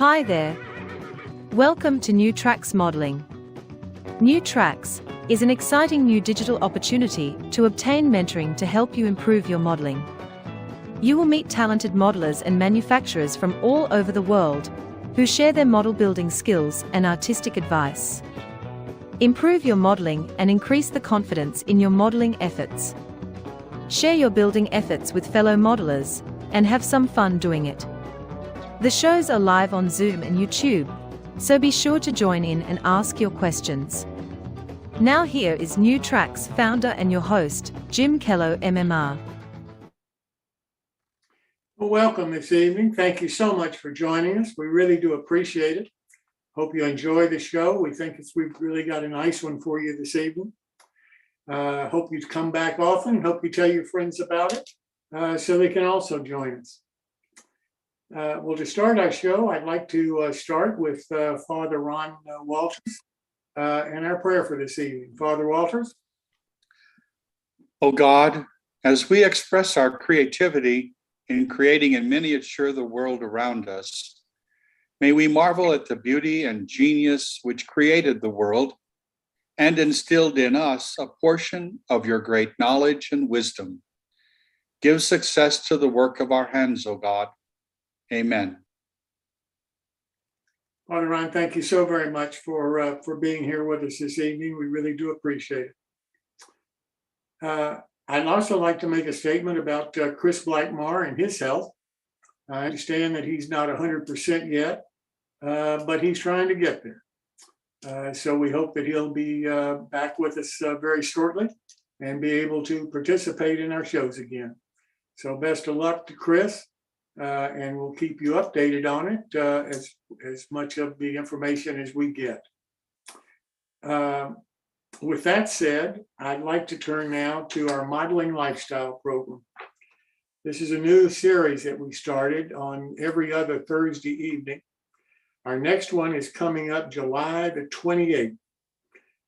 Hi there. Welcome to New Tracks Modeling. New Tracks is an exciting new digital opportunity to obtain mentoring to help you improve your modeling. You will meet talented modelers and manufacturers from all over the world who share their model building skills and artistic advice. Improve your modeling and increase the confidence in your modeling efforts. Share your building efforts with fellow modelers and have some fun doing it. The shows are live on Zoom and YouTube, so be sure to join in and ask your questions. Now here is New Tracks founder and your host, Jim Kello, NMRA. Well, welcome this evening. Thank you so much for joining us. We really do appreciate it. Hope you enjoy the show. We think we've really got a nice one for you this evening. Hope you come back often. Hope you tell your friends about it so they can also join us. Well, to start our show, I'd like to start with Father Ron Walters and our prayer for this evening. Father Walters. Oh God, as we express our creativity in creating and miniature the world around us, may we marvel at the beauty and genius which created the world and instilled in us a portion of your great knowledge and wisdom. Give success to the work of our hands, O God. Amen. Father Ron, thank you so very much for being here with us this evening. We really do appreciate it. I'd also like to make a statement about Chris Blackmar and his health. I understand that he's not 100% yet, but he's trying to get there. So we hope that he'll be back with us very shortly and be able to participate in our shows again. So best of luck to Chris. And we'll keep you updated on it as much of the information as we get. With that said, I'd like to turn now to our modeling lifestyle program. This is a new series that we started on every other Thursday evening. Our next one is coming up July the 28th.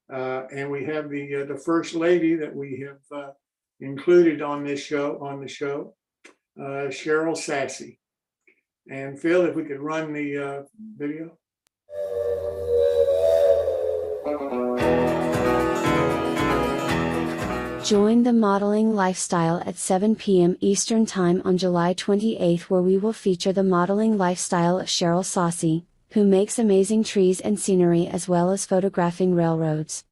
And we have the First Lady that we have included on the show. Cheryl Sassy. And Phil, if we could run the video. Join the modeling lifestyle at 7 p.m. Eastern Time on July 28th, where we will feature the modeling lifestyle of Cheryl Sassy, who makes amazing trees and scenery as well as photographing railroads.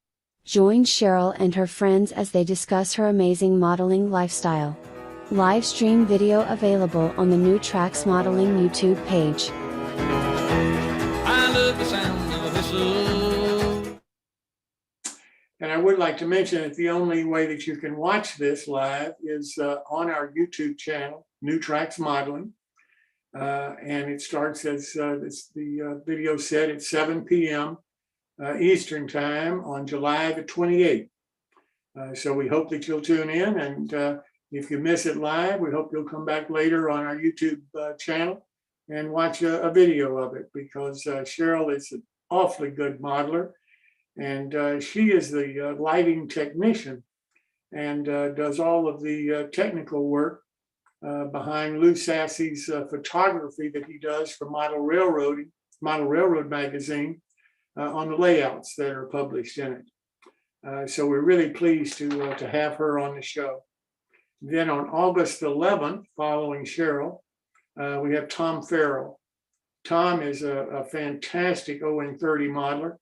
Join Cheryl and her friends as they discuss her amazing modeling lifestyle. Live stream video available on the New Tracks Modeling YouTube page. I love the sound of a whistle. And I would like to mention that the only way that you can watch this live is on our YouTube channel, New Tracks Modeling. And it starts as the video said at 7 p.m. Eastern Time on July the 28th. So we hope that you'll tune in, and if you miss it live, we hope you'll come back later on our YouTube channel and watch a video of it, because Cheryl is an awfully good modeler, and she is the lighting technician and does all of the technical work behind Lou Sassy's photography that he does for Model Railroad magazine on the layouts that are published in it. So we're really pleased to have her on the show. Then on August 11th, following Cheryl, we have Tom Farrell. Tom is a fantastic ON30 modeler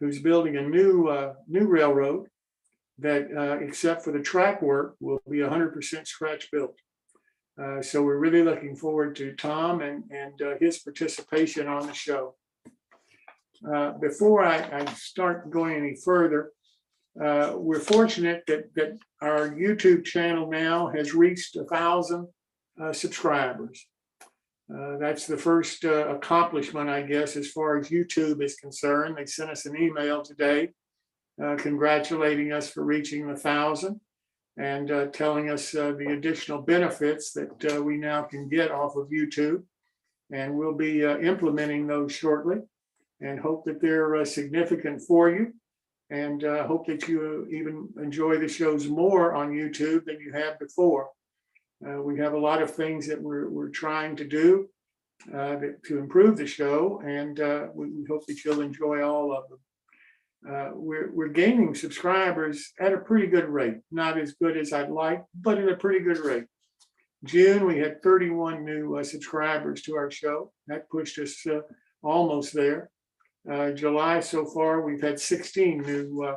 who's building a new railroad that, except for the track work, will be 100% scratch built. So we're really looking forward to Tom and his participation on the show. Before I start going any further, we're fortunate that our YouTube channel now has reached 1,000 subscribers. That's the first accomplishment, I guess, as far as YouTube is concerned. They sent us an email today congratulating us for reaching 1,000 and telling us the additional benefits that we now can get off of YouTube. And we'll be implementing those shortly and hope that they're significant for you. And hope that you even enjoy the shows more on YouTube than you have before. We have a lot of things that we're trying to do to improve the show, and we hope that you'll enjoy all of them. We're gaining subscribers at a pretty good rate, not as good as I'd like, but at a pretty good rate. June, we had 31 new subscribers to our show. That pushed us almost there. July so far, we've had 16 new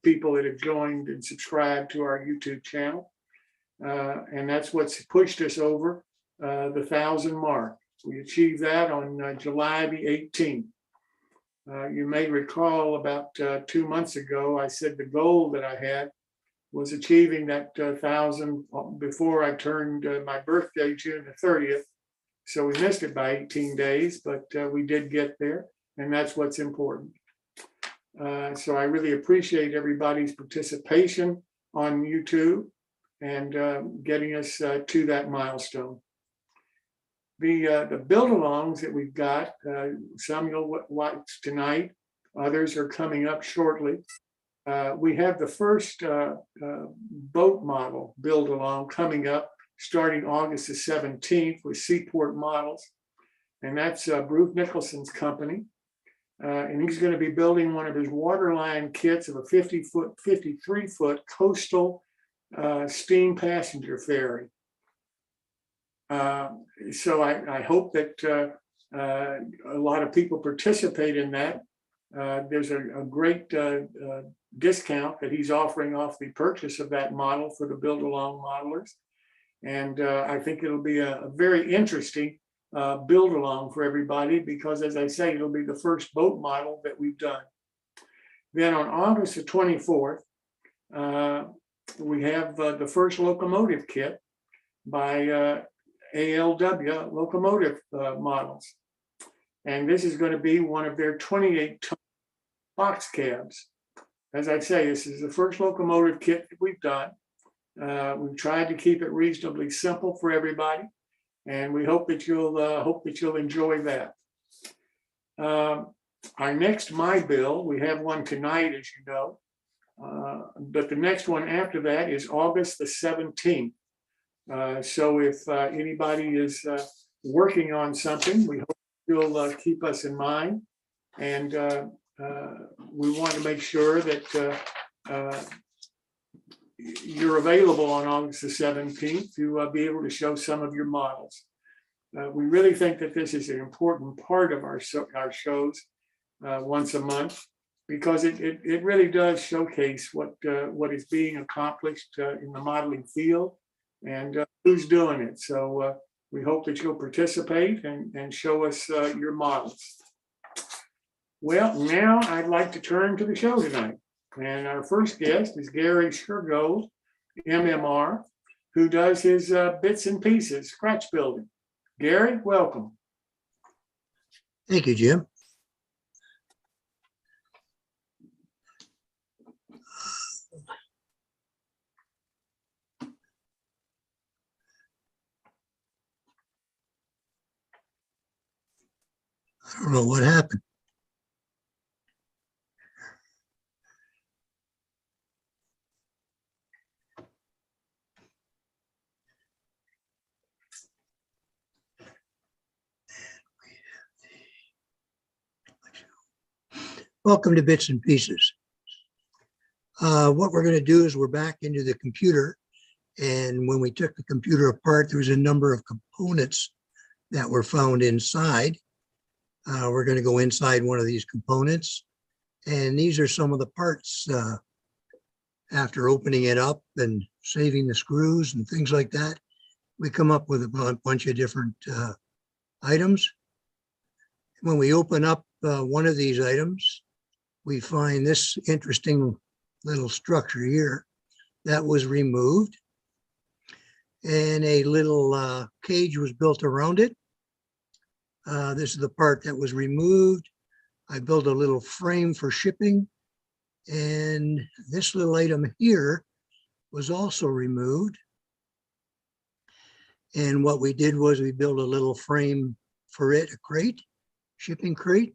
people that have joined and subscribed to our YouTube channel. And that's what's pushed us over the 1,000 mark. We achieved that on July the 18th. You may recall about 2 months ago, I said the goal that I had was achieving that 1,000 before I turned my birthday, June the 30th. So we missed it by 18 days, but we did get there, and that's what's important. So I really appreciate everybody's participation on YouTube and getting us to that milestone. The build-alongs that we've got, some you'll watch tonight, others are coming up shortly. We have the first boat model build-along coming up starting August the 17th with Seaport Models, and that's Bruce Nicholson's company. And he's going to be building one of his waterline kits of a 53-foot coastal steam passenger ferry. So I hope that a lot of people participate in that. There's a great discount that he's offering off the purchase of that model for the build-along modelers. And I think it'll be a very interesting build-along for everybody because, as I say, it'll be the first boat model that we've done. Then on August the 24th, we have the first locomotive kit by ALW locomotive models. And this is going to be one of their 28-ton box cabs. As I say, this is the first locomotive kit that we've done. We've tried to keep it reasonably simple for everybody, and we hope that you'll enjoy that. Our next My Bill, we have one tonight, as you know, but the next one after that is August the 17th. So if anybody is working on something, we hope you'll keep us in mind. And we want to make sure that you're available on August the 17th to be able to show some of your models. We really think that this is an important part of our shows once a month, because it really does showcase what is being accomplished in the modeling field and who's doing it. So we hope that you'll participate and show us your models. Well, now I'd like to turn to the show tonight. And our first guest is Gary Shergold, MMR, who does his bits and pieces, scratch building. Gary, welcome. Thank you, Jim. I don't know what happened. Welcome to Bits and Pieces. What we're going to do is we're back into the computer. And when we took the computer apart, there was a number of components that were found inside. We're going to go inside one of these components. And these are some of the parts after opening it up and saving the screws and things like that. We come up with a bunch of different items. When we open up one of these items, we find this interesting little structure here that was removed, and a little cage was built around it. This is the part that was removed. I built a little frame for shipping, and this little item here was also removed. And what we did was we built a little frame for it, a crate, shipping crate.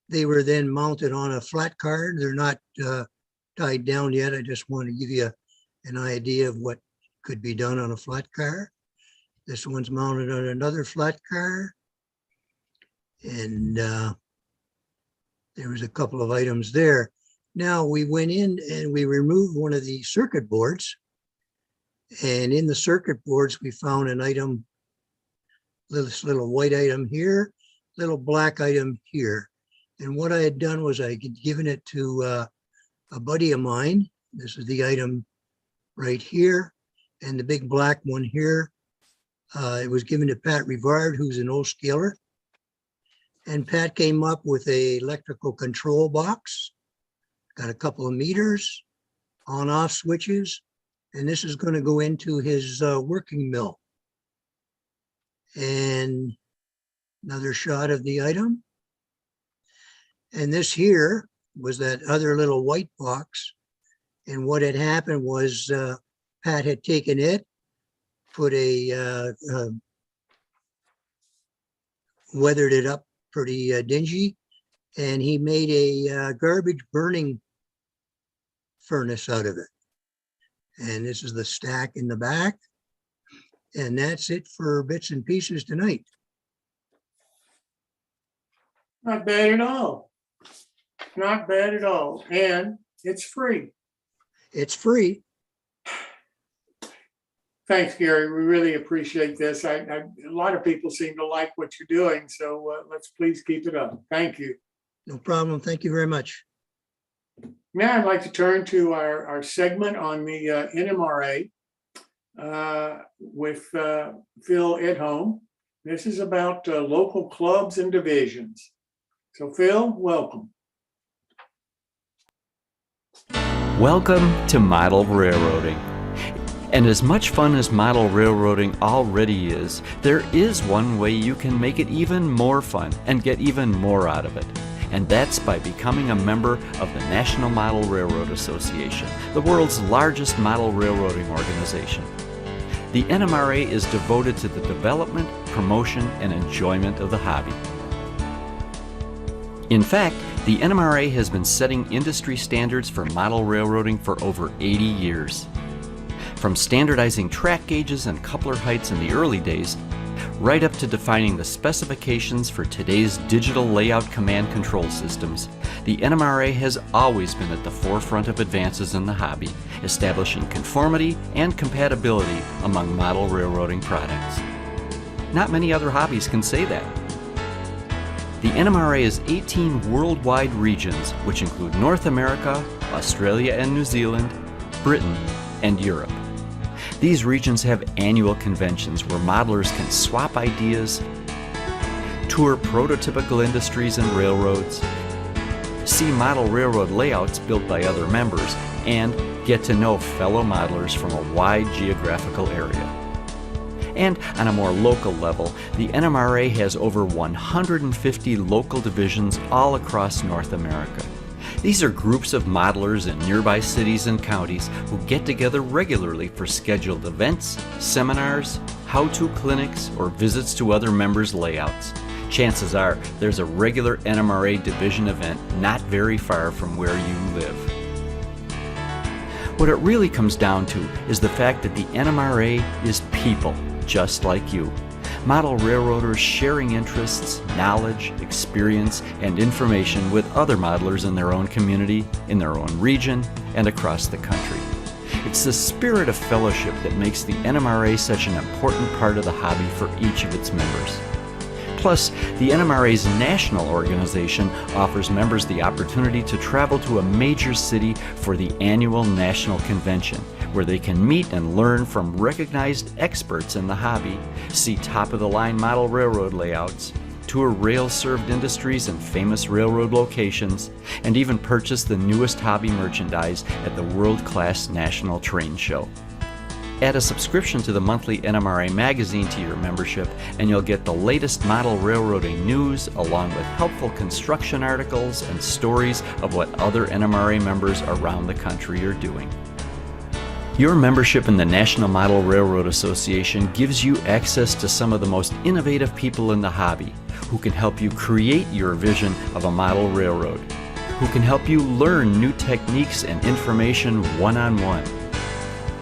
They were then mounted on a flat card. They're not tied down yet. I just want to give you an idea of what could be done on a flat car. This one's mounted on another flat car. And there was a couple of items there. Now we went in and we removed one of the circuit boards. And in the circuit boards, we found an item, this little white item here, little black item here. And what I had done was I had given it to a buddy of mine. This is the item right here. And the big black one here, it was given to Pat Rivard, who's an old scaler. And Pat came up with a electrical control box, got a couple of meters, on-off switches, and this is going to go into his working mill. And another shot of the item. And this here was that other little white box. And what had happened was Pat had taken it, put weathered it up pretty dingy, and he made a garbage burning furnace out of it. And this is the stack in the back. And that's it for bits and pieces tonight. Not bad at all. Not bad at all. And it's free. It's free. Thanks, Gary. We really appreciate this. A lot of people seem to like what you're doing, so let's please keep it up. Thank you. No problem. Thank you very much. Now I'd like to turn to our segment on the NMRA with Phil Edholm. This is about local clubs and divisions. So Phil, welcome. Welcome to model railroading. And as much fun as model railroading already is, there is one way you can make it even more fun and get even more out of it. And that's by becoming a member of the National Model Railroad Association, the world's largest model railroading organization. The NMRA is devoted to the development, promotion, and enjoyment of the hobby. In fact, the NMRA has been setting industry standards for model railroading for over 80 years. From standardizing track gauges and coupler heights in the early days, right up to defining the specifications for today's digital layout command control systems, the NMRA has always been at the forefront of advances in the hobby, establishing conformity and compatibility among model railroading products. Not many other hobbies can say that. The NMRA has 18 worldwide regions, which include North America, Australia and New Zealand, Britain, and Europe. These regions have annual conventions where modelers can swap ideas, tour prototypical industries and railroads, see model railroad layouts built by other members, and get to know fellow modelers from a wide geographical area. And on a more local level, the NMRA has over 150 local divisions all across North America. These are groups of modelers in nearby cities and counties who get together regularly for scheduled events, seminars, how-to clinics, or visits to other members' layouts. Chances are there's a regular NMRA division event not very far from where you live. What it really comes down to is the fact that the NMRA is people just like you. Model railroaders sharing interests, knowledge, experience, and information with other modelers in their own community, in their own region, and across the country. It's the spirit of fellowship that makes the NMRA such an important part of the hobby for each of its members. Plus, the NMRA's national organization offers members the opportunity to travel to a major city for the annual national convention, where they can meet and learn from recognized experts in the hobby, see top-of-the-line model railroad layouts, tour rail-served industries and famous railroad locations, and even purchase the newest hobby merchandise at the world-class National Train Show. Add a subscription to the monthly NMRA magazine to your membership, and you'll get the latest model railroading news, along with helpful construction articles and stories of what other NMRA members around the country are doing. Your membership in the National Model Railroad Association gives you access to some of the most innovative people in the hobby, who can help you create your vision of a model railroad, who can help you learn new techniques and information one-on-one.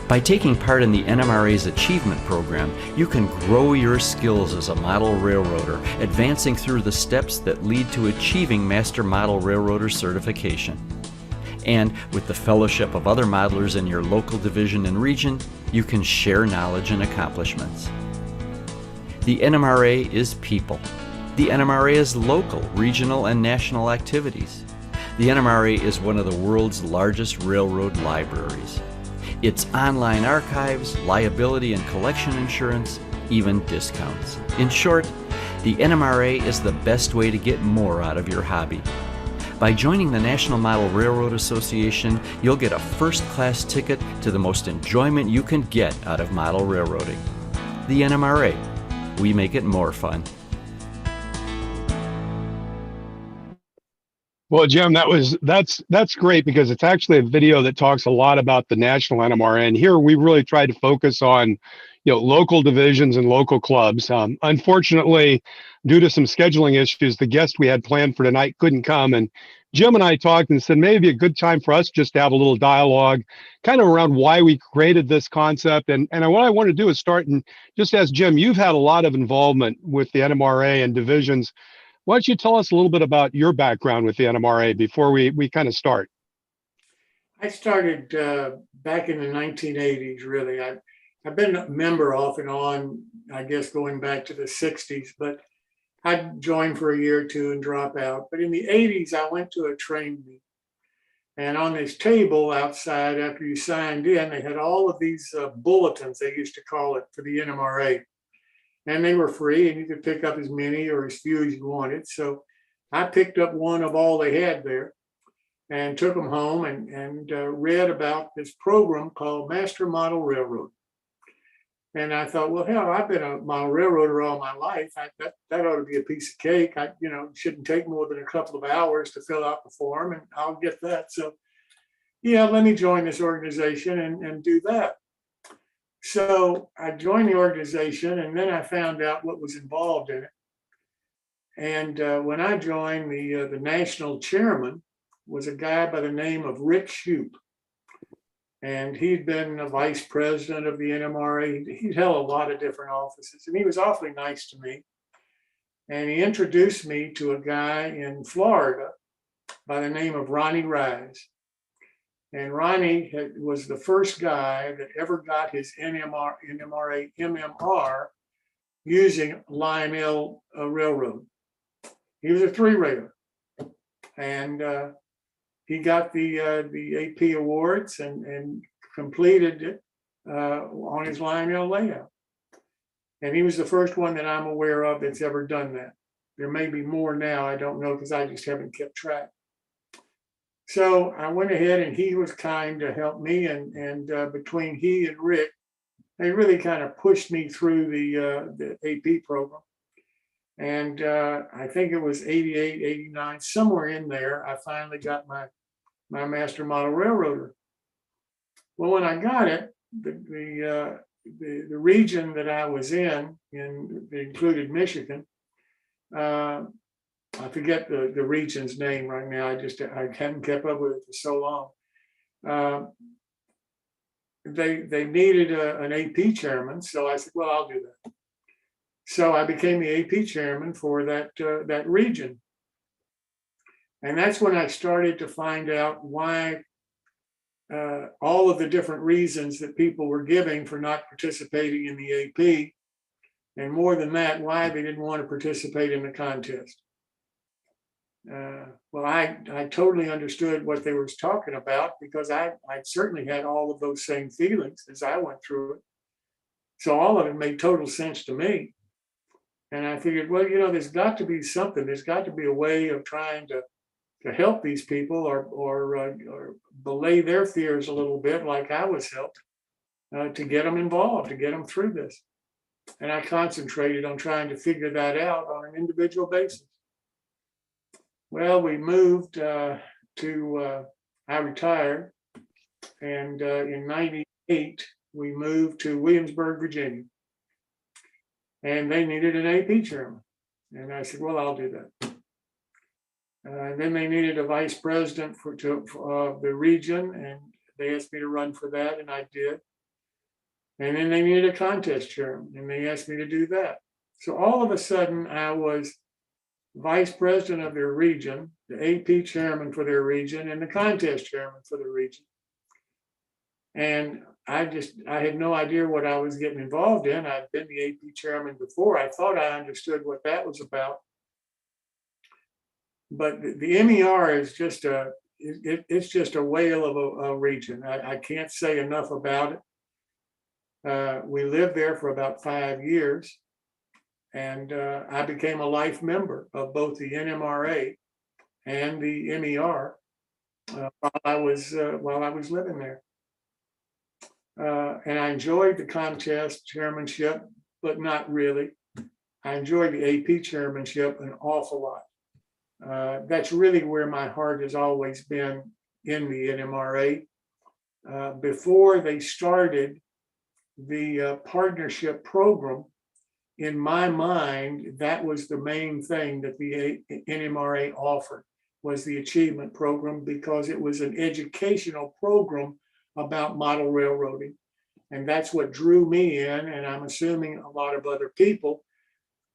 By taking part in the NMRA's Achievement Program, you can grow your skills as a model railroader, advancing through the steps that lead to achieving Master Model Railroader certification. And with the fellowship of other modelers in your local division and region, you can share knowledge and accomplishments. The NMRA is people. The NMRA is local, regional, and national activities. The NMRA is one of the world's largest railroad libraries. Its online archives, liability and collection insurance, even discounts. In short, the NMRA is the best way to get more out of your hobby. By joining the National Model Railroad Association, you'll get a first-class ticket to the most enjoyment you can get out of model railroading. The NMRA. We make it more fun. Well, Jim, that's great, because it's actually a video that talks a lot about the national NMRA. And here we really tried to focus on, local divisions and local clubs. Unfortunately, due to some scheduling issues, the guest we had planned for tonight couldn't come. And Jim and I talked and said maybe a good time for us just to have a little dialogue, kind of around why we created this concept. And what I want to do is start and just ask Jim, you've had a lot of involvement with the NMRA and divisions. Why don't you tell us a little bit about your background with the NMRA before we kind of start? I started back in the 1980s, really. I've been a member off and on, I guess, going back to the 60s, but I'd join for a year or two and drop out. But in the 80s, I went to a train meet. And on this table outside, after you signed in, they had all of these bulletins, they used to call it, for the NMRA. And they were free, and you could pick up as many or as few as you wanted. So I picked up one of all they had there and took them home and read about this program called Master Model Railroad. And I thought, well, hell, I've been a model railroader all my life. That ought to be a piece of cake. It shouldn't take more than a couple of hours to fill out the form, and I'll get that. So, yeah, let me join this organization and do that. So I joined the organization, and then I found out what was involved in it. And when I joined, the national chairman was a guy by the name of Rick Shoup. And he'd been a vice president of the NMRA. He'd held a lot of different offices, and he was awfully nice to me. And he introduced me to a guy in Florida by the name of Rarig. And Ronnie was the first guy that ever got his NMRA MMR using Lionel Railroad. He was a three-railer, and he got the AP awards and completed it on his Lionel layout. And he was the first one that I'm aware of that's ever done that. There may be more now, I don't know, because I just haven't kept track. So I went ahead, and he was kind to help me, and between he and Rick, they really kind of pushed me through the AP program. And I think it was 88, 89, somewhere in there, I finally got my Master Model Railroader. Well, when I got it, the region that I was in it included Michigan. I forget the region's name right now. I haven't kept up with it for so long. They needed an AP chairman, so I said, well, I'll do that. So I became the AP chairman for that region. And that's when I started to find out why all of the different reasons that people were giving for not participating in the AP, and more than that, why they didn't want to participate in the contest. Well, I totally understood what they were talking about, because I certainly had all of those same feelings as I went through it. So all of it made total sense to me. And I figured, well, there's got to be something. There's got to be a way of trying to help these people or belay their fears a little bit, like I was helped, to get them involved, to get them through this. And I concentrated on trying to figure that out on an individual basis. Well, we moved I retired, and in 98, we moved to Williamsburg, Virginia. And they needed an AP chairman. And I said, well, I'll do that. Then they needed a vice president for the region, and they asked me to run for that, and I did. And then they needed a contest chairman, and they asked me to do that. So all of a sudden, I was vice president of their region, the AP chairman for their region, and the contest chairman for the region. And I had no idea what I was getting involved in. I'd been the AP chairman before. I thought I understood what that was about. But the MER is just it's just a whale of a region. I can't say enough about it. We lived there for about 5 years, and I became a life member of both the NMRA and the MER while I was living there. And I enjoyed the contest chairmanship, but not really. I enjoyed the AP chairmanship an awful lot. That's really where my heart has always been in the NMRA. Before they started the partnership program, in my mind, that was the main thing that the NMRA offered, was the achievement program, because it was an educational program about model railroading. And that's what drew me in, and I'm assuming a lot of other people,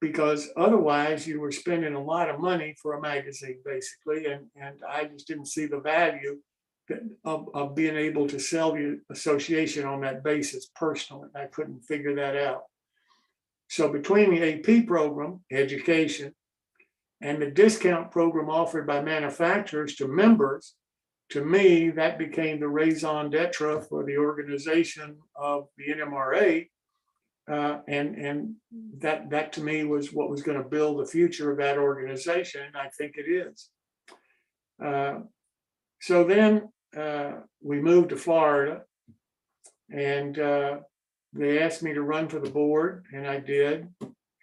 because otherwise you were spending a lot of money for a magazine, basically. And I just didn't see the value of being able to sell the association on that basis personally. I couldn't figure that out. So between the AP program, education, and the discount program offered by manufacturers to members, to me, that became the raison d'etre for the organization of the NMRA. And that to me was what was going to build the future of that organization. And I think it is. So then we moved to Florida, and they asked me to run for the board, and I did.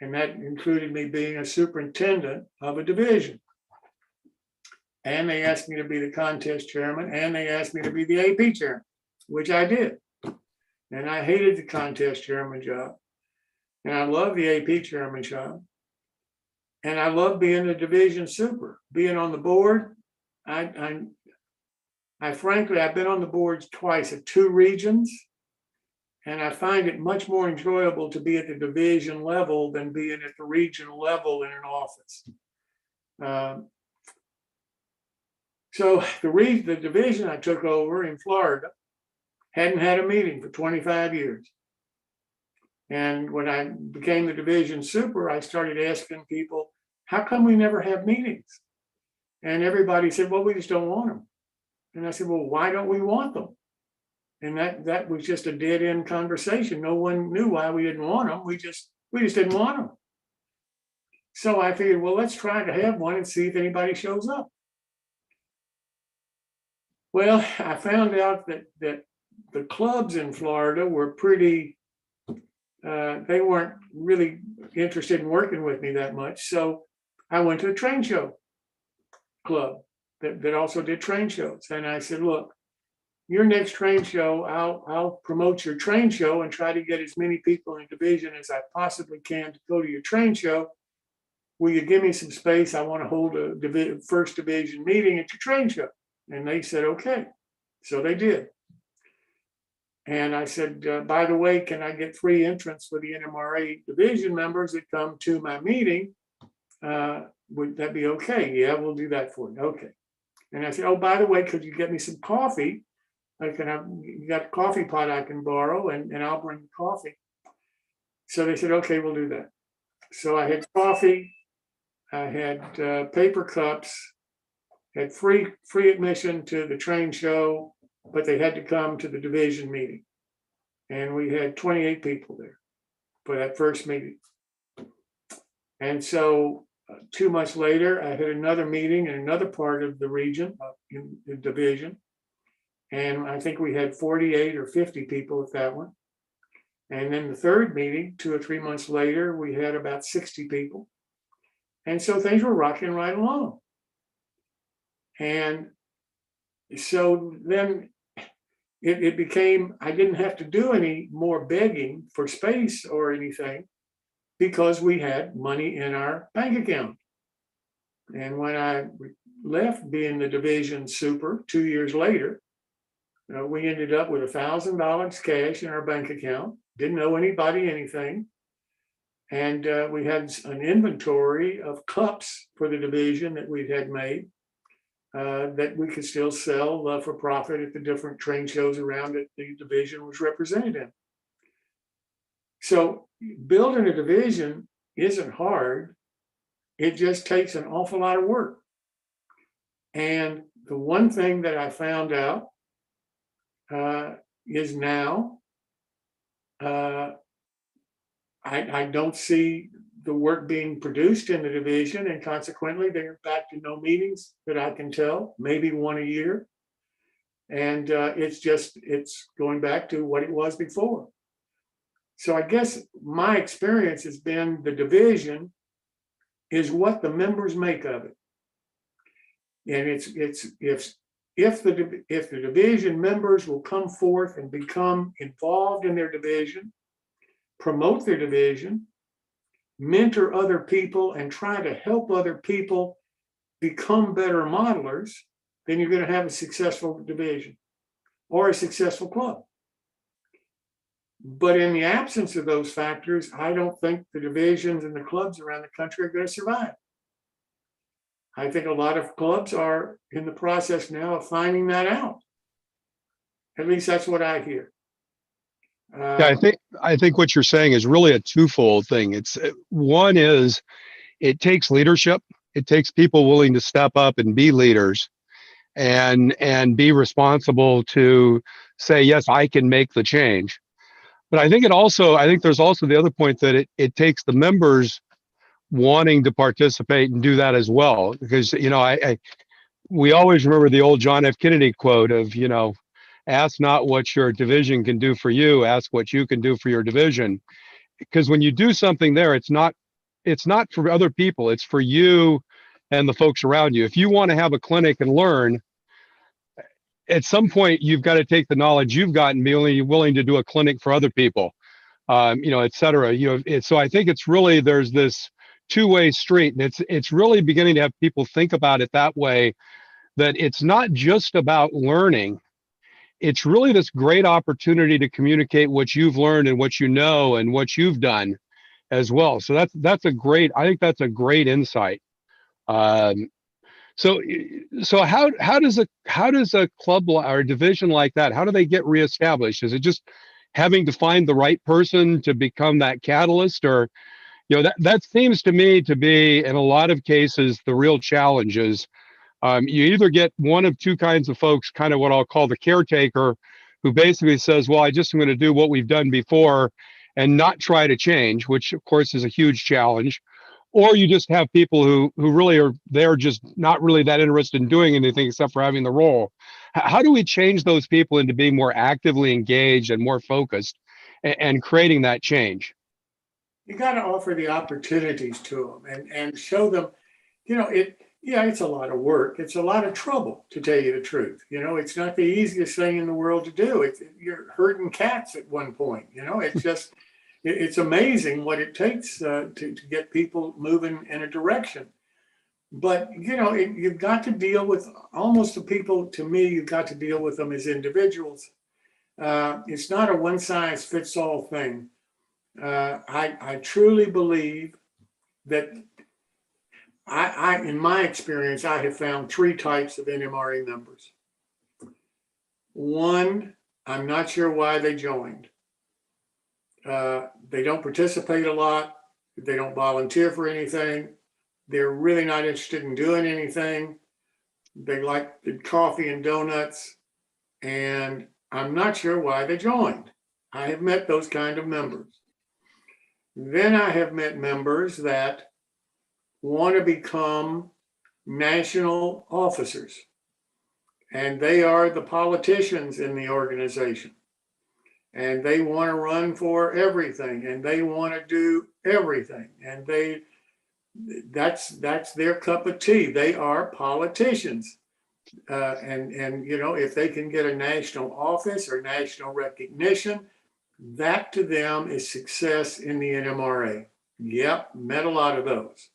And that included me being a superintendent of a division. And they asked me to be the contest chairman, and they asked me to be the AP chairman, which I did. And I hated the contest chairman job. And I loved the AP chairman job. And I love being the division super, being on the board. I frankly, I've been on the boards twice at 2 regions, and I find it much more enjoyable to be at the division level than being at the regional level in an office. So the division I took over in Florida hadn't had a meeting for 25 years. And when I became the division super, I started asking people, how come we never have meetings? And everybody said, well, we just don't want them. And I said, well, why don't we want them? And that was just a dead end conversation. No one knew why we didn't want them. We just didn't want them. So I figured, well, let's try to have one and see if anybody shows up. Well, I found out that the clubs in Florida were pretty, they weren't really interested in working with me that much. So I went to a train show club that also did train shows. And I said, look, your next train show, I'll promote your train show and try to get as many people in the division as I possibly can to go to your train show. Will you give me some space? I want to hold a first division meeting at your train show. And they said, okay. So they did. And I said, by the way, can I get free entrance for the NMRA division members that come to my meeting? Would that be okay? Yeah, we'll do that for you. Okay. And I said, oh, by the way, could you get me some coffee? You got a coffee pot I can borrow, and I'll bring the coffee. So they said, okay, we'll do that. So I had coffee, I had paper cups, had free admission to the train show, but they had to come to the division meeting. And we had 28 people there for that first meeting. And so 2 months later, I had another meeting in another part of the region, in the division. And I think we had 48 or 50 people at that one. And then the third meeting, 2 or 3 months later, we had about 60 people. And so things were rocking right along. And so then it became, I didn't have to do any more begging for space or anything, because we had money in our bank account. And when I left being the division super 2 years later, we ended up with $1,000 cash in our bank account. didn't owe anybody anything. And we had an inventory of cups for the division that we had made that we could still sell for profit at the different train shows around that the division was represented in. So building a division isn't hard. It just takes an awful lot of work. And the one thing that I found out is now I don't see the work being produced in the division, and consequently they're back to no meetings that I can tell, maybe one a year. And it's going back to what it was before. So I guess my experience has been the division is what the members make of it. And if the division members will come forth and become involved in their division, promote their division, mentor other people, and try to help other people become better modelers, then you're going to have a successful division or a successful club. But in the absence of those factors, I don't think the divisions and the clubs around the country are going to survive. I think a lot of clubs are in the process now of finding that out. At least that's what I hear. Yeah, I think what you're saying is really a twofold thing. It's one is it takes leadership. It takes people willing to step up and be leaders and be responsible to say, yes, I can make the change. But I think there's also the other point that it takes the members wanting to participate and do that as well. Because, we always remember the old John F. Kennedy quote of, ask not what your division can do for you, ask what you can do for your division. Because when you do something there, it's not for other people, it's for you and the folks around you. If you want to have a clinic and learn, at some point you've got to take the knowledge you've got and be only willing to do a clinic for other people, et cetera. So I think it's really, there's this two-way street, and it's really beginning to have people think about it that way, that it's not just about learning. It's really this great opportunity to communicate what you've learned and what you know and what you've done as well. So I think that's a great insight. So how does a club or a division like that, how do they get reestablished? Is it just having to find the right person to become that catalyst? Or, that seems to me to be, in a lot of cases, the real challenge is you either get one of two kinds of folks, kind of what I'll call the caretaker, who basically says, well, I just am going to do what we've done before and not try to change, which of course is a huge challenge. Or you just have people who really are, they're just not really that interested in doing anything except for having the role. How do we change those people into being more actively engaged and more focused and creating that change? You got to offer the opportunities to them and show them, it's a lot of work. It's a lot of trouble, to tell you the truth. It's not the easiest thing in the world to do. You're herding cats at one point. It's just, it's amazing what it takes to get people moving in a direction. But, you've got to deal with almost the people, to me, you've got to deal with them as individuals. It's not a one size fits all thing. I truly believe that in my experience, I have found three types of NMRA members. One, I'm not sure why they joined. They don't participate a lot. They don't volunteer for anything. They're really not interested in doing anything. They like the coffee and donuts, and I'm not sure why they joined. I have met those kind of members. Then I have met members that want to become national officers, and they are the politicians in the organization, and they want to run for everything, and they want to do everything, and that's their cup of tea. They are politicians, and if they can get a national office or national recognition, that to them is success in the NMRA. Yep, met a lot of those.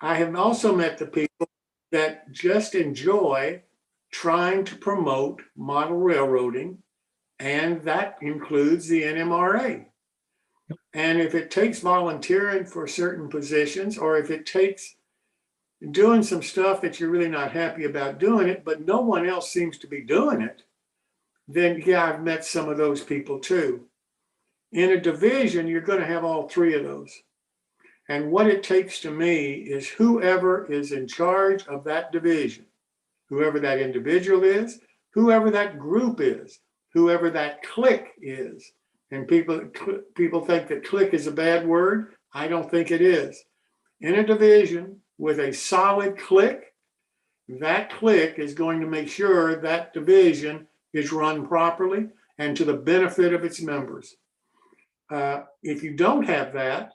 I have also met the people that just enjoy trying to promote model railroading and that includes the NMRA. And if it takes volunteering for certain positions, or if it takes doing some stuff that you're really not happy about doing it, but no one else seems to be doing it, then yeah, I've met some of those people too. In a division, you're going to have all three of those. And what it takes to me is whoever is in charge of that division, whoever that individual is, whoever that group is, whoever that clique is. And people think that clique is a bad word. I don't think it is. In a division with a solid clique, that clique is going to make sure that division is run properly and to the benefit of its members. If you don't have that,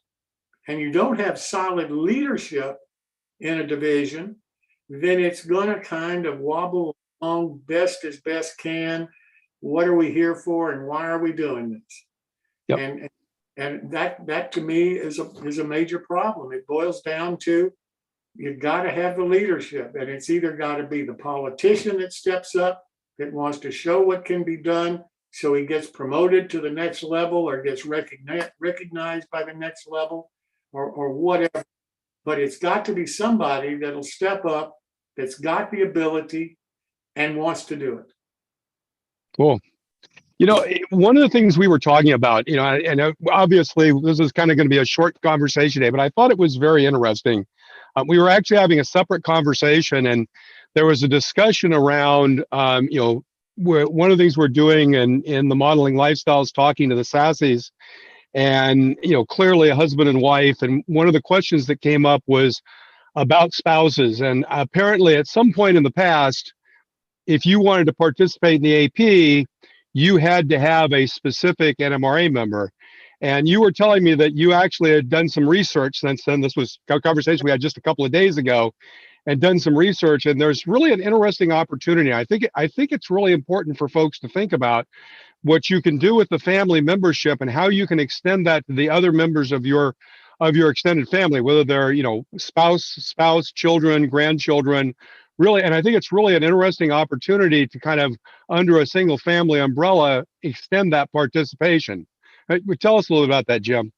and you don't have solid leadership in a division, then it's going to kind of wobble along best as best can. What are we here for, and why are we doing this? Yep. And that to me is a major problem. It boils down to you've got to have the leadership, and it's either got to be the politician that steps up, that wants to show what can be done, so he gets promoted to the next level or gets recognized by the next level, or whatever. But it's got to be somebody that'll step up, that's got the ability and wants to do it. Cool. You know, one of the things we were talking about, you know, and obviously this is kind of going to be a short conversation today, but I thought it was very interesting. We were actually having a separate conversation, and there was a discussion around, you know, one of the things we're doing in the modeling lifestyles, talking to the sassies, and, you know, clearly a husband and wife. And one of the questions that came up was about spouses. And apparently at some point in the past, if you wanted to participate in the AP, you had to have a specific NMRA member. And you were telling me that you actually had done some research since then. This was a conversation we had just a couple of days ago, and done some research. And there's really an interesting opportunity. I think it's really important for folks to think about what you can do with the family membership and how you can extend that to the other members of your extended family, whether they're, you know, spouse, children, grandchildren, really. And I think it's really an interesting opportunity to kind of, under a single family umbrella, extend that participation. Tell us a little about that, Jim.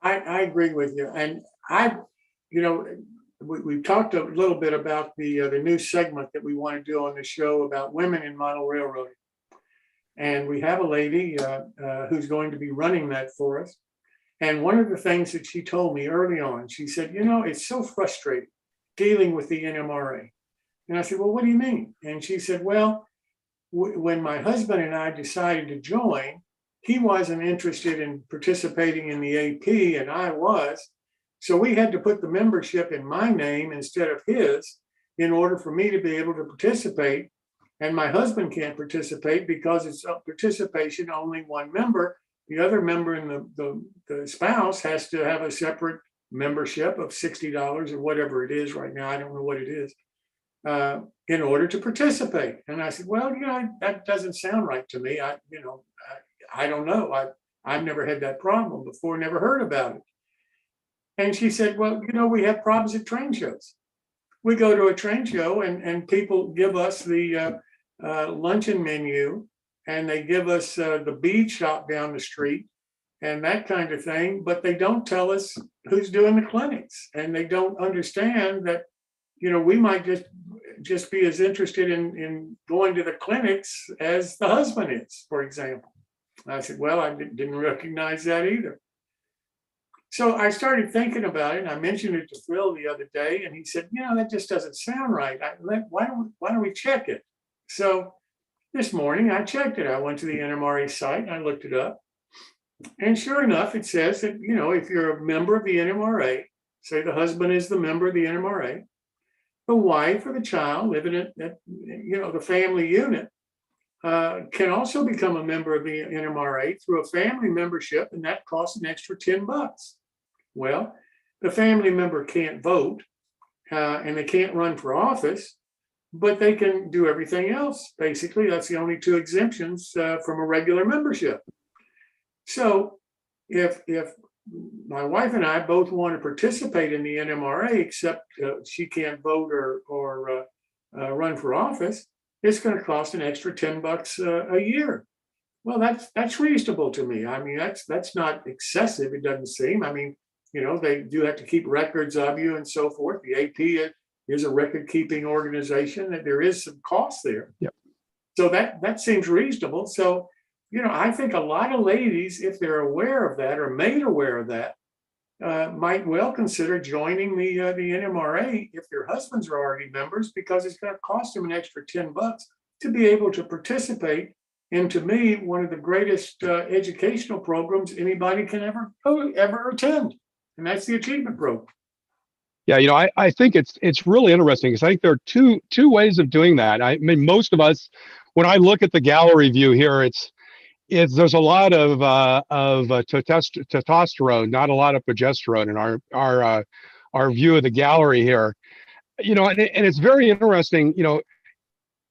I agree with you. And we've talked a little bit about the new segment that we want to do on the show about women in model railroading. And we have a lady who's going to be running that for us. And one of the things that she told me early on, she said, you know, it's so frustrating dealing with the NMRA. And I said, well, what do you mean? And she said, well, when my husband and I decided to join, he wasn't interested in participating in the AP, and I was. So we had to put the membership in my name instead of his in order for me to be able to participate. And my husband can't participate because it's a participation only one member. The other member and the spouse has to have a separate membership of $60 or whatever it is right now. I don't know what it is, in order to participate. And I said, well, you know, that doesn't sound right to me. I don't know. I've never had that problem before, never heard about it. And she said, well, you know, we have problems at train shows. We go to a train show and people give us the luncheon menu, and they give us the bead shop down the street and that kind of thing, but they don't tell us who's doing the clinics, and they don't understand that, you know, we might just be as interested in going to the clinics as the husband is, for example. I said, well, I didn't recognize that either. So I started thinking about it, and I mentioned it to Phil the other day, and he said, you know, that just doesn't sound right. Why don't we check it? So this morning I checked it. I went to the NMRA site and I looked it up. And sure enough, it says that, you know, if you're a member of the NMRA, say the husband is the member of the NMRA, the wife or the child living at you know, the family unit, can also become a member of the NMRA through a family membership, and that costs an extra $10. Well, the family member can't vote, and they can't run for office, but they can do everything else. Basically, that's the only two exemptions from a regular membership. So if my wife and I both want to participate in the NMRA, except she can't vote or run for office, it's going to cost an extra $10 a year. Well, that's reasonable to me. I mean, that's not excessive. It doesn't seem. I mean, they do have to keep records of you and so forth. The AP is a record keeping organization, and there is some cost there. Yep. So that seems reasonable. So, I think a lot of ladies, if they're aware of that or made aware of that, might well consider joining the NMRA if their husbands are already members, because it's going to cost them an extra $10 to be able to participate in, to me, one of the greatest educational programs anybody can ever attend, and that's the Achievement Program. Yeah, I think it's really interesting because I think there are two ways of doing that. I mean, most of us, when I look at the gallery view here, there's a lot of testosterone, not a lot of progesterone in our view of the gallery here. And it's very interesting.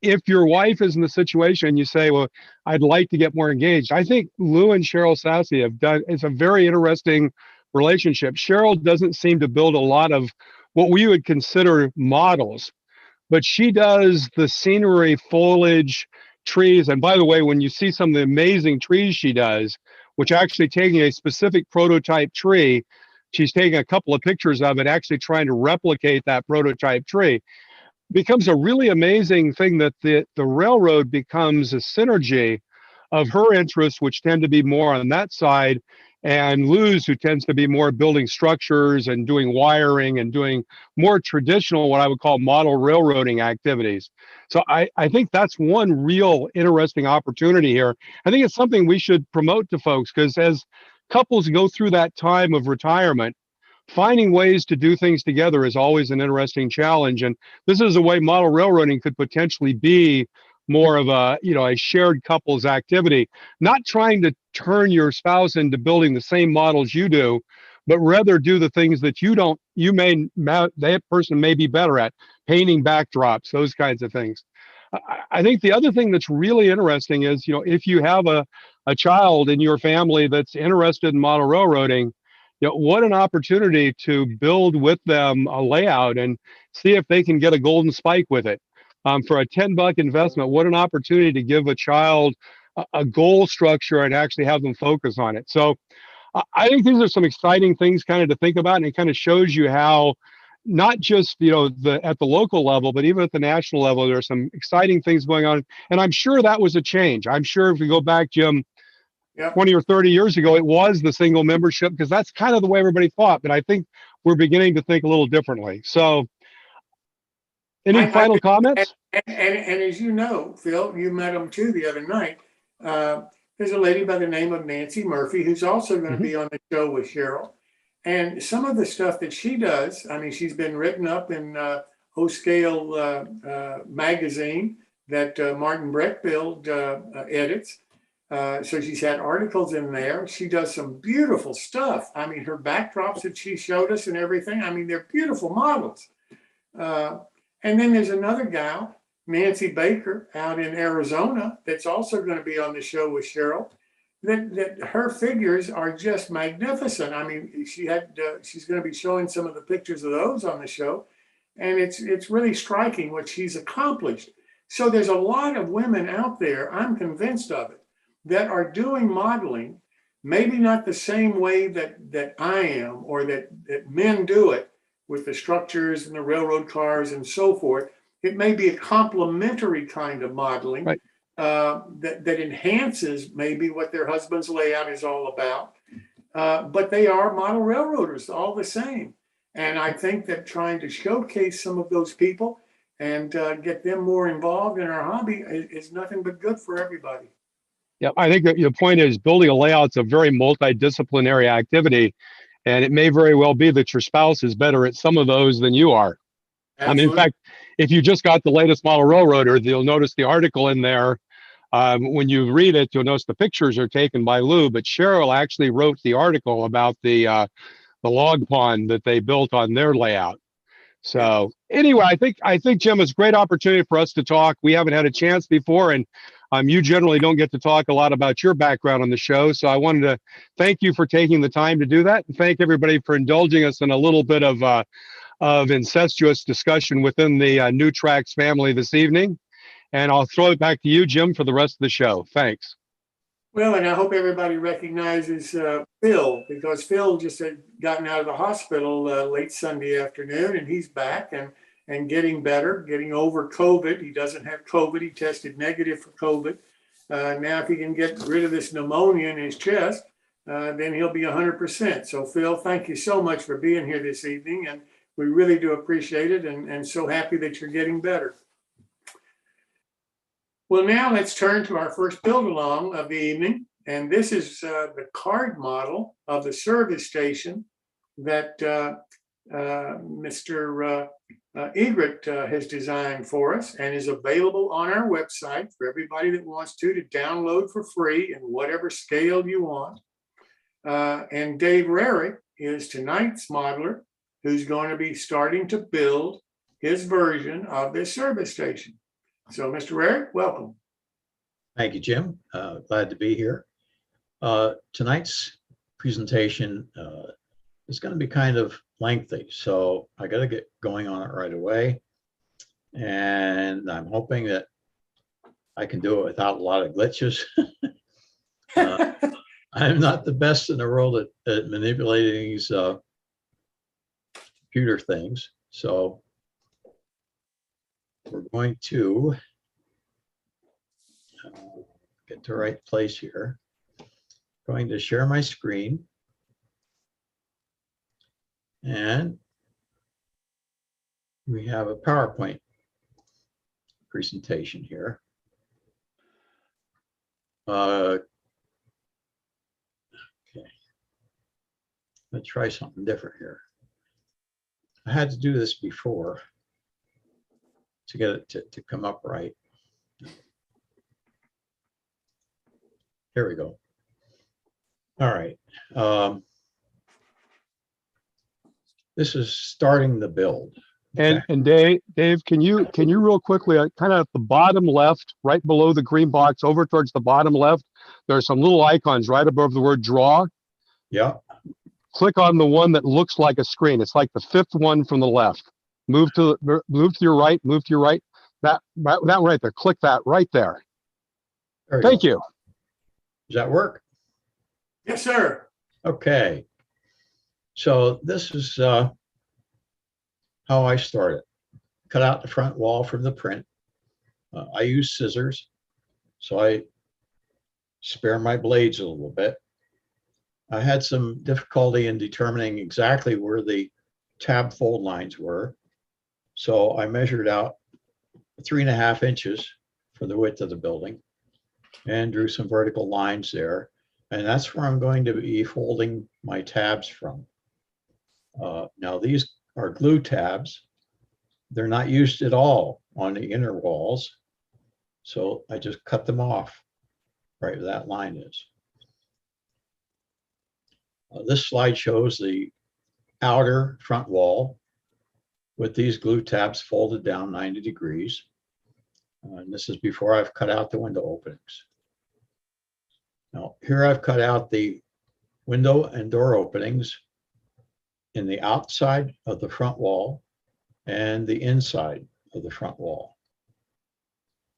If your wife is in the situation, you say, well, I'd like to get more engaged. I think Lou and Cheryl Sassy it's a very interesting relationship. Cheryl doesn't seem to build a lot of what we would consider models, but she does the scenery, foliage, trees. And by the way, when you see some of the amazing trees she does, which actually taking a specific prototype tree, she's taking a couple of pictures of it, actually trying to replicate that prototype tree, becomes a really amazing thing that the railroad becomes a synergy of her interests, which tend to be more on that side, and Lou's, who tends to be more building structures and doing wiring and doing more traditional, what I would call model railroading activities. So I think that's one real interesting opportunity here. I think it's something we should promote to folks, because as couples go through that time of retirement, finding ways to do things together is always an interesting challenge. And this is a way model railroading could potentially be more of a shared couples activity, not trying to turn your spouse into building the same models you do, but rather do the things that that person may be better at, painting backdrops, those kinds of things. I think the other thing that's really interesting is, if you have a child in your family that's interested in model railroading, what an opportunity to build with them a layout and see if they can get a golden spike with it. For a $10 investment, what an opportunity to give a child a goal structure and actually have them focus on it. So I think these are some exciting things kind of to think about, and it kind of shows you how not just at the local level, but even at the national level, there are some exciting things going on. And I'm sure that was a change. I'm sure if we go back, Jim, 20 or 30 years ago, it was the single membership, because that's kind of the way everybody thought. But I think we're beginning to think a little differently. So any final comments? And as you know, Phil, you met him too the other night. There's a lady by the name of Nancy Murphy who's also going to be on the show with Cheryl. And some of the stuff that she does, I mean, she's been written up in O-Scale magazine that Martin Breckfield edits. So she's had articles in there. She does some beautiful stuff. I mean, her backdrops that she showed us and everything, I mean, they're beautiful models. And then there's another gal, Nancy Baker, out in Arizona, that's also going to be on the show with Cheryl. That her figures are just magnificent. I mean, she's going to be showing some of the pictures of those on the show, and it's really striking what she's accomplished. So there's a lot of women out there, I'm convinced of it, that are doing modeling, maybe not the same way that I am, or that men do it with the structures and the railroad cars and so forth. It may be a complementary kind of modeling, right, that enhances maybe what their husband's layout is all about. But they are model railroaders all the same. And I think that trying to showcase some of those people and get them more involved in our hobby is nothing but good for everybody. Yeah, I think that your point is building a layout's a very multidisciplinary activity, and it may very well be that your spouse is better at some of those than you are. Absolutely. I mean, in fact, if you just got the latest model railroader, you'll notice the article in there. When you read it, you'll notice the pictures are taken by Lou, but Cheryl actually wrote the article about the log pond that they built on their layout. So anyway, I think Jim, it's a great opportunity for us to talk. We haven't had a chance before, and you generally don't get to talk a lot about your background on the show. So I wanted to thank you for taking the time to do that, and thank everybody for indulging us in a little bit of incestuous discussion within the New Tracks family this evening. And I'll throw it back to you, Jim, for the rest of the show. Thanks. Well, and I hope everybody recognizes Phil, because Phil just had gotten out of the hospital late Sunday afternoon, and he's back and getting better, getting over COVID. He doesn't have COVID. He tested negative for COVID. Now, if he can get rid of this pneumonia in his chest, then he'll be 100%. So, Phil, thank you so much for being here this evening, and we really do appreciate it, and so happy that you're getting better. Well, now let's turn to our first build along of the evening. And this is the card model of the service station that Mr. Egri has designed for us and is available on our website for everybody that wants to download for free in whatever scale you want. And Dave Rarig is tonight's modeler who's going to be starting to build his version of this service station. So, Mr. Rarig, welcome. Thank you, Jim. Glad to be here. Tonight's presentation is going to be kind of lengthy, so I got to get going on it right away. And I'm hoping that I can do it without a lot of glitches. I'm not the best in the world at manipulating these computer things, so we're going to get to the right place here. Going to share my screen, and we have a PowerPoint presentation here. Okay, let's try something different here. I had to do this before to get it to come up right. Here we go. All right. This is starting the build. Okay. And Dave, can you real quickly, kind of at the bottom left, right below the green box, over towards the bottom left, there's some little icons right above the word draw. Yeah. Click on the one that looks like a screen. It's like the fifth one from the left. Move to your right. Move to your right. That right there. Click that right there. Thank you. Does that work? Yes, sir. Okay. So this is how I started. Cut out the front wall from the print. I use scissors, so I spare my blades a little bit. I had some difficulty in determining exactly where the tab fold lines were. So I measured out 3.5 inches for the width of the building and drew some vertical lines there. And that's where I'm going to be folding my tabs from. Now these are glue tabs. They're not used at all on the inner walls. So I just cut them off right where that line is. This slide shows the outer front wall with these glue tabs folded down 90 degrees. And this is before I've cut out the window openings. Now here I've cut out the window and door openings in the outside of the front wall and the inside of the front wall.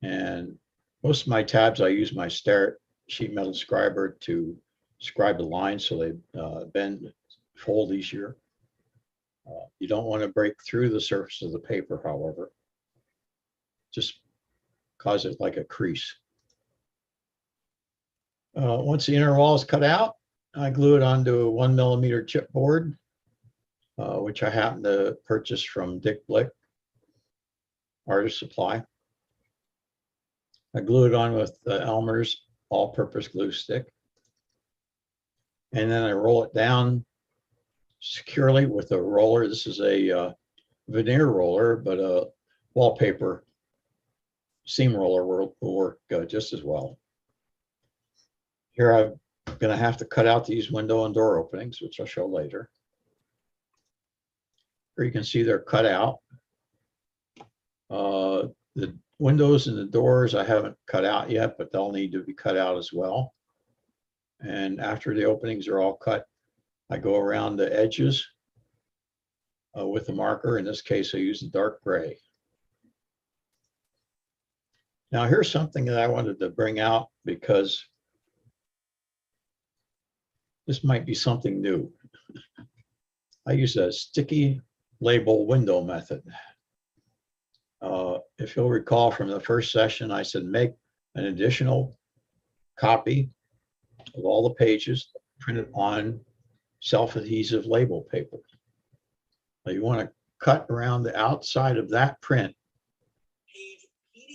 And most of my tabs, I use my sheet metal scriber to scribe the lines so they bend, fold easier. You don't want to break through the surface of the paper, however. Just cause it like a crease. Once the inner wall is cut out, I glue it onto a 1mm chipboard, which I happen to purchase from Dick Blick Artist Supply. I glue it on with Elmer's all-purpose glue stick. And then I roll it down securely with a roller. This is a veneer roller, but a wallpaper seam roller will work just as well. Here I'm going to have to cut out these window and door openings, which I'll show later. Here you can see they're cut out. The windows and the doors I haven't cut out yet, but they'll need to be cut out as well. And after the openings are all cut, I go around the edges with a marker. In this case, I use a dark gray. Now here's something that I wanted to bring out because This might be something new. I use a sticky label window method. If you'll recall from the first session, I said make an additional copy of all the pages printed on self-adhesive label paper. Now you want to cut around the outside of that print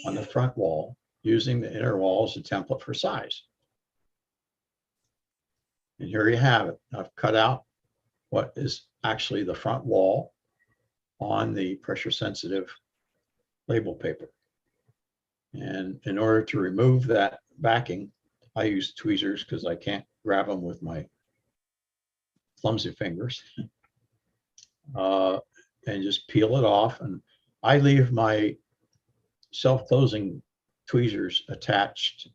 on the front wall using the inner wall as a template for size. And here you have it. I've cut out what is actually the front wall on the pressure sensitive label paper. And in order to remove that backing, I use tweezers because I can't grab them with my clumsy fingers. And just peel it off. And I leave my self-closing tweezers attached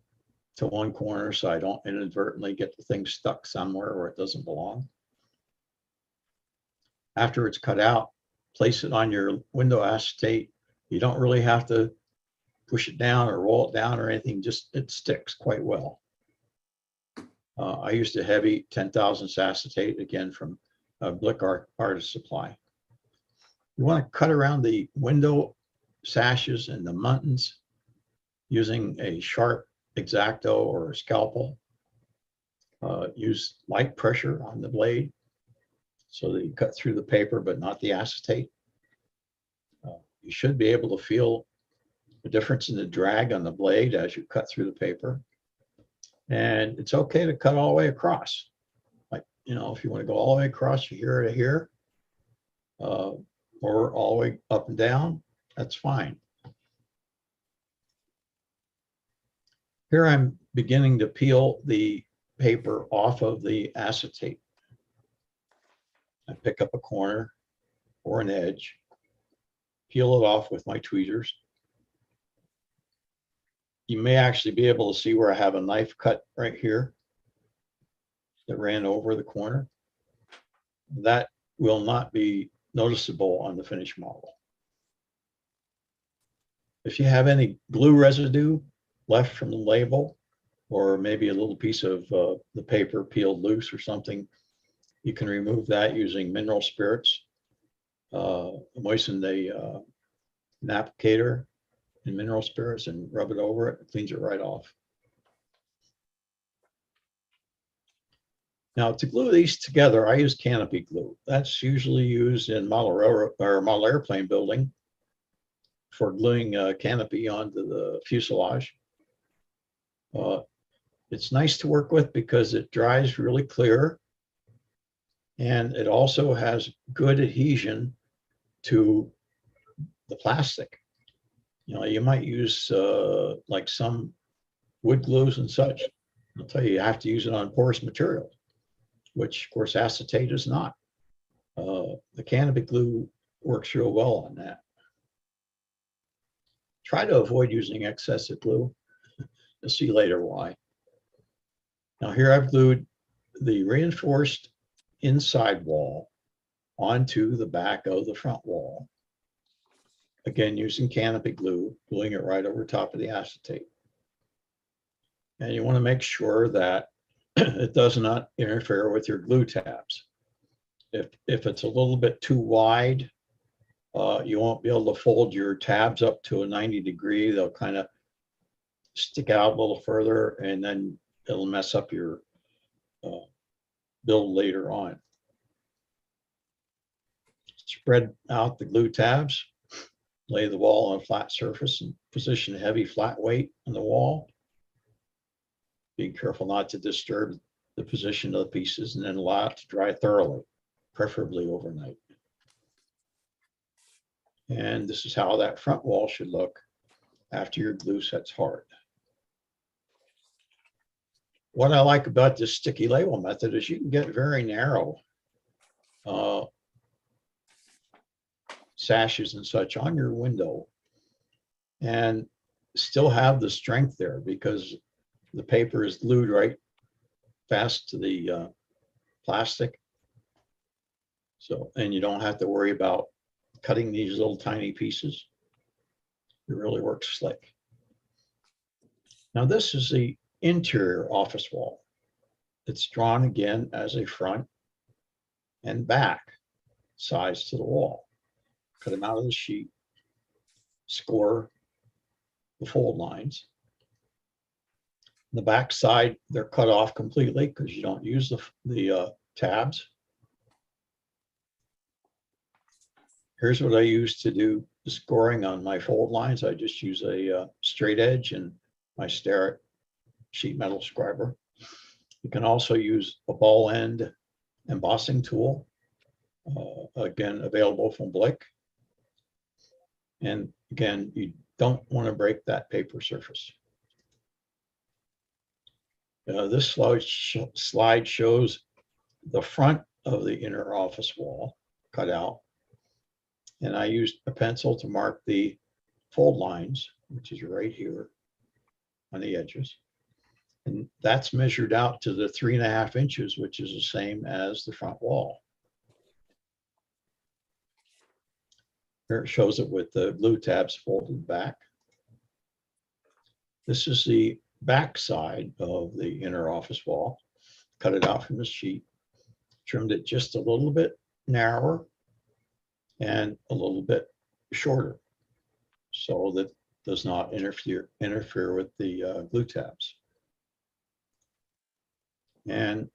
to one corner so I don't inadvertently get the thing stuck somewhere where it doesn't belong. After it's cut out, place it on your window acetate. You don't really have to push it down or roll it down or anything, just it sticks quite well. I used a heavy 10,000 acetate, again from Blick Artist Supply. You want to cut around the window sashes and the muntins using a sharp X-Acto or a scalpel. Use light pressure on the blade so that you cut through the paper but not the acetate. You should be able to feel the difference in the drag on the blade as you cut through the paper. And it's okay to cut all the way across. Like, you know, if you want to go all the way across from here to here, or all the way up and down, that's fine. Here I'm beginning to peel the paper off of the acetate. I pick up a corner or an edge, peel it off with my tweezers. You may actually be able to see where I have a knife cut right here that ran over the corner. That will not be noticeable on the finished model. If you have any glue residue left from the label, or maybe a little piece of the paper peeled loose or something, you can remove that using mineral spirits. Moisten the an applicator in mineral spirits and rub it over it. It cleans it right off. Now to glue these together, I use canopy glue. That's usually used in model railroad or model airplane building for gluing a canopy onto the fuselage. It's nice to work with because it dries really clear, and it also has good adhesion to the plastic. You know, you might use like some wood glues and such. I'll tell you, you have to use it on porous material, which of course acetate is not. The canopy glue works real well on that. Try to avoid using excessive glue. You'll see later why. Now here I've glued the reinforced inside wall onto the back of the front wall. Again, using canopy glue, gluing it right over top of the acetate. And you want to make sure that it does not interfere with your glue tabs. If it's a little bit too wide, you won't be able to fold your tabs up to a 90 degree. They'll kind of stick out a little further, and then it'll mess up your build later on. Spread out the glue tabs, lay the wall on a flat surface, and position a heavy flat weight on the wall. Be careful not to disturb the position of the pieces, and then allow it to dry thoroughly, preferably overnight. And this is how that front wall should look after your glue sets hard. What I like about this sticky label method is you can get very narrow sashes and such on your window and still have the strength there because the paper is glued right fast to the plastic. So, and you don't have to worry about cutting these little tiny pieces. It really works slick. Now this is the interior office wall. it's drawn again as a front and back sides to the wall. Cut them out of the sheet, score the fold lines. The back side, they're cut off completely because you don't use the tabs. Here's what I use to do the scoring on my fold lines. I just use a straight edge and my Starrett sheet metal scriber. You can also use a ball end embossing tool, again, available from Blick. And again, you don't want to break that paper surface. This slide shows the front of the inner office wall cut out. And I used a pencil to mark the fold lines, which is right here on the edges. And that's measured out to the 3.5 inches, which is the same as the front wall. Here it shows it with the glue tabs folded back. This is the back side of the inner office wall. Cut it out from the sheet, trimmed it just a little bit narrower and a little bit shorter, so that does not interfere with the glue tabs. And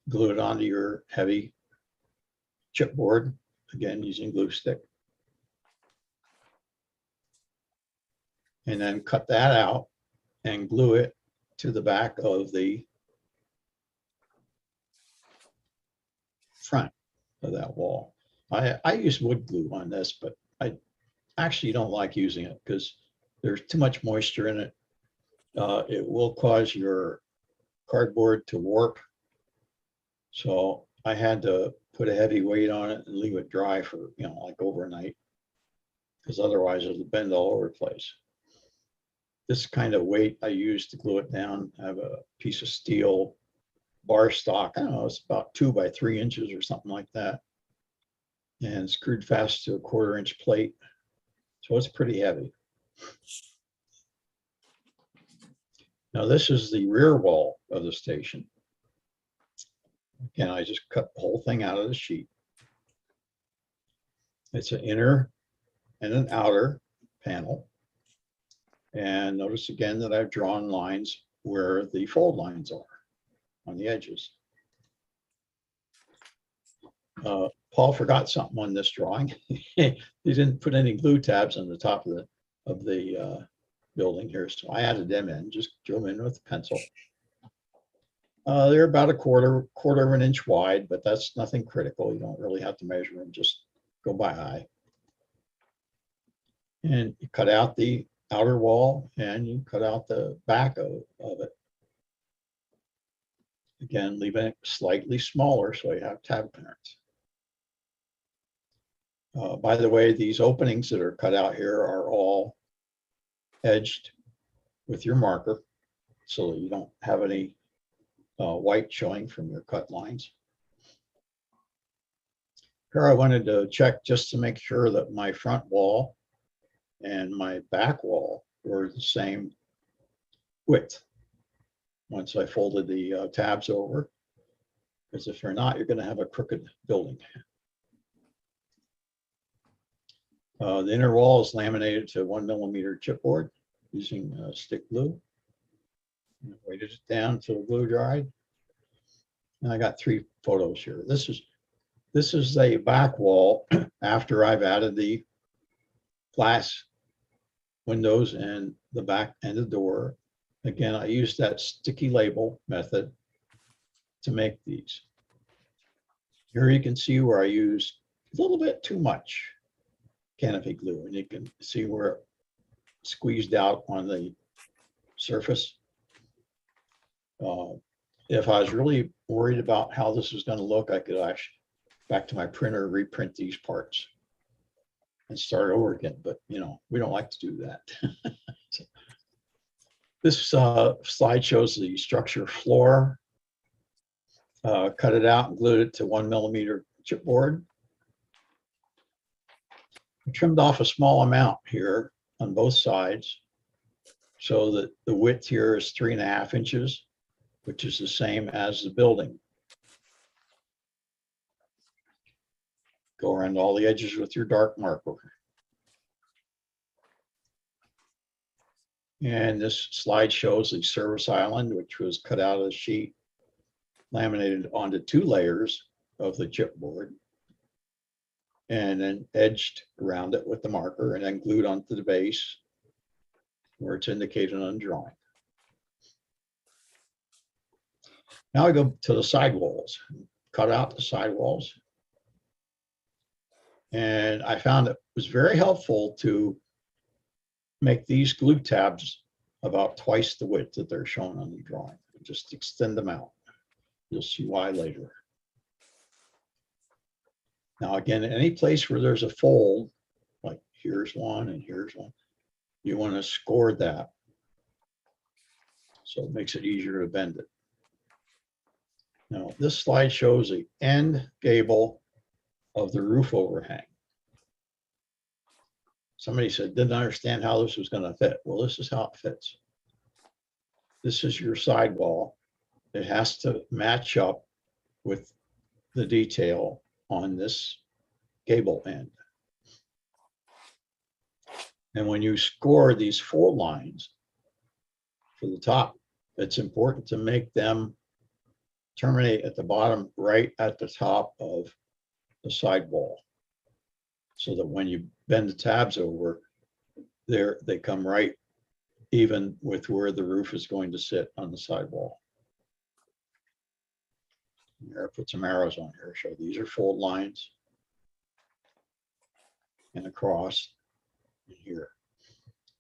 glue it onto your heavy chipboard, again using glue stick. And then cut that out and glue it to the back of the front of that wall. I use wood glue on this, but I actually don't like using it because there's too much moisture in it. It will cause your cardboard to warp. So I had to put a heavy weight on it and leave it dry for, like overnight, because otherwise it'll bend all over the place. This kind of weight I use to glue it down. I have a piece of steel bar stock. I don't know, it's about 2 by 3 inches or something like that. And screwed fast to a 1/4 inch plate. So it's pretty heavy. Now this is the rear wall of the station. Again, I just cut the whole thing out of the sheet. It's an inner and an outer panel. And notice again that I've drawn lines where the fold lines are on the edges. Paul forgot something on this drawing. He didn't put any glue tabs on the top of the building here, so I added them in. Just drew them in with a pencil. They're about a quarter of an inch wide, but that's nothing critical. You don't really have to measure them, just go by eye. And you cut out the outer wall and you cut out the back of it. Again, leaving it slightly smaller so you have tab clearance. By the way, these openings that are cut out here are all edged with your marker so that you don't have any white showing from your cut lines. Here I wanted to check just to make sure that my front wall and my back wall were the same width once I folded the tabs over, because if they're not, you're going to have a crooked building. The inner wall is laminated to 1mm chipboard using stick glue. And I weighted it down until the glue dried. And I got 3 photos here. This is the back wall after I've added the glass windows and the back end of the door. Again, I used that sticky label method to make these. Here you can see where I used a little bit too much canopy glue, and you can see where it squeezed out on the surface. If I was really worried about how this was going to look, I could actually back to my printer, reprint these parts and start over again. But we don't like to do that. So, this slide shows the structure floor. Cut it out and glued it to 1mm chipboard. I trimmed off a small amount here on both sides so that the width here is 3.5 inches. which is the same as the building. Go around all the edges with your dark marker. And this slide shows the service island, which was cut out of the sheet, laminated onto 2 layers of the chipboard, and then edged around it with the marker, and then glued onto the base where it's indicated on the drawing. Now I go to the sidewalls, cut out the sidewalls. And I found it was very helpful to make these glue tabs about twice the width that they're shown on the drawing. Just extend them out. You'll see why later. Now, again, any place where there's a fold, like here's one and here's one, you want to score that. So it makes it easier to bend it. Now, this slide shows the end gable of the roof overhang. Somebody said, didn't understand how this was going to fit. Well, this is how it fits. This is your sidewall. It has to match up with the detail on this gable end. And when you score these fold lines for the top, it's important to make them terminate at the bottom, right at the top of the sidewall, so that when you bend the tabs over, they come right even with where the roof is going to sit on the sidewall. Here, I put some arrows on here. So these are fold lines, and across here.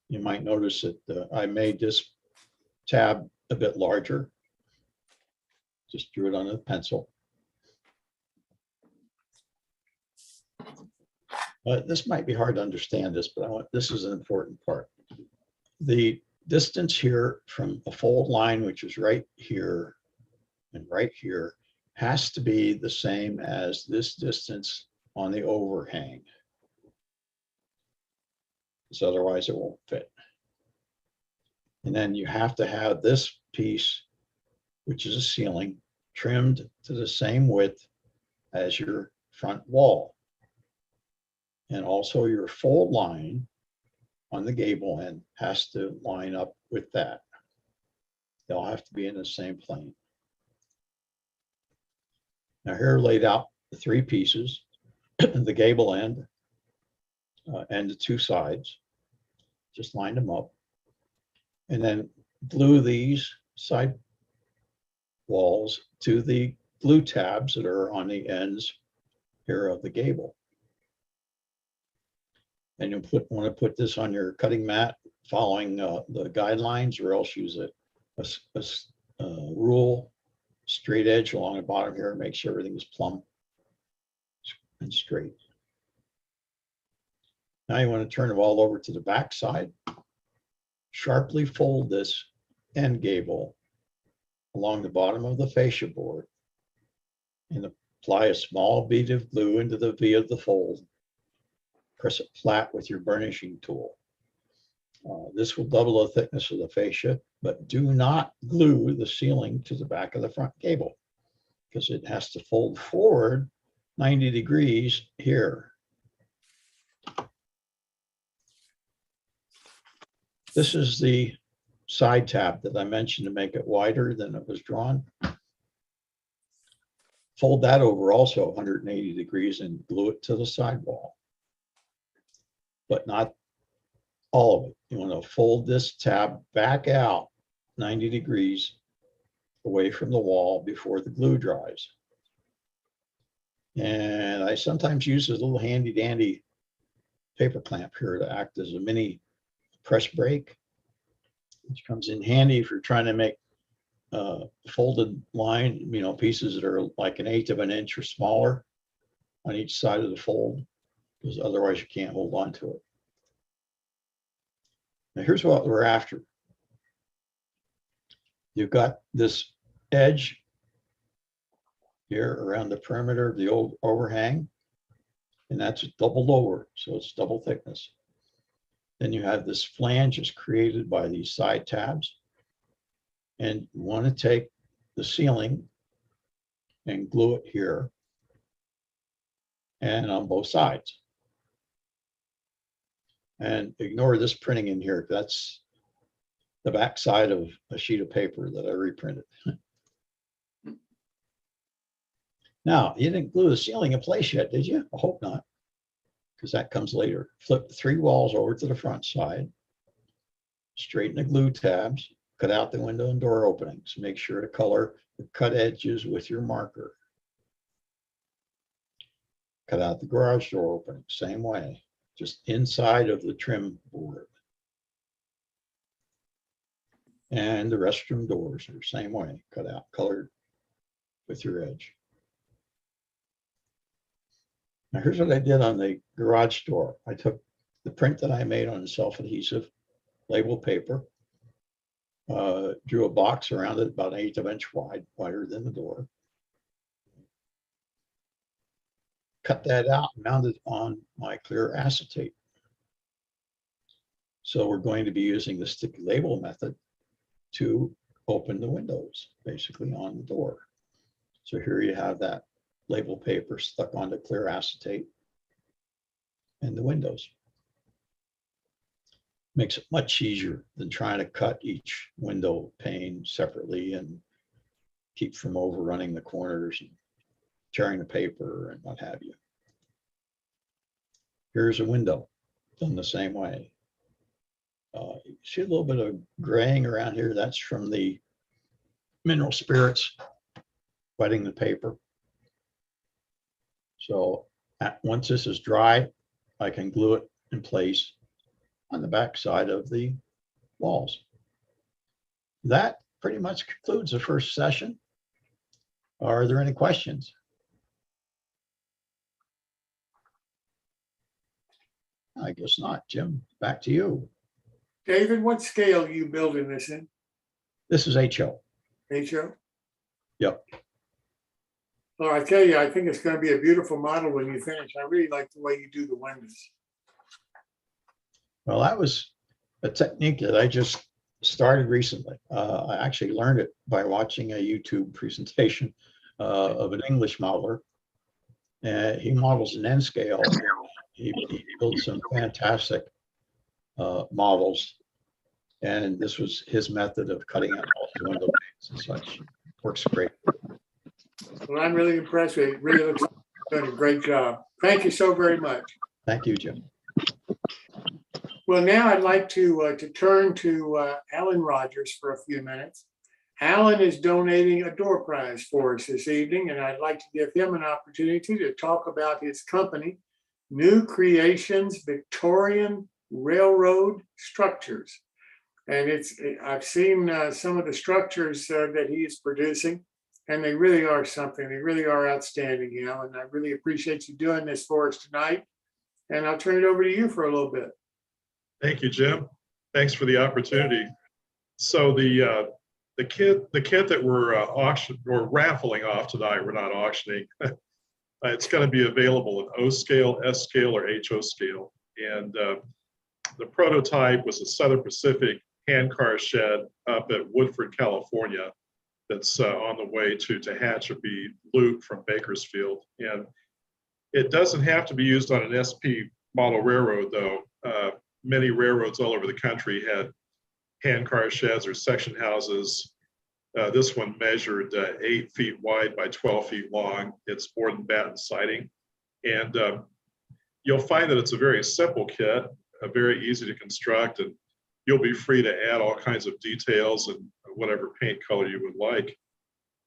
You might notice that I made this tab a bit larger. Just drew it on a pencil. This might be hard to understand this, but this is an important part. The distance here from a fold line, which is right here and right here, has to be the same as this distance on the overhang, because otherwise it won't fit. And then you have to have this piece, which is a ceiling, trimmed to the same width as your front wall. And also your fold line on the gable end has to line up with that. They'll have to be in the same plane. Now here laid out the 3 pieces, the gable end and the 2 sides. Just lined them up. And then glue these side walls to the glue tabs that are on the ends here of the gable. And you want to put this on your cutting mat following the guidelines, or else use a rule, straight edge along the bottom here, and make sure everything is plumb and straight. Now you want to turn it all over to the back side. Sharply fold this end gable along the bottom of the fascia board and apply a small bead of glue into the V of the fold. Press it flat with your burnishing tool. This will double the thickness of the fascia, but do not glue the ceiling to the back of the front gable, because it has to fold forward 90 degrees here. This is the side tab that I mentioned to make it wider than it was drawn. Fold that over also 180 degrees and glue it to the sidewall, but not all of it. You want to fold this tab back out 90 degrees away from the wall before the glue dries. And I sometimes use a little handy dandy paper clamp here to act as a mini press brake, which comes in handy if you're trying to make folded line, pieces that are like 1/8 of an inch or smaller on each side of the fold, because otherwise you can't hold on to it. Now here's what we're after. You've got this edge here around the perimeter of the old overhang, and that's doubled over, so it's double thickness. Then you have this flange is created by these side tabs, and you want to take the ceiling and glue it here and on both sides. And ignore this printing in here. That's the back side of a sheet of paper that I reprinted. Now, you didn't glue the ceiling in place yet, did you? I hope not, because that comes later. Flip the 3 walls over to the front side. Straighten the glue tabs. Cut out the window and door openings. Make sure to color the cut edges with your marker. Cut out the garage door opening, same way, just inside of the trim board. And the restroom doors are same way, cut out, colored with your edge. Now here's what I did on the garage door. I took the print that I made on the self-adhesive label paper, drew a box around it about 1/8 of an inch wide, wider than the door. Cut that out and mount it on my clear acetate. So we're going to be using the sticky label method to open the windows, basically on the door. So here you have that label paper stuck onto clear acetate and the windows. Makes it much easier than trying to cut each window pane separately and keep from overrunning the corners and tearing the paper and what have you. Here's a window done the same way. You see a little bit of graying around here. That's from the mineral spirits wetting the paper. So once this is dry, I can glue it in place on the back side of the walls. That pretty much concludes the first session. Are there any questions? I guess not. Jim, back to you. David, what scale are you building this in? This is HO. HO? Yep. Well, I tell you, I think it's going to be a beautiful model when you finish. I really like the way you do the windows. Well, that was a technique that I just started recently. I actually learned it by watching a YouTube presentation of an English modeler. He models an N scale. He built some fantastic models. And this was his method of cutting out all the window panes and such. Works great. Well, I'm really impressed with it. It really looks like you're doing a great job. Thank you so very much. Thank you, Jim. Well, now I'd like to turn to Alan Rogers for a few minutes. Alan is donating a door prize for us this evening, and I'd like to give him an opportunity to talk about his company, New Creations Victorian Railroad Structures. And I've seen some of the structures that he is producing, and they really are something. They really are outstanding, Alan. I really appreciate you doing this for us tonight. And I'll turn it over to you for a little bit. Thank you, Jim. Thanks for the opportunity. So the kit that we're raffling off tonight, we're not auctioning. It's going to be available in O scale, S scale, or HO scale. And the prototype was a Southern Pacific handcar shed up at Woodford, California. That's on the way to Tehachapi Loop from Bakersfield. And it doesn't have to be used on an SP model railroad, though. Many railroads all over the country had handcar sheds or section houses. This one measured 8 feet wide by 12 feet long. It's board and batten siding. And you'll find that it's a very simple kit, very easy to construct, and you'll be free to add all kinds of details and whatever paint color you would like.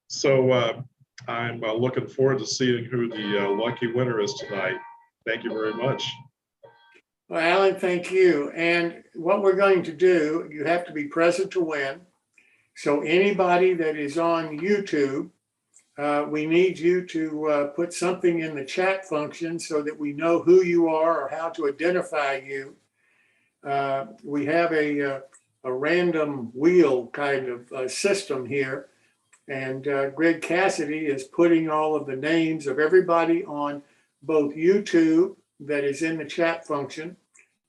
So I'm looking forward to seeing who the lucky winner is tonight. Thank you very much. Well, Alan, thank you. And what we're going to do, you have to be present to win. So anybody that is on YouTube, we need you to put something in the chat function so that we know who you are or how to identify you. We have a random wheel kind of system here. And Greg Cassidy is putting all of the names of everybody on both YouTube that is in the chat function,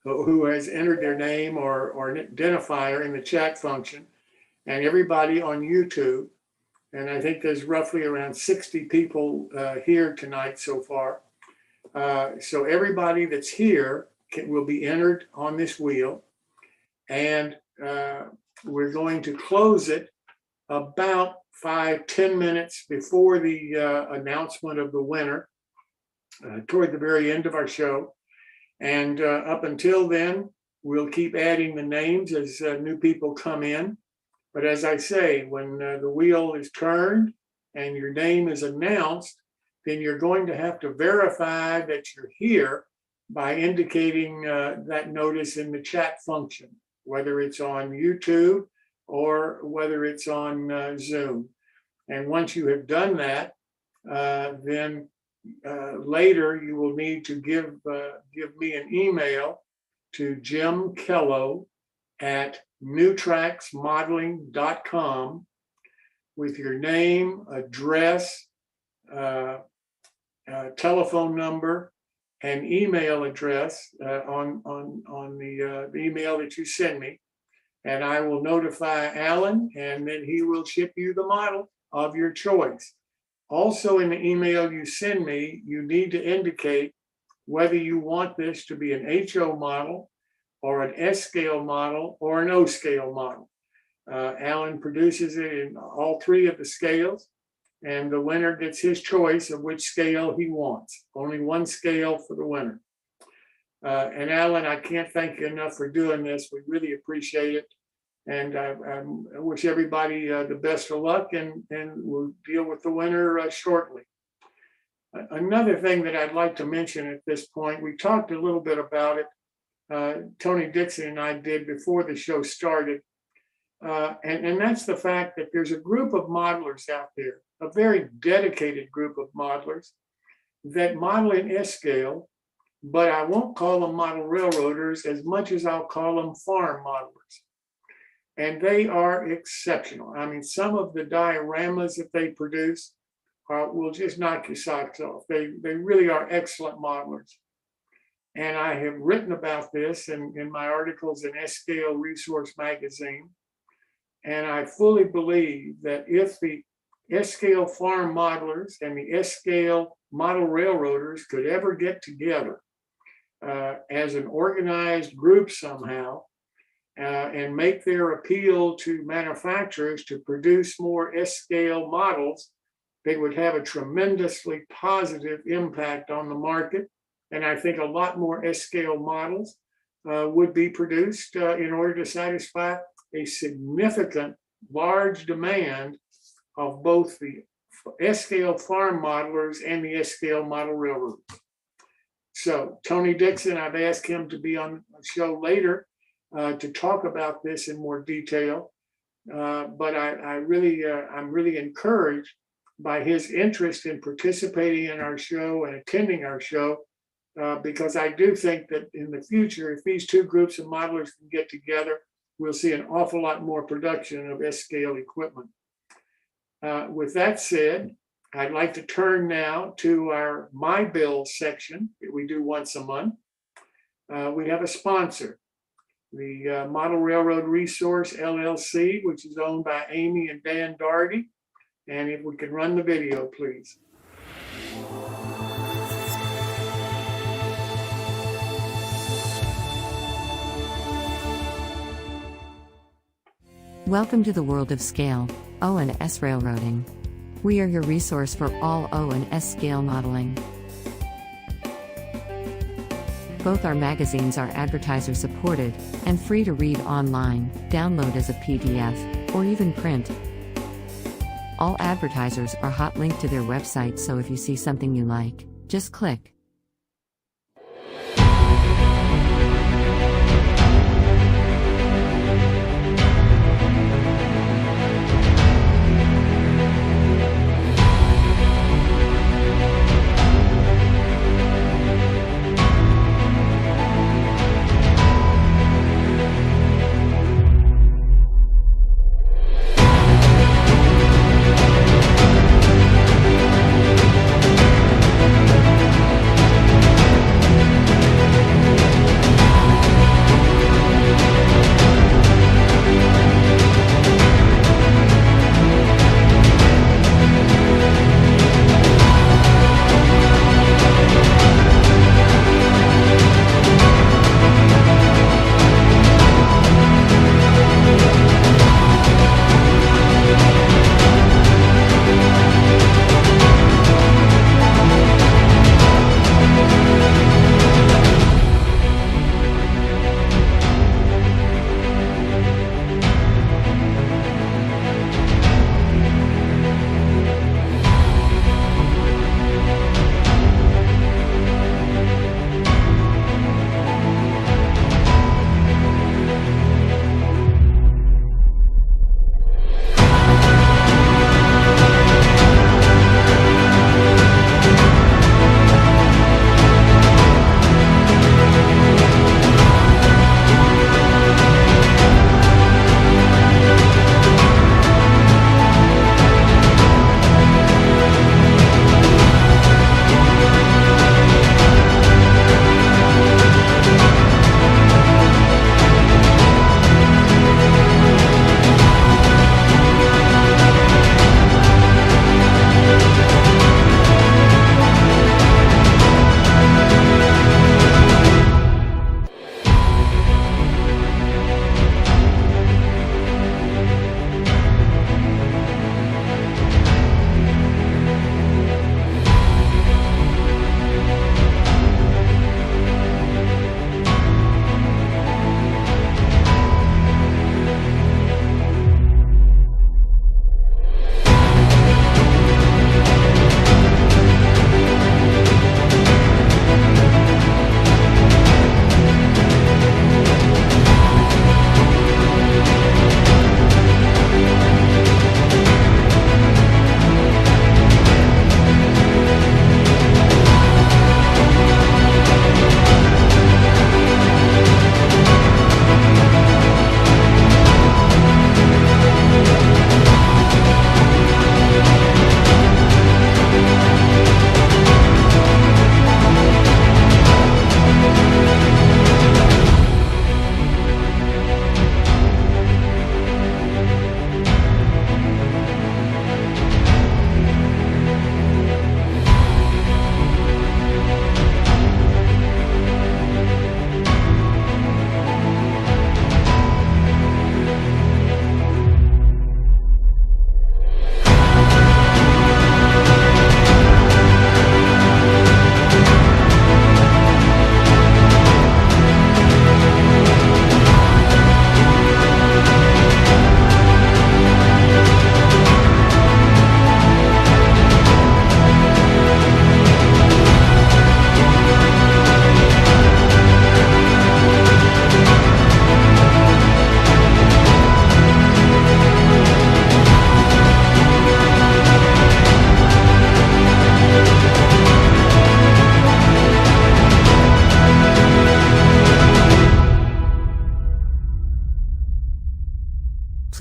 who has entered their name or an identifier in the chat function, and everybody on YouTube. And I think there's roughly around 60 people here tonight so far. So everybody that's here will be entered on this wheel. And we're going to close it about 5-10 minutes before the announcement of the winner, toward the very end of our show. And up until then, we'll keep adding the names as new people come in. But as I say, when the wheel is turned and your name is announced, then you're going to have to verify that you're here by indicating that notice in the chat function, whether it's on YouTube or whether it's on Zoom. And once you have done that, then later you will need to give me an email to Jim Kello at newtracksmodeling.com with your name, address, telephone number, and email address on the email that you send me. And I will notify Alan, and then he will ship you the model of your choice. Also, in the email you send me, you need to indicate whether you want this to be an HO model or an S-scale model or an O-scale model. Alan produces it in all three of the scales, and the winner gets his choice of which scale he wants. Only one scale for the winner. And Alan, I can't thank you enough for doing this. We really appreciate it. And I wish everybody the best of luck, and we'll deal with the winner shortly. Another thing that I'd like to mention at this point, we talked a little bit about it. Tony Dixon and I did before the show started. And that's the fact that there's a group of modelers out there, a very dedicated group of modelers that model in S-scale, but I won't call them model railroaders as much as I'll call them farm modelers. And they are exceptional. I mean, some of the dioramas that they produce will just knock your socks off. They really are excellent modelers. And I have written about this in my articles in S-Scale Resource Magazine. And I fully believe that if the S-Scale farm modelers and the S-Scale model railroaders could ever get together as an organized group somehow, and make their appeal to manufacturers to produce more S-scale models, they would have a tremendously positive impact on the market. And I think a lot more S-scale models would be produced in order to satisfy a significant, large demand of both the S-scale farm modelers and the S-scale model railroaders. So Tony Dixon, I've asked him to be on a show later to talk about this in more detail, but I'm really encouraged by his interest in participating in our show and attending our show, because I do think that in the future, if these two groups of modelers can get together, we'll see an awful lot more production of S-scale equipment. With that said, I'd like to turn now to our My Bill section that we do once a month. We have a sponsor, the Model Railroad Resource LLC, which is owned by Amy and Dan Doherty. And if we could run the video, please. Welcome to the world of scale, O and S railroading. We are your resource for all O and S scale modeling. Both our magazines are advertiser supported and free to read online, download as a PDF, or even print. All advertisers are hot linked to their website, so if you see something you like, just click.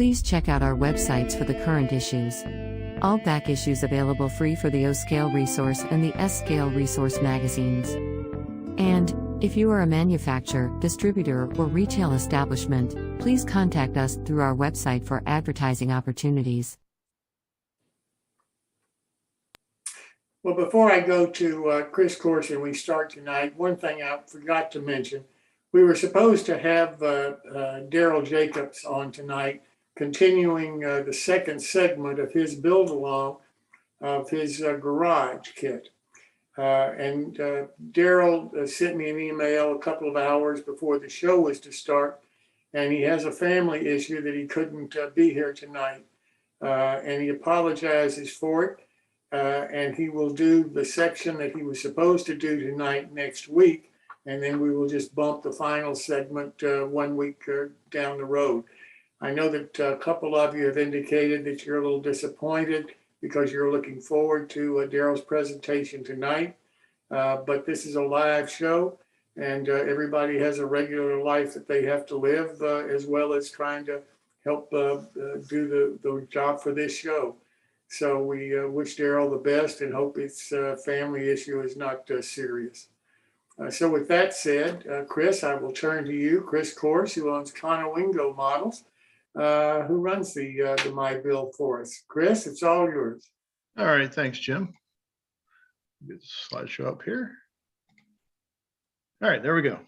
please check out our websites for the current issues. All back issues available free for the O-Scale resource and the S-Scale resource magazines. And, if you are a manufacturer, distributor, or retail establishment, please contact us through our website for advertising opportunities. Well, before I go to Chris Corsi and we start tonight, one thing I forgot to mention. We were supposed to have Daryl Jacobs on tonight, continuing the second segment of his build along of his garage kit. And Daryl sent me an email a couple of hours before the show was to start, and he has a family issue that he couldn't be here tonight. And he apologizes for it. And he will do the section that he was supposed to do tonight next week. And then we will just bump the final segment 1 week down the road. I know that a couple of you have indicated that you're a little disappointed because you're looking forward to Daryl's presentation tonight. But this is a live show, and everybody has a regular life that they have to live, as well as trying to help do the job for this show. So we wish Daryl the best and hope his family issue is not serious. So with that said, Chris, I will turn to you. Chris Corsi, who owns Conowingo Models, who runs the My Build for us. Chris, it's all yours. All right, thanks, Jim. Get the slideshow up here. All right, there we go.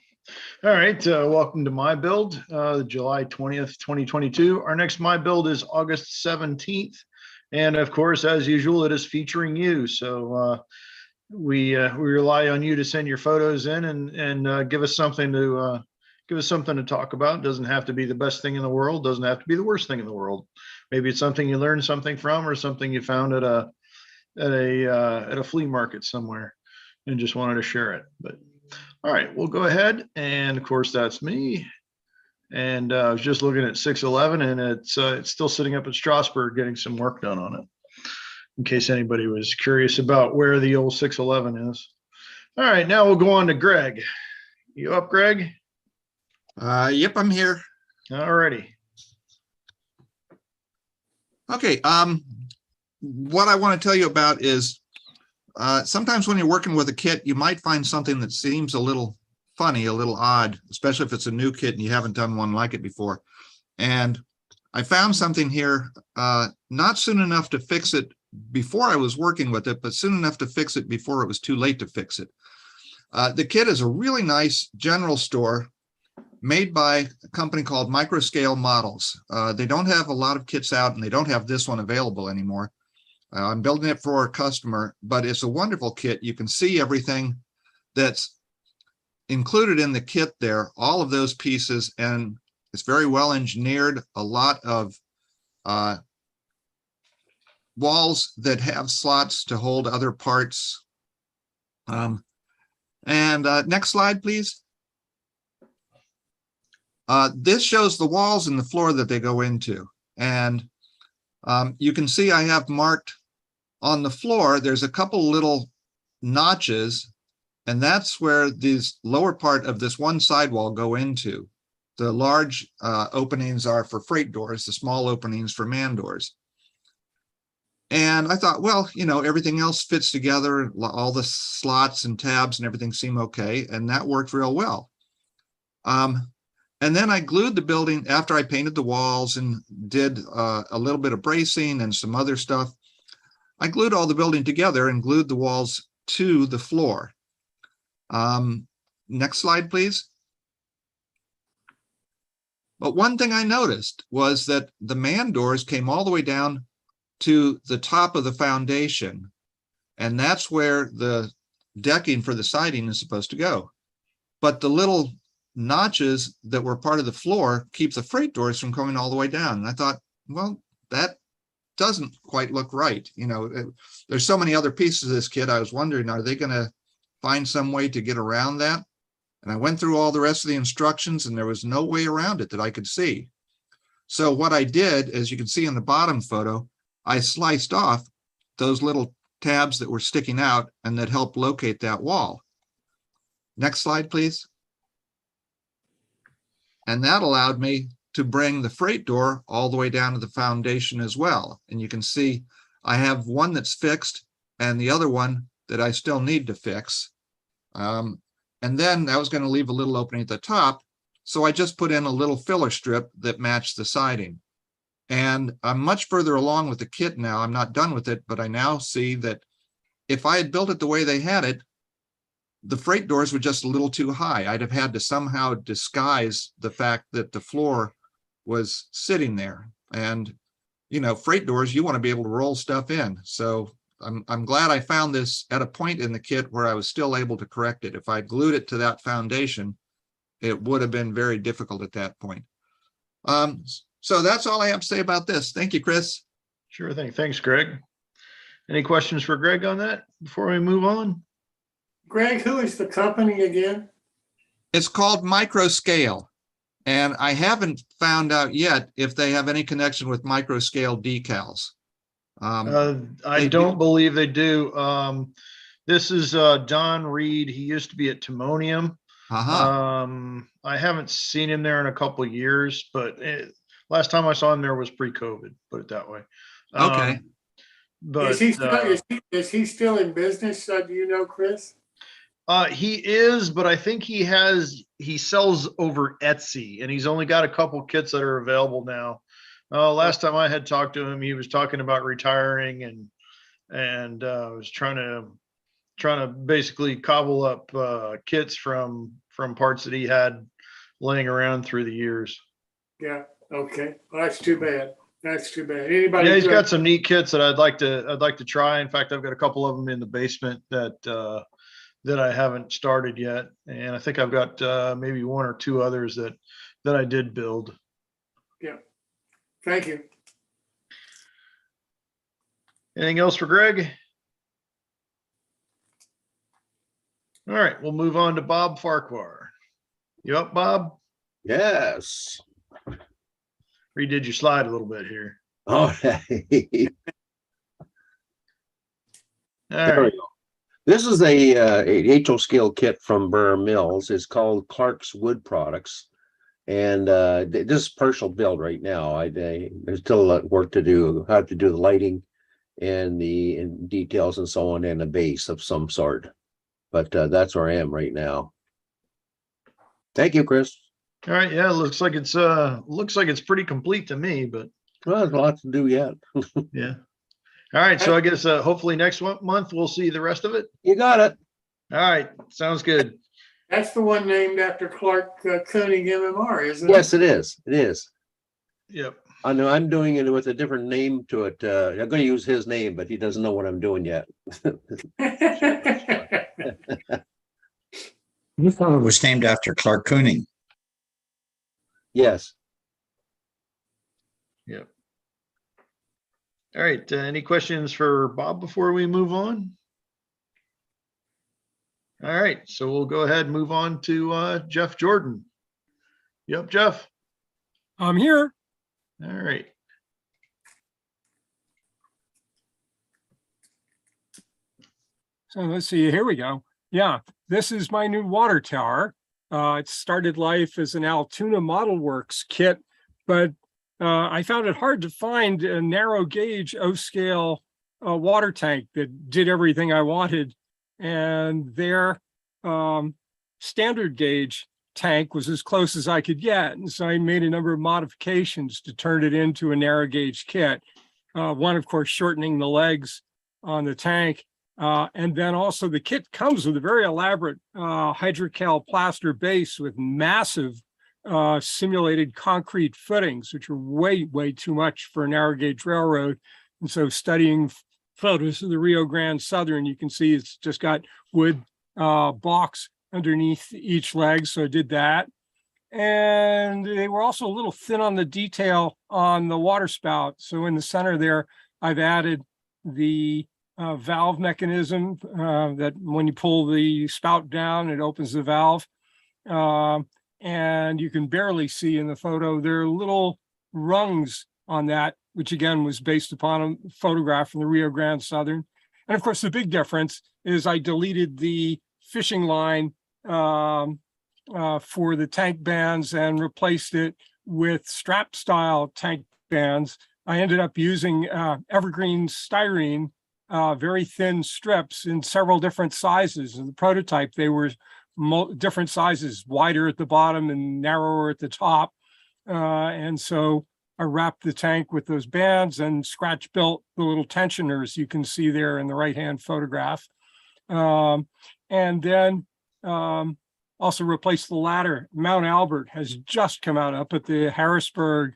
All right, welcome to My Build, July 20th, 2022. Our next My Build is August 17th. And of course, as usual, it is featuring you. So we rely on you to send your photos in and give us something to talk about. It doesn't have to be the best thing in the world. Doesn't have to be the worst thing in the world. Maybe it's something you learned something from, or something you found at a flea market somewhere and just wanted to share it. But all right, we'll go ahead. And of course, that's me. And I was just looking at 611, and it's still sitting up at Strasbourg getting some work done on it, in case anybody was curious about where the old 611 is. All right, now we'll go on to Greg. You up, Greg? Yep, I'm here. All righty. Okay, what I want to tell you about is sometimes when you're working with a kit, you might find something that seems a little funny, a little odd, especially if it's a new kit and you haven't done one like it before. And I found something here, not soon enough to fix it before I was working with it, but soon enough to fix it before it was too late to fix it. The kit is a really nice general store made by a company called Microscale Models. They don't have a lot of kits out, and they don't have this one available anymore. I'm building it for a customer, but it's a wonderful kit. You can see everything that's included in the kit there, all of those pieces, and it's very well engineered. A lot of walls that have slots to hold other parts. Next slide, please. This shows the walls and the floor that they go into. And you can see I have marked on the floor, there's a couple little notches, and that's where this lower part of this one sidewall go into. The large openings are for freight doors, the small openings for man doors. And I thought, well, you know, everything else fits together, all the slots and tabs and everything seem okay, and that worked real well. And then I glued the building after I painted the walls and did a little bit of bracing and some other stuff. I glued all the building together and glued the walls to the floor. Next slide, please. But one thing I noticed was that the man doors came all the way down to the top of the foundation, and that's where the decking for the siding is supposed to go. But the little notches that were part of the floor keep the freight doors from going all the way down. And I thought, well, that doesn't quite look right. You know, there's so many other pieces of this kit. I was wondering, are they going to find some way to get around that? And I went through all the rest of the instructions, and there was no way around it that I could see. So what I did, as you can see in the bottom photo, I sliced off those little tabs that were sticking out and that helped locate that wall. Next slide, please. And that allowed me to bring the freight door all the way down to the foundation as well. And you can see I have one that's fixed and the other one that I still need to fix. And then I was going to leave a little opening at the top. So I just put in a little filler strip that matched the siding. And I'm much further along with the kit now. I'm not done with it, but I now see that if I had built it the way they had it, the freight doors were just a little too high. I'd have had to somehow disguise the fact that the floor was sitting there. And, you know, freight doors, you want to be able to roll stuff in. So I'm glad I found this at a point in the kit where I was still able to correct it. If I glued it to that foundation, it would have been very difficult at that point. So that's all I have to say about this. Thank you, Chris. Sure thing. Thanks, Greg. Any questions for Greg on that before we move on? Greg, who is the company again? It's called Microscale. And I haven't found out yet if they have any connection with Microscale decals. I don't believe they do. This is Don Reed. He used to be at Timonium. I haven't seen him there in a couple of years, but last time I saw him there was pre-COVID, put it that way. Okay. But is he still in business? Do you know, Chris? He is, but I think he sells over Etsy, and he's only got a couple kits that are available now. Last time I had talked to him, he was talking about retiring and was trying to basically cobble up kits from parts that he had laying around through the years. Yeah. Okay. Well, that's too bad. That's too bad. Anybody? Yeah, he's got some neat kits that I'd like to try. In fact, I've got a couple of them in the basement that I haven't started yet, and I think I've got maybe one or two others that I did build. Yeah. Thank you. Anything else for Greg? All right, we'll move on to Bob Farquhar. You up, Bob? Yes. Redid your slide a little bit here. All right. All right. This is a HO scale kit from Burr Mills. It's called Clark's Wood Products. And this is partial build right now. There's still work to do, how to do the lighting and the details and so on, and a base of some sort. But that's where I am right now. Thank you, Chris. All right. Yeah, looks like it's pretty complete to me, but well, there's a lot to do yet. Yeah. All right. So I guess hopefully next month we'll see the rest of it. You got it. All right. Sounds good. That's the one named after Clark Koenig NMRA, isn't it? Yes, it is. It is. Yep. I know I'm doing it with a different name to it. I'm going to use his name, but he doesn't know what I'm doing yet. You thought it was named after Clark Koenig. Yes. Yep. All right. Any questions for Bob before we move on? All right. So we'll go ahead and move on to Jeff Jordan. Yep, Jeff. I'm here. All right. So let's see. Here we go. Yeah, this is my new water tower. It started life as an Altoona Model Works kit, but I found it hard to find a narrow gauge O-scale water tank that did everything I wanted. And their standard gauge tank was as close as I could get. And so I made a number of modifications to turn it into a narrow gauge kit. One, of course, shortening the legs on the tank. And then also the kit comes with a very elaborate hydrocal plaster base with massive simulated concrete footings, which are way, way too much for a narrow gauge railroad. And so studying photos of the Rio Grande Southern, you can see it's just got wood blocks underneath each leg. So I did that. And they were also a little thin on the detail on the water spout. So in the center there, I've added the valve mechanism that when you pull the spout down, it opens the valve. And you can barely see in the photo, there are little rungs on that, which again was based upon a photograph from the Rio Grande Southern. And of course, the big difference is I deleted the fishing line for the tank bands and replaced it with strap style tank bands. I ended up using evergreen styrene, very thin strips in several different sizes. In the prototype, they were different sizes, wider at the bottom and narrower at the top. And so I wrapped the tank with those bands and scratch built the little tensioners you can see there in the right-hand photograph. And then also replaced the ladder. Mount Albert has just come out up at the Harrisburg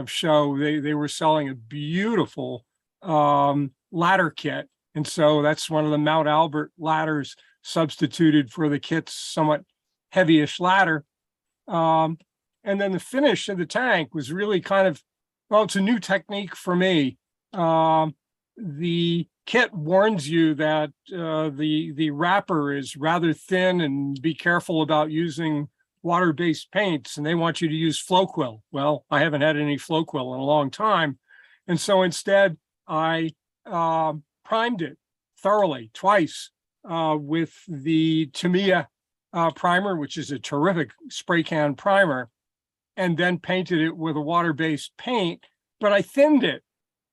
show. They were selling a beautiful ladder kit. And so that's one of the Mount Albert ladders substituted for the kit's somewhat heavyish ladder. And then the finish of the tank was really kind of, well, it's a new technique for me. The kit warns you that the wrapper is rather thin and be careful about using water-based paints, and they want you to use Floquil. Well, I haven't had any Floquil in a long time. And so instead, I primed it thoroughly twice with the Tamiya primer, which is a terrific spray can primer, and then painted it with a water-based paint, but I thinned it.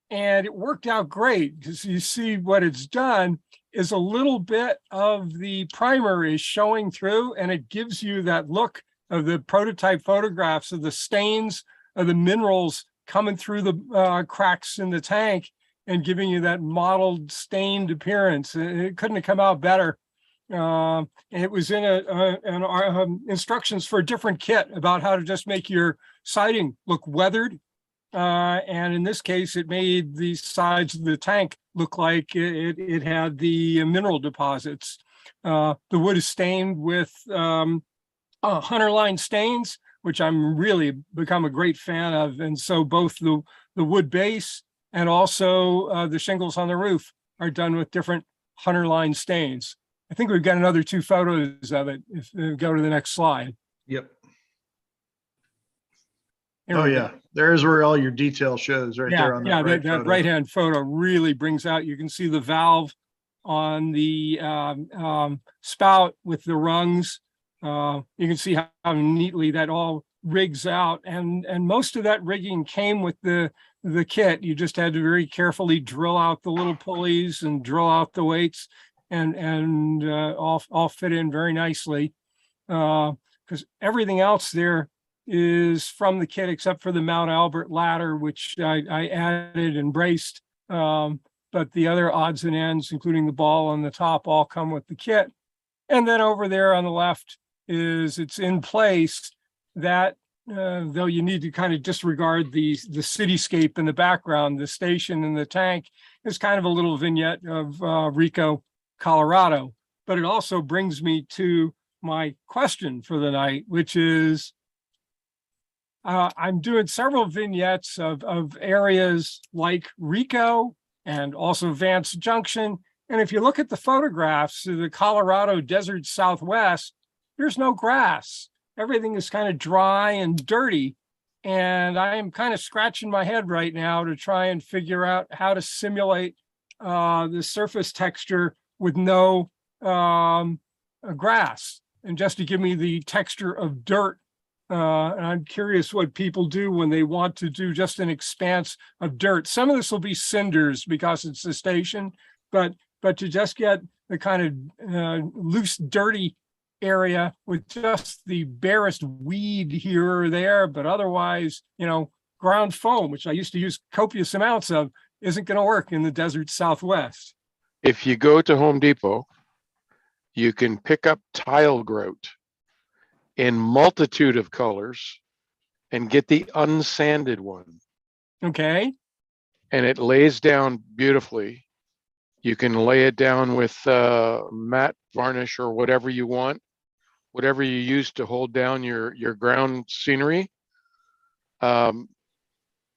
And it worked out great because you see what it's done is a little bit of the primer is showing through, and it gives you that look of the prototype photographs of the stains of the minerals coming through the cracks in the tank and giving you that mottled stained appearance. It couldn't have come out better. It was in instructions for a different kit about how to just make your siding look weathered. And in this case, it made the sides of the tank look like it had the mineral deposits. The wood is stained with hunter line stains, which I'm really become a great fan of. And so both the wood base and also the shingles on the roof are done with different hunter line stains. I think we've got another 2 photos of it. If we go to the next slide. Yep. Here Oh we yeah, go. there's where all your detail shows right there on that right that photo. right-hand photo really brings out, you can see the valve on the spout with the rungs. You can see how neatly that all rigs out. And most of that rigging came with the kit. You just had to very carefully drill out the little pulleys and drill out the weights and all fit in very nicely. Because everything else there is from the kit except for the Mount Albert ladder, which I added and braced. But the other odds and ends, including the ball on the top, all come with the kit. And then over there on the left is it's in place that though you need to kind of disregard the cityscape in the background, the station and the tank is kind of a little vignette of Rico, Colorado. But it also brings me to my question for the night, which is, I'm doing several vignettes of areas like Rico and also Vance Junction. And if you look at the photographs of the Colorado desert Southwest, there's no grass. Everything is kind of dry and dirty. And I am kind of scratching my head right now to try and figure out how to simulate the surface texture with no grass, and just to give me the texture of dirt. And I'm curious what people do when they want to do just an expanse of dirt. Some of this will be cinders because it's the station, but to just get the kind of loose, dirty area with just the barest weed here or there, but otherwise, ground foam, which I used to use copious amounts of, isn't going to work in the desert Southwest. If you go to Home Depot, you can pick up tile grout in multitude of colors and get the unsanded one. Okay. And it lays down beautifully. You can lay it down with matte varnish or whatever you want, whatever you use to hold down your ground scenery. And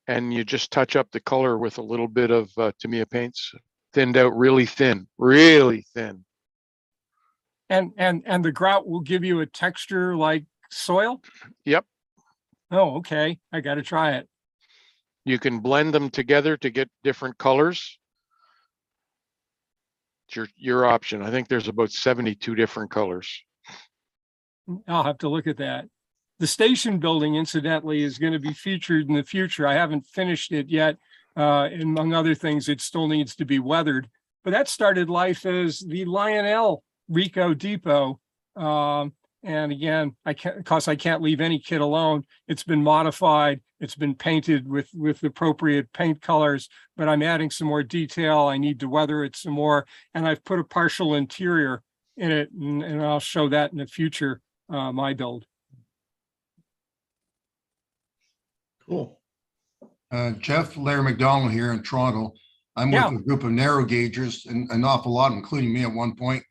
you just touch up the color with a little bit of Tamiya paints, thinned out really thin, really thin. And the grout will give you a texture like soil? Yep. Oh, okay. I got to try it. You can blend them together to get different colors. It's your option. I think there's about 72 different colors. I'll have to look at that. The station building, incidentally, is going to be featured in the future. I haven't finished it yet. Among other things, it still needs to be weathered. But that started life as the Lionel Rico Depot. And again, because I can't leave any kit alone. It's been modified. It's been painted with appropriate paint colors, but I'm adding some more detail. I need to weather it some more. And I've put a partial interior in it, and I'll show that in the future, my build. Cool. Jeff, Larry McDonald here in Toronto. I'm with a group of narrow gaugers, and an awful lot, including me at one point,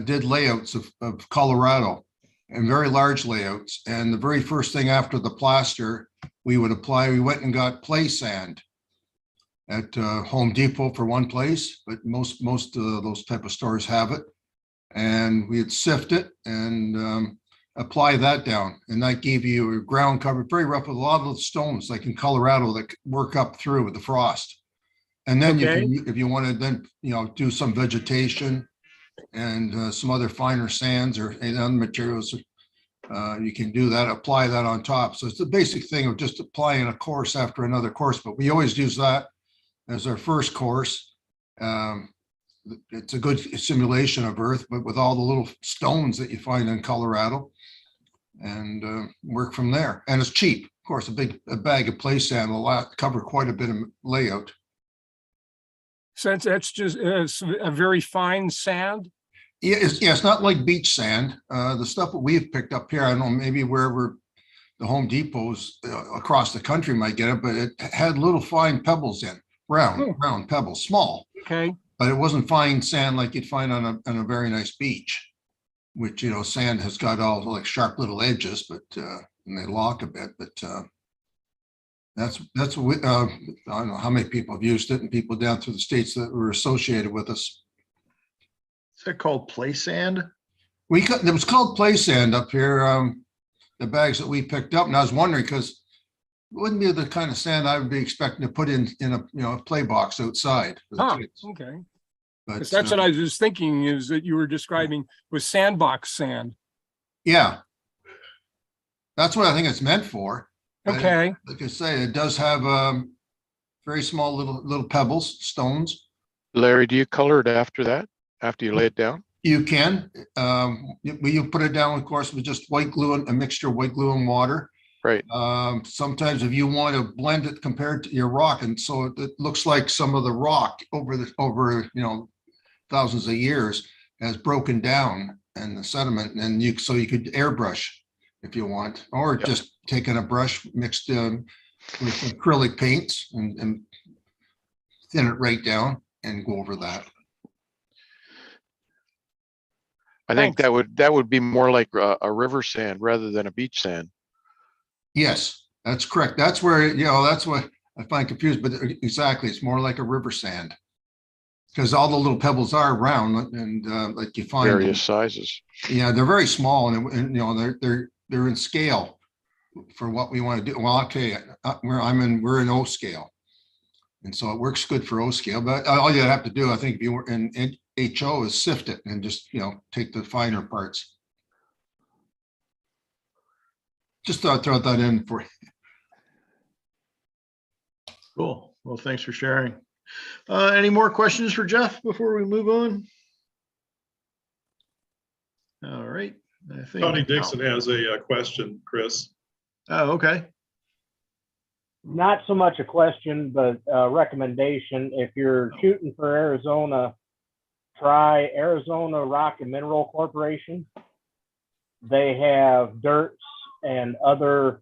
did layouts of Colorado, and very large layouts. And the very first thing after the plaster we would apply, we went and got play sand at Home Depot for one place, but most of those type of stores have it. And we'd sift it and apply that down, and that gave you a ground cover, very rough, with a lot of the stones, like in Colorado, that work up through with the frost. And then you can, if you want to then, do some vegetation and some other finer sands or other materials, you can do that, apply that on top. So it's the basic thing of just applying a course after another course, but we always use that as our first course. It's a good simulation of Earth, but with all the little stones that you find in Colorado, and work from there. And it's cheap. Of course, a bag of play sand will cover quite a bit of layout. So that's just a very fine sand? Yeah, it's not like beach sand. The stuff that we've picked up here, I don't know, maybe wherever the Home Depots across the country might get it, but it had little fine pebbles in, round pebbles, small. Okay. But it wasn't fine sand like you'd find on a very nice beach, which, sand has got all like sharp little edges, but and they lock a bit. But that's what we, I don't know how many people have used it, and people down through the states that were associated with us. Is that called play sand? It was called play sand up here. The bags that we picked up, and I was wondering, because it wouldn't be the kind of sand I would be expecting to put in a play box outside for the kids. Okay. But That's what I was just thinking, is that you were describing was sandbox sand. Yeah, that's what I think it's meant for. Okay. Like I say, it does have very small little pebbles, stones. Larry, do you color it after that, after you lay it down? You can. You put it down, of course, with just white glue and a mixture of white glue and water. Right. Sometimes if you want to blend it compared to your rock, and so it looks like some of the rock over thousands of years has broken down, and the sediment, and so you could airbrush if you want, or just taking a brush mixed with acrylic paints and thin it right down and go over that. I think that would be more like a river sand rather than a beach sand. Yes, that's correct. That's where, that's what I find confused, but exactly, it's more like a river sand, because all the little pebbles are round, and like you find various sizes. Yeah, they're very small, and they're in scale for what we want to do. Well, okay, we're in O scale, and so it works good for O scale. But all you have to do, I think, if you were in HO, is sift it and just take the finer parts. Just thought I'd throw that in for you. Cool. Well, thanks for sharing. Any more questions for Jeff before we move on? All right. I think Tony Dixon has a question, Chris. Oh, okay. Not so much a question, but a recommendation. If you're shooting for Arizona, try Arizona Rock and Mineral Corporation. They have dirts and other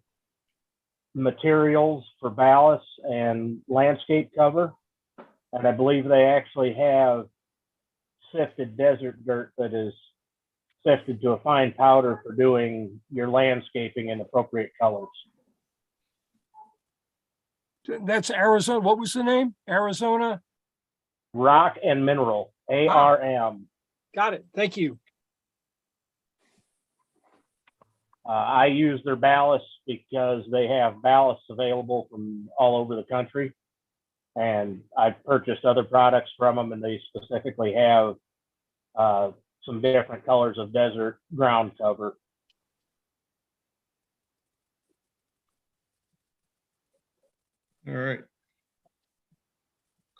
materials for ballast and landscape cover. And I believe they actually have sifted desert dirt that is sifted to a fine powder for doing your landscaping in appropriate colors. That's Arizona. What was the name? Arizona Rock and Mineral, ARM. Got it. Thank you. I use their ballast because they have ballasts available from all over the country. And I've purchased other products from them, and they specifically have some different colors of desert ground cover. All right.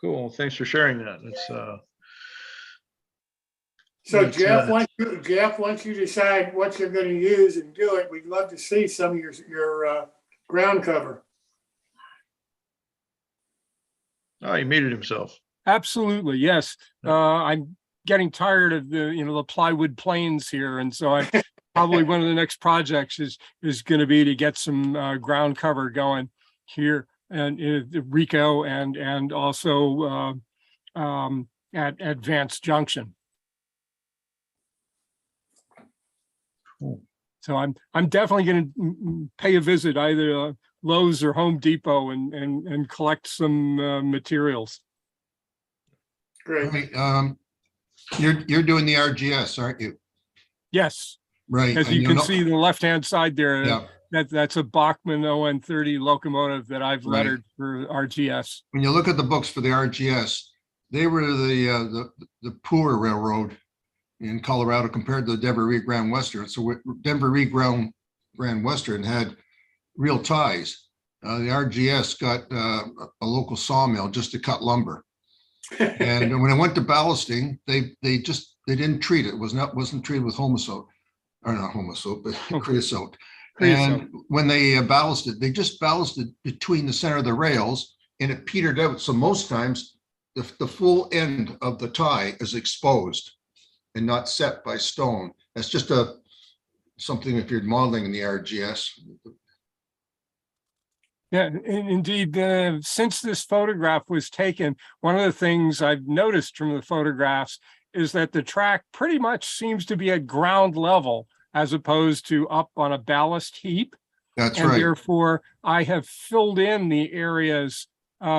Cool. Thanks for sharing that. It's So It's, Jeff, once you decide what you're going to use and do it, we'd love to see some of your ground cover. oh, he muted himself. Absolutely, yes. I'm getting tired of the plywood planes here, and so I probably one of the next projects is going to be to get some ground cover going here and Rico and also at Vance Junction. Cool. So I'm definitely going to pay a visit either Lowe's or Home Depot and collect some materials. Great. Right. You're doing the RGS, aren't you? Yes. Right. As you can see on the left-hand side there, Yeah. that's a Bachmann ON30 locomotive that I've Right. lettered for RGS. When you look at the books for the RGS, they were the poor railroad in Colorado compared to the Denver Reed Grand Western. So Denver Reed Grand Western had real ties. The RGS got a local sawmill just to cut lumber. And when it went to ballasting, they didn't treat it. Wasn't treated with homosote, or not homosote, but creosote. And when they ballasted, they just ballasted between the center of the rails, and it petered out. So most times, the full end of the tie is exposed and not set by stone. That's just something if you're modeling in the RGS. Yeah, indeed. Since this photograph was taken, one of the things I've noticed from the photographs is that the track pretty much seems to be at ground level as opposed to up on a ballast heap. That's and right. Therefore, I have filled in the areas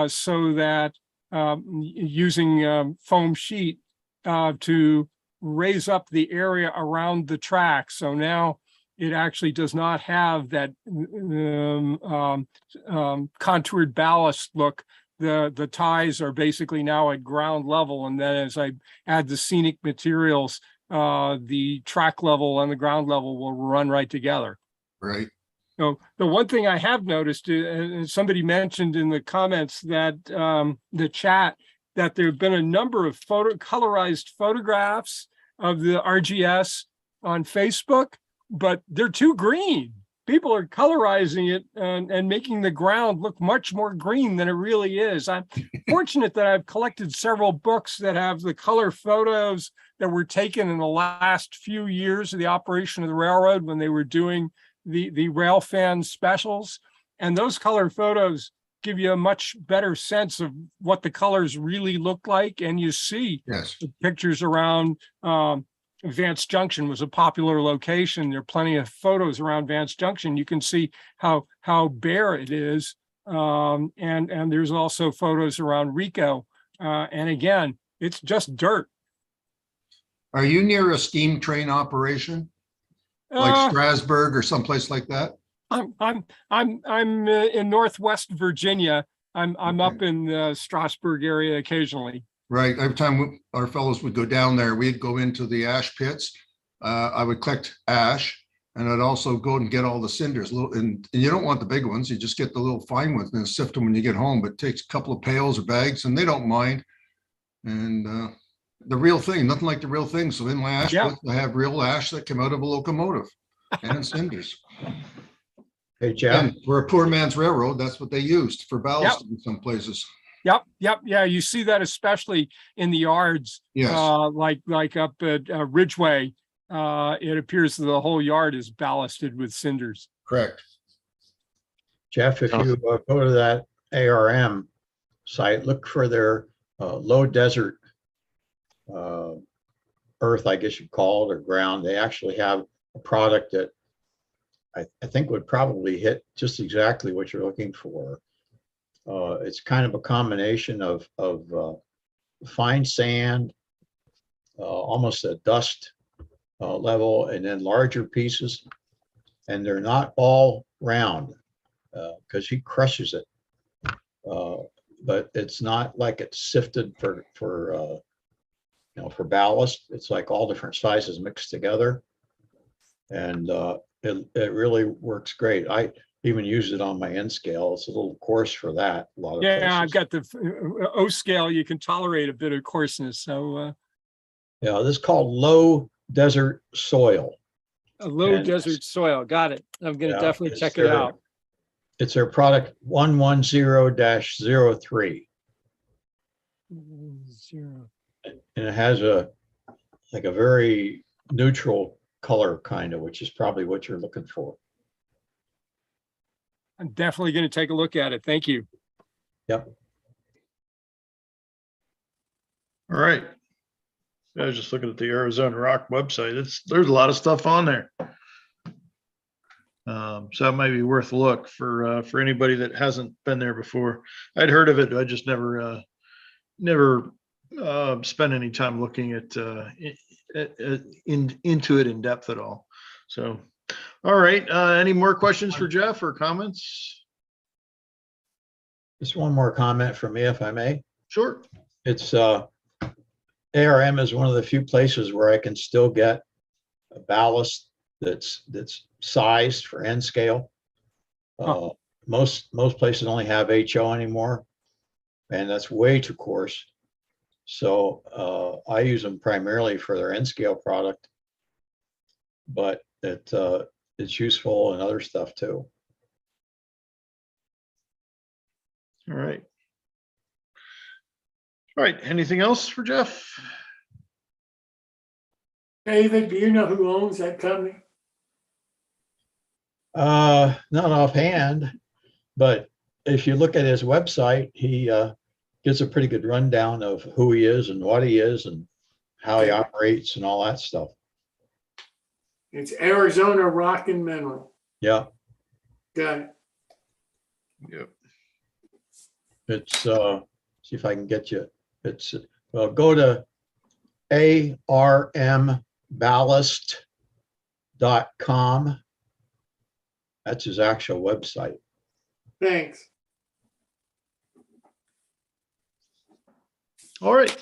so that using foam sheet to raise up the area around the track. So now it actually does not have that contoured ballast look. The ties are basically now at ground level. And then as I add the scenic materials, the track level and the ground level will run right together. Right. So the one thing I have noticed, somebody mentioned in the comments that the chat, that there have been a number of colorized photographs of the RGS on Facebook, but they're too green. People are colorizing it and making the ground look much more green than it really is. I'm fortunate that I've collected several books that have the color photos that were taken in the last few years of the operation of the railroad when they were doing the rail fan specials. And those color photos give you a much better sense of what the colors really look like. And you see the pictures around Vance Junction was a popular location. There are plenty of photos around Vance Junction. You can see how bare it is. And there's also photos around Rico. And again, it's just dirt. Are you near a steam train operation? Like Strasburg or someplace like that? I'm in Northwest Virginia. I'm up in the Strasburg area occasionally. Right. Every time our fellows would go down there, we'd go into the ash pits. I would collect ash, and I'd also go and get all the cinders. And you don't want the big ones. You just get the little fine ones and sift them when you get home. But it takes a couple of pails or bags, and they don't mind. And the real thing, nothing like the real thing. So in my ash pits, I have real ash that came out of a locomotive and cinders. Hey, Jeff. And for a poor man's railroad, that's what they used for ballast in some places. Yep. Yeah, you see that especially in the yards. Yes. Like up at Ridgeway, it appears that the whole yard is ballasted with cinders. Correct. Jeff, if you go to that ARM site, look for their low desert earth, I guess you'd call it, or ground. They actually have a product that I think would probably hit just exactly what you're looking for. It's kind of a combination of fine sand, almost a dust level, and then larger pieces. And they're not all round because he crushes it. But it's not like it's sifted for ballast. It's like all different sizes mixed together. And it really works great. even use it on my N scale. It's a little coarse for that. A lot of Yeah, I've places. got the O scale. You can tolerate a bit of coarseness. So Yeah, this is called low desert soil. a low And desert soil. Got it. I'm going to yeah, definitely check it out. It's their product 110-03. Zero. And it has a like a very neutral color kind of, which is probably what you're looking for. I'm definitely going to take a look at it. Thank you. Yep. All right. I was just looking at the Arizona Rock website. There's a lot of stuff on there. So it might be worth a look for anybody that hasn't been there before. I'd heard of it. I just never spent any time looking into it in depth at all. So, all right. Any more questions for Jeff or comments? Just one more comment from me, if I may. Sure. It's ARM is one of the few places where I can still get a ballast that's sized for N scale. Most places only have HO anymore, and that's way too coarse. So I use them primarily for their N scale product, but it's useful in other stuff too. All right. All right. Anything else for Jeff? David, do you know who owns that company? Not offhand, but if you look at his website, he gives a pretty good rundown of who he is and what he is and how he operates and all that stuff. It's Arizona Rock and Mineral. Yeah. Got it. Yep. It's see if I can get you. It's well, go to armballast.com. That's his actual website. Thanks. All right.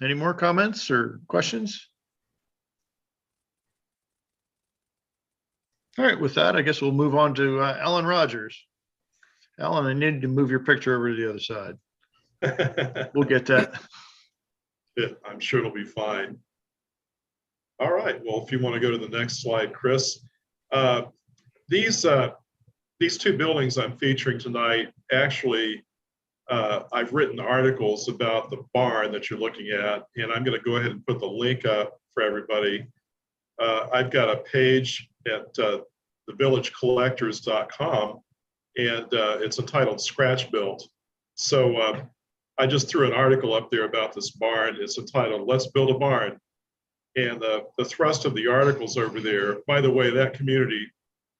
Any more comments or questions? All right, with that, I guess we'll move on to Alan Rogers. Alan, I need to move your picture over to the other side. We'll get that. Yeah, I'm sure it'll be fine. All right, well, if you want to go to the next slide, Chris. These two buildings I'm featuring tonight, actually, I've written articles about the barn that you're looking at, and I'm going to go ahead and put the link up for everybody. I've got a page at thevillagecollectors.com, and it's entitled Scratch Built. So I just threw an article up there about this barn. It's entitled Let's Build a Barn. And the thrust of the articles over there, by the way, that community,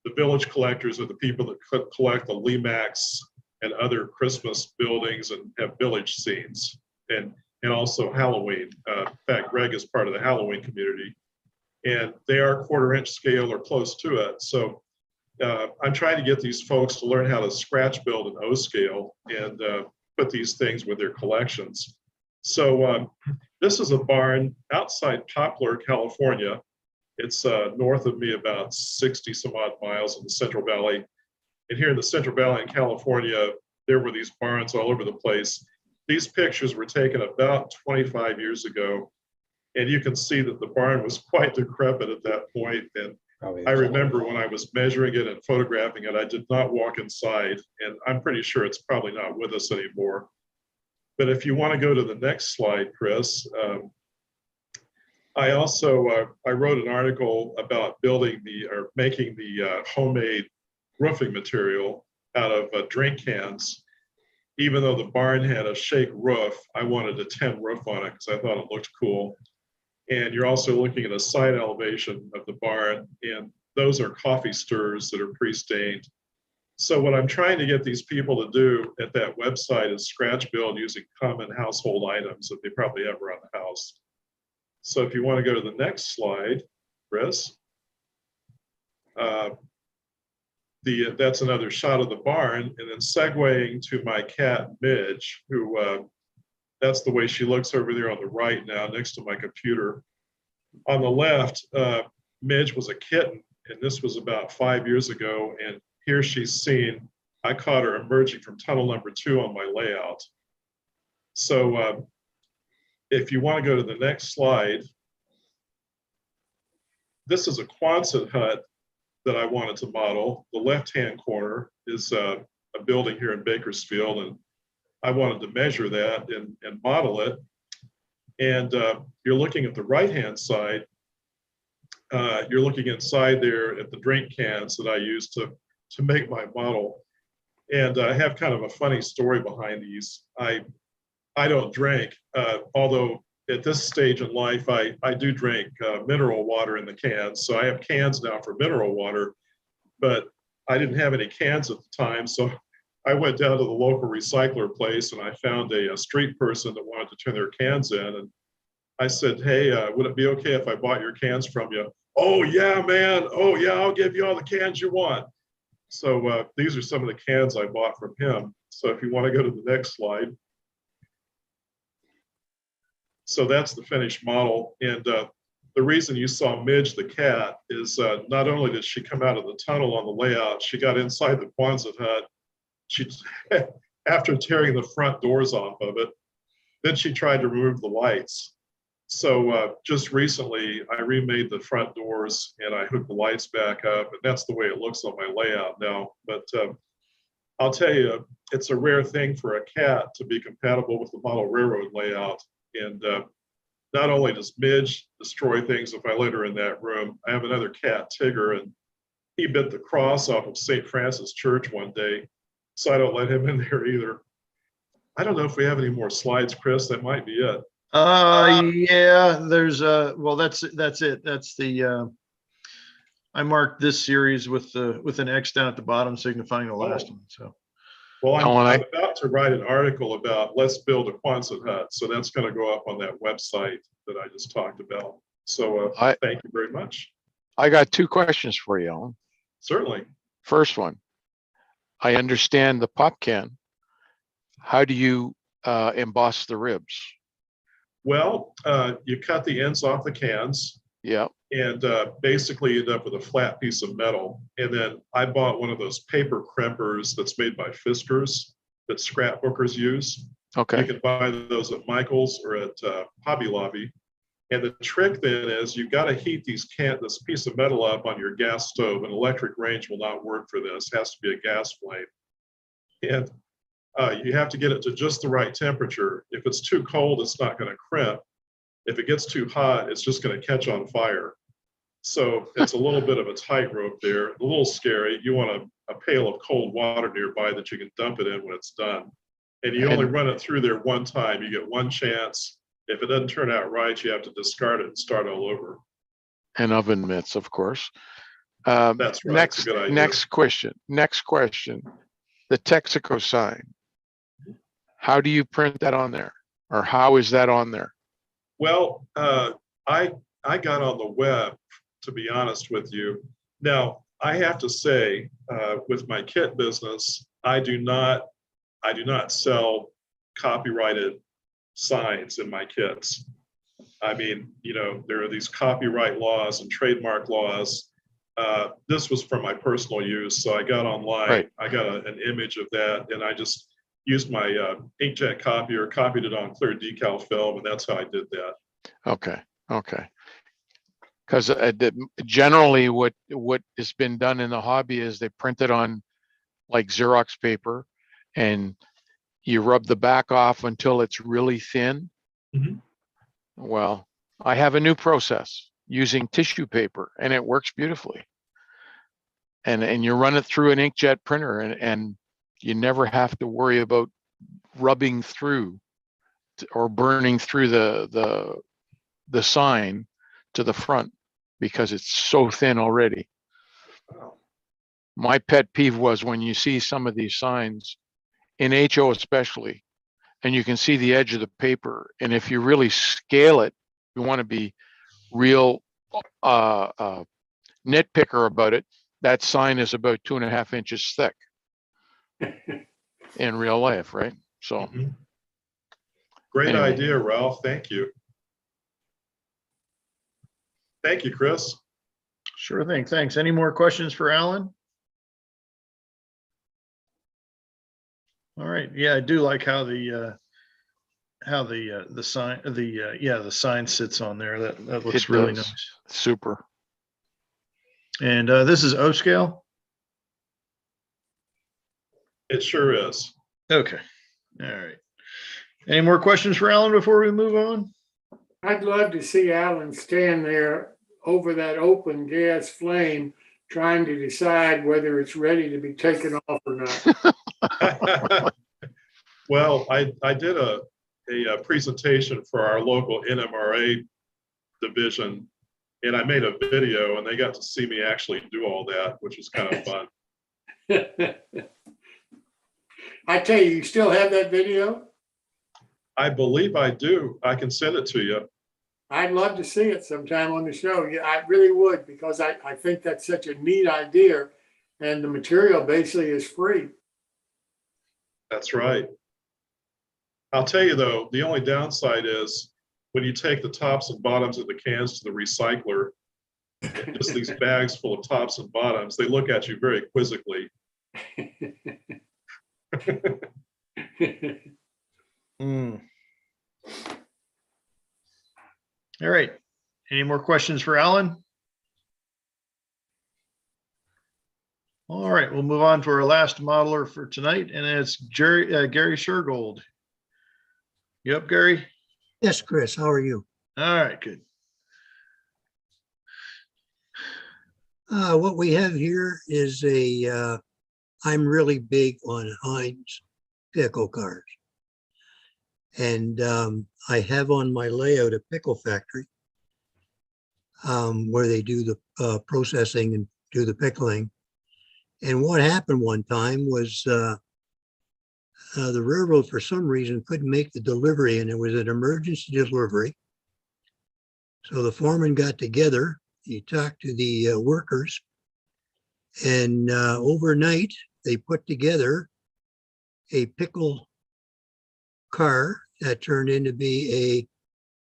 the village collectors are the people that collect the Limax and other Christmas buildings and have village scenes and also Halloween. In fact, Greg is part of the Halloween community, and they are 1/4 inch scale or close to it. So I'm trying to get these folks to learn how to scratch build an O scale and put these things with their collections. So this is a barn outside Poplar, California. It's north of me about 60 some odd miles in the Central Valley. And here in the Central Valley in California, there were these barns all over the place. These pictures were taken about 25 years ago. And you can see that the barn was quite decrepit at that point. And I remember when I was measuring it and photographing it, I did not walk inside. And I'm pretty sure it's probably not with us anymore. But if you want to go to the next slide, Chris, I also I wrote an article about making the homemade roofing material out of drink cans. Even though the barn had a shake roof, I wanted a tin roof on it because I thought it looked cool. And you're also looking at a side elevation of the barn, and those are coffee stirrers that are pre-stained. So what I'm trying to get these people to do at that website is scratch build using common household items that they probably have around the house. So if you want to go to the next slide, Chris, that's another shot of the barn, and then segueing to my cat Midge, who that's the way she looks over there on the right now next to my computer. On the left, Midge was a kitten and this was about 5 years ago. And here she's seen, I caught her emerging from tunnel number 2 on my layout. So if you want to go to the next slide, this is a Quonset hut that I wanted to model. The left-hand corner is a building here in Bakersfield, and I wanted to measure that and model it. And you're looking at the right-hand side. You're looking inside there at the drink cans that I used to make my model. And I have kind of a funny story behind these. I don't drink, although at this stage in life, I do drink mineral water in the cans. So I have cans now for mineral water, but I didn't have any cans at the time. So I went down to the local recycler place and I found a street person that wanted to turn their cans in. And I said, hey, would it be okay if I bought your cans from you? Oh yeah, man. Oh yeah, I'll give you all the cans you want. So these are some of the cans I bought from him. So if you want to go to the next slide. So that's the finished model. And the reason you saw Midge the cat is not only did she come out of the tunnel on the layout, she got inside the Quonset hut. She, after tearing the front doors off of it, then she tried to remove the lights. So just recently, I remade the front doors and I hooked the lights back up, and that's the way it looks on my layout now. But I'll tell you, it's a rare thing for a cat to be compatible with the model railroad layout. And not only does Midge destroy things if I let her in that room, I have another cat, Tigger, and he bit the cross off of St. Francis Church one day, so I don't let him in there either. I don't know if we have any more slides, Chris. That might be it. Yeah, there's well, that's it. That's the I marked this series with an X down at the bottom signifying the last one. So well, I'm about to write an article about let's build a Quonset hut. So that's going to go up on that website that I just talked about. So thank you very much. I got 2 questions for you, Alan. Certainly. First one, I understand the pop can. How do you emboss the ribs? Well, you cut the ends off the cans. Yeah. And basically you end up with a flat piece of metal. And then I bought one of those paper crimpers that's made by Fiskars that scrapbookers use. Okay. You can buy those at Michael's or at Hobby Lobby. And the trick then is you've got to heat this piece of metal up on your gas stove. An electric range will not work for this. It has to be a gas flame. And you have to get it to just the right temperature. If it's too cold, it's not going to crimp. If it gets too hot, it's just going to catch on fire. So it's a little bit of a tightrope there, a little scary. You want a pail of cold water nearby that you can dump it in when it's done. And you only run it through there one time. You get one chance. If it doesn't turn out right, you have to discard it and start all over. And oven mitts, of course. That's right. Next question. The Texaco sign. How do you print that on there? Or how is that on there? Well, I got on the web, to be honest with you. Now, I have to say, with my kit business, I do not sell copyrighted signs in my kits. I mean, you know, there are these copyright laws and trademark laws. This was for my personal use, so I got online. Right. I got an image of that, and I just used my inkjet copier, copied it on clear decal film, and that's how I did that. Okay. Because generally what has been done in the hobby is they print it on like Xerox paper, and you rub the back off until it's really thin. Mm-hmm. Well, I have a new process using tissue paper, and it works beautifully. And you run it through an inkjet printer, and you never have to worry about rubbing through or burning through the sign to the front because it's so thin already. My pet peeve was when you see some of these signs in HO especially, and you can see the edge of the paper. And if you really scale it, you want to be real nitpicker about it. That sign is about 2.5 inches thick in real life, right? So. Mm-hmm. Great idea, Ralph. Thank you. Thank you, Chris. Sure thing. Thanks. Any more questions for Alan? All right. Yeah, I do like how the sign the sign sits on there. That looks It really does. nice. Super. And this is O scale. It sure is. Okay. All right. Any more questions for Alan before we move on? I'd love to see Alan stand there over that open gas flame, trying to decide whether it's ready to be taken off or not. Well, I did a presentation for our local NMRA division, and I made a video, and they got to see me actually do all that, which was kind of fun. I tell you, you still have that video? I believe I do. I can send it to you. I'd love to see it sometime on the show. Yeah, I really would, because I think that's such a neat idea, and the material basically is free. That's right. I'll tell you though, the only downside is when you take the tops and bottoms of the cans to the recycler, just these bags full of tops and bottoms, they look at you very quizzically. All right. Any more questions for Alan? All right, we'll move on to our last modeler for tonight, and it's Gary Shergold. You up, Gary? Yes, Chris, how are you? All right, good. What we have here is I'm really big on Heinz pickle cars. And I have on my layout a pickle factory where they do the processing and do the pickling. And what happened one time was the railroad, for some reason, couldn't make the delivery, and it was an emergency delivery. So the foreman got together, he talked to the workers, and overnight they put together a pickle car that turned into be a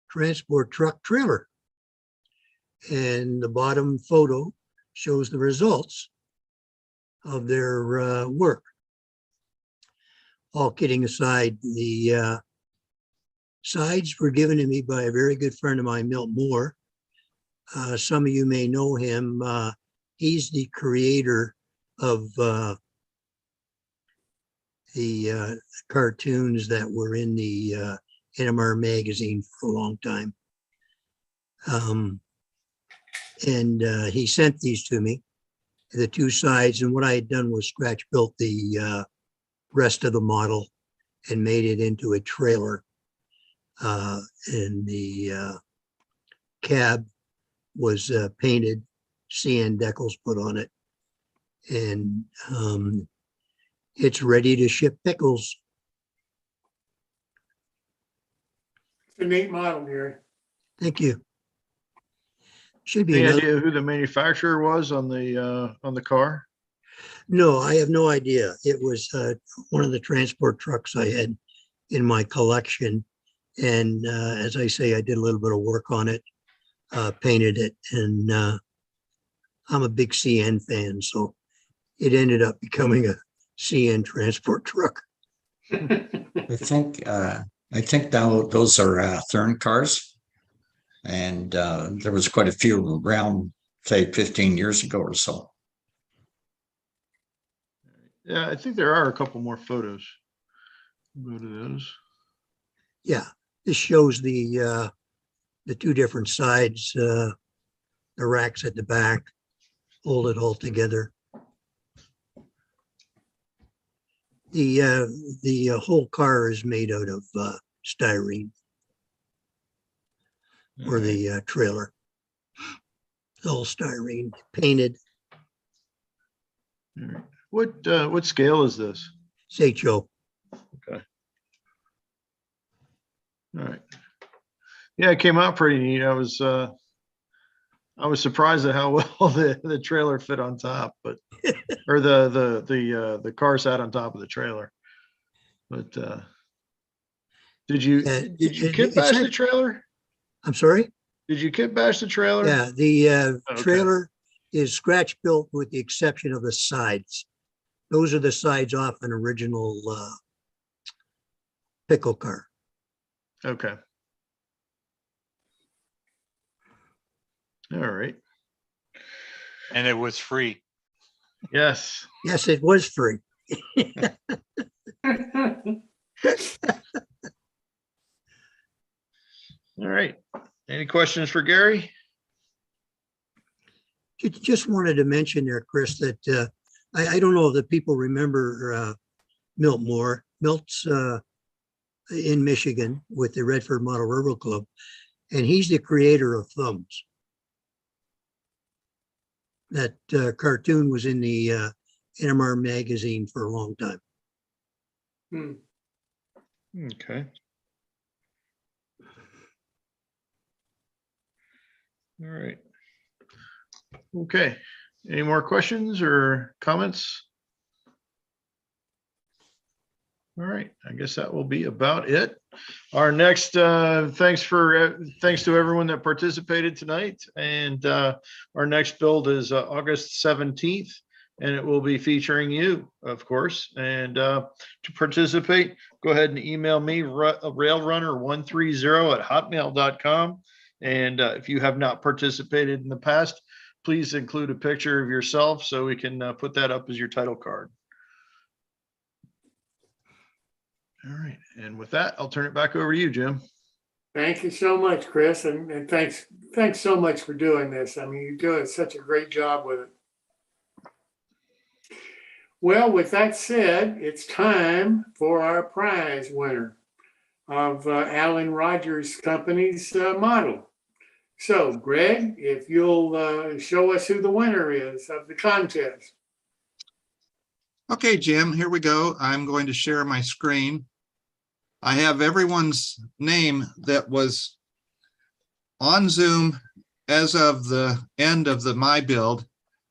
transport truck trailer. And the bottom photo shows the results of their work. All kidding aside, the sides were given to me by a very good friend of mine, Milt Moore. Some of you may know him. He's the creator of the cartoons that were in the NMRA magazine for a long time. And he sent these to me, the two sides. And what I had done was scratch built the rest of the model and made it into a trailer. And the cab was painted, CN decals put on it. And it's ready to ship pickles. It's a neat model, Gary. Thank you. Should be Any another. idea who the manufacturer was on the car? No, I have no idea. It was one of the transport trucks I had in my collection. And as I say, I did a little bit of work on it, painted it, and I'm a big CN fan, so it ended up becoming a CN transport truck. I think now those are Thurn cars, and there was quite a few around, say, 15 years ago or so. Yeah, I think there are a couple more photos. Go to those. Yeah, this shows the two different sides, the racks at the back, hold it all together. The whole car is made out of styrene, or the trailer. It's all styrene, painted. All right. What scale is this? It's HO. Okay. All right. Yeah, it came out pretty neat. I was surprised at how well the trailer fit on top, but or the car sat on top of the trailer. But did you kit bash the trailer? I'm sorry? Did you kit bash the trailer? Yeah, the Okay. trailer is scratch built with the exception of the sides. Those are the sides off an original pickle car. Okay. All right. And it was free. Yes. Yes, it was free. All right. Any questions for Gary? Just wanted to mention there, Chris, that I don't know if the people remember Milt Moore. Milt's in Michigan with the Redford Model Railroad Club, and he's the creator of Thumbs. That cartoon was in the NMRA magazine for a long time. Okay. All right. Okay. Any more questions or comments? All right. I guess that will be about it. Our next, thanks to everyone that participated tonight. And our next build is August 17th, and it will be featuring you, of course. And to participate, go ahead and email me, railrunner130@hotmail.com. And if you have not participated in the past, please include a picture of yourself so we can put that up as your title card. All right. And with that, I'll turn it back over to you, Jim. Thank you so much, Chris. And thanks so much for doing this. I mean, you're doing such a great job with it. Well, with that said, it's time for our prize winner of Alan Rogers Company's model. So, Greg, if you'll show us who the winner is of the contest. Okay, Jim, here we go. I'm going to share my screen. I have everyone's name that was on Zoom as of the end of my build.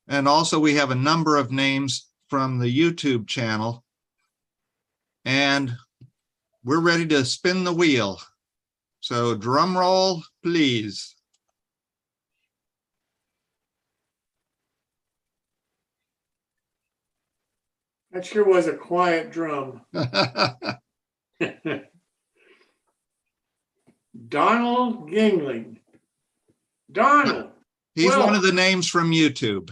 And also we have a number of names from the YouTube channel. And we're ready to spin the wheel. So drum roll, please. That sure was a quiet drum. Donald Gingling. Donald. He's one of the names from YouTube.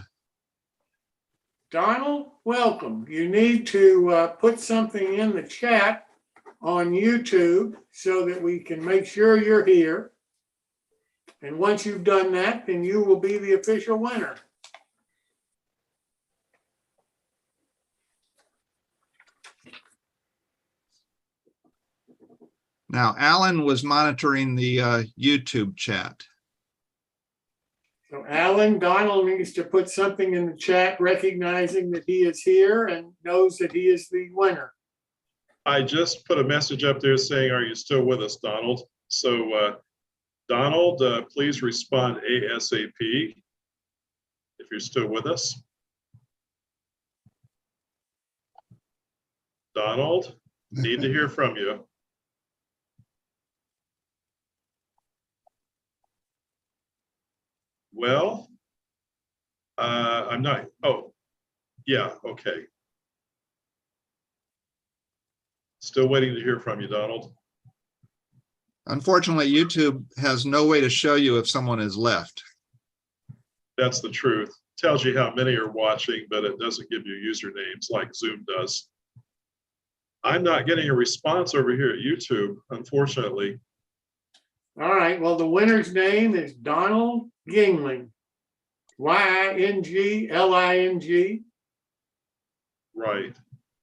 Donald, welcome. You need to put something in the chat on YouTube so that we can make sure you're here. And once you've done that, then you will be the official winner. Now, Alan was monitoring the YouTube chat. So Alan, Donald needs to put something in the chat recognizing that he is here and knows that he is the winner. I just put a message up there saying, are you still with us, Donald? So Donald, please respond ASAP if you're still with us. Donald, need to hear from you. Well, I'm not, oh, yeah, okay. Still waiting to hear from you, Donald. Unfortunately, YouTube has no way to show you if someone has left. That's the truth. Tells you how many are watching, but it doesn't give you usernames like Zoom does. I'm not getting a response over here at YouTube, unfortunately. All right, well, the winner's name is Donald Gingling. Y-I-N-G-L-I-N-G. Right.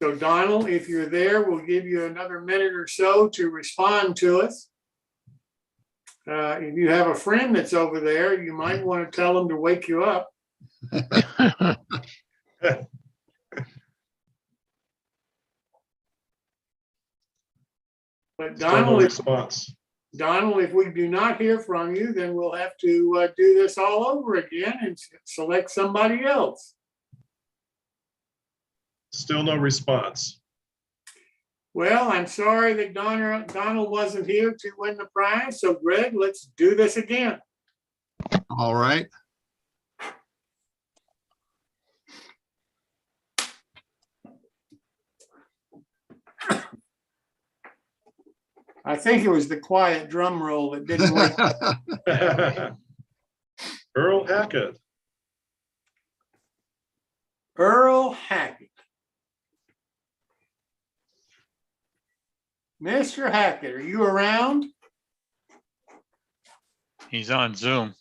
So Donald, if you're there, we'll give you another minute or so to respond to us. If you have a friend that's over there, you might want to tell them to wake you up. But Donald, Donald, if we do not hear from you, then we'll have to do this all over again and select somebody else. Still no response. Well, I'm sorry that Donald wasn't here to win the prize. So Greg, let's do this again. All right. I think it was the quiet drum roll that didn't wake. Earl Hackett. Earl Hackett. Mr. Hackett, are you around? He's on Zoom.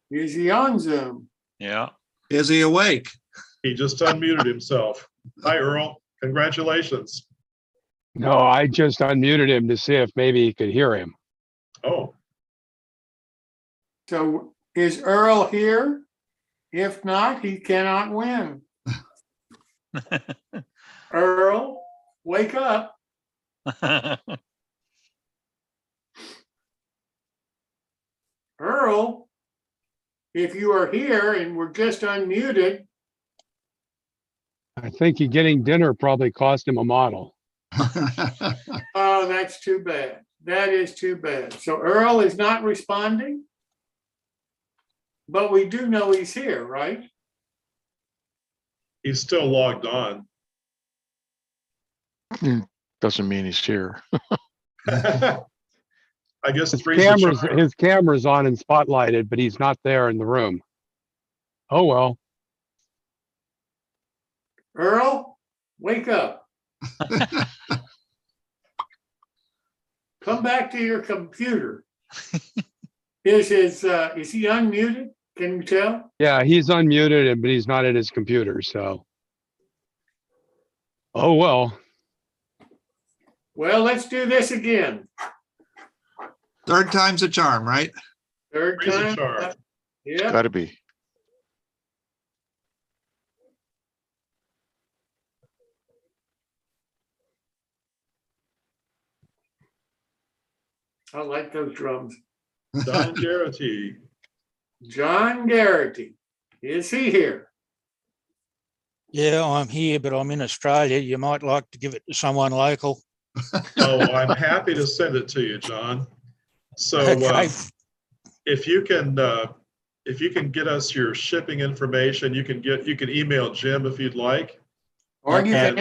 Is he on Zoom? Yeah. Is he awake? He just unmuted himself. Hi, Earl. Congratulations. No, I just unmuted him to see if maybe he could hear him. Oh. So is Earl here? If not, he cannot win. Earl, wake up. Earl, if you are here and we're just unmuted. I think he getting dinner probably cost him a model. Oh, that's too bad. That is too bad. So Earl is not responding, but we do know he's here, right? He's still logged on. Doesn't mean he's here. I guess His camera's on and spotlighted, but he's not there in the room. Oh, well. Earl, wake up. Come back to your computer. Is he unmuted? Can you tell? Yeah, he's unmuted, but he's not at his computer, so. Oh, well. Well, let's do this again. Third time's a charm, right? Third time. Yeah. Got to be. I like those drums. John Garrity. John Garrity. Is he here? Yeah, I'm here, but I'm in Australia. You might like to give it to someone local. Oh, I'm happy to send it to you, John. So Okay. if you can get us your shipping information, you can email Jim if you'd like. Or you can,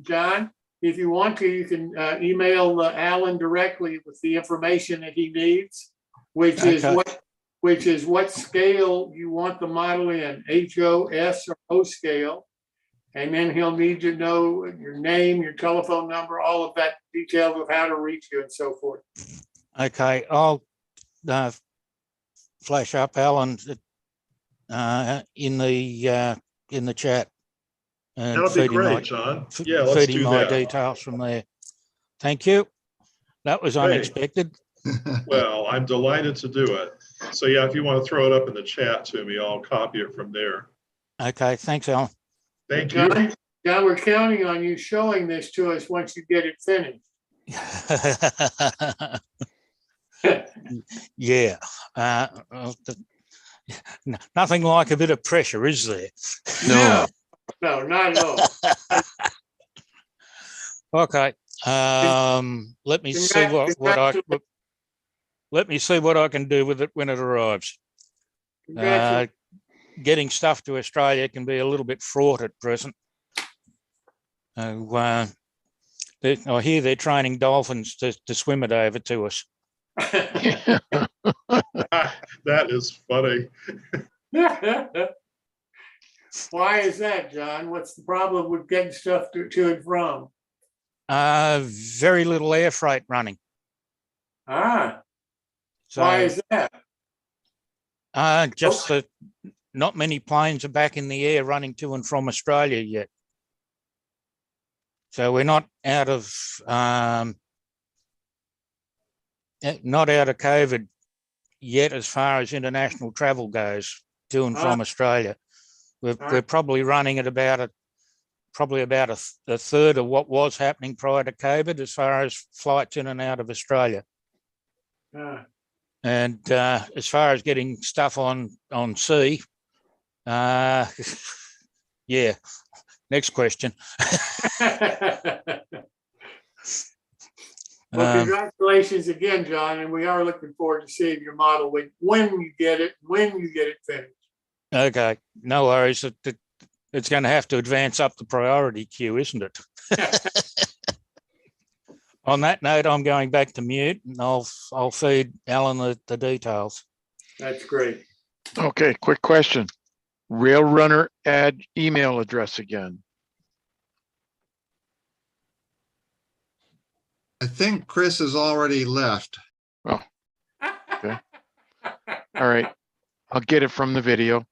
John, if you want to, you can email Alan directly with the information that he needs, which is what scale you want the model in, HO, S, or O scale. And then he'll need to know your name, your telephone number, all of that details of how to reach you and so forth. Okay, I'll flash up Alan in the chat. And That'll be great, John. Yeah, let's feed him do my that. details from there. Thank you. That was unexpected. Well, I'm delighted to do it. So yeah, if you want to throw it up in the chat to me, I'll copy it from there. Okay, thanks, Alan. Thank you. John, we're counting on you showing this to us once you get it finished. Yeah. Nothing like a bit of pressure, is there? No, not at all. Okay. Let me see what I can do with it when it arrives. Getting stuff to Australia can be a little bit fraught at present. I hear they're training dolphins to swim it over to us. That is funny. Why is that, John? What's the problem with getting stuff to and from? Very little air freight running. Ah. So, why is that? Just that not many planes are back in the air running to and from Australia yet. So we're not out of COVID yet as far as international travel goes to and from Australia. We're probably running at about a third of what was happening prior to COVID as far as flights in and out of Australia. And as far as getting stuff on sea, yeah. Next question. Well, congratulations again, John, and we are looking forward to seeing your model when you get it finished. Okay, no worries. It's going to have to advance up the priority queue, isn't it? On that note, I'm going back to mute, and I'll feed Alan the details. That's great. Okay, quick question. Rail Runner add email address again. I think Chris has already left. Oh, okay. All right. I'll get it from the video.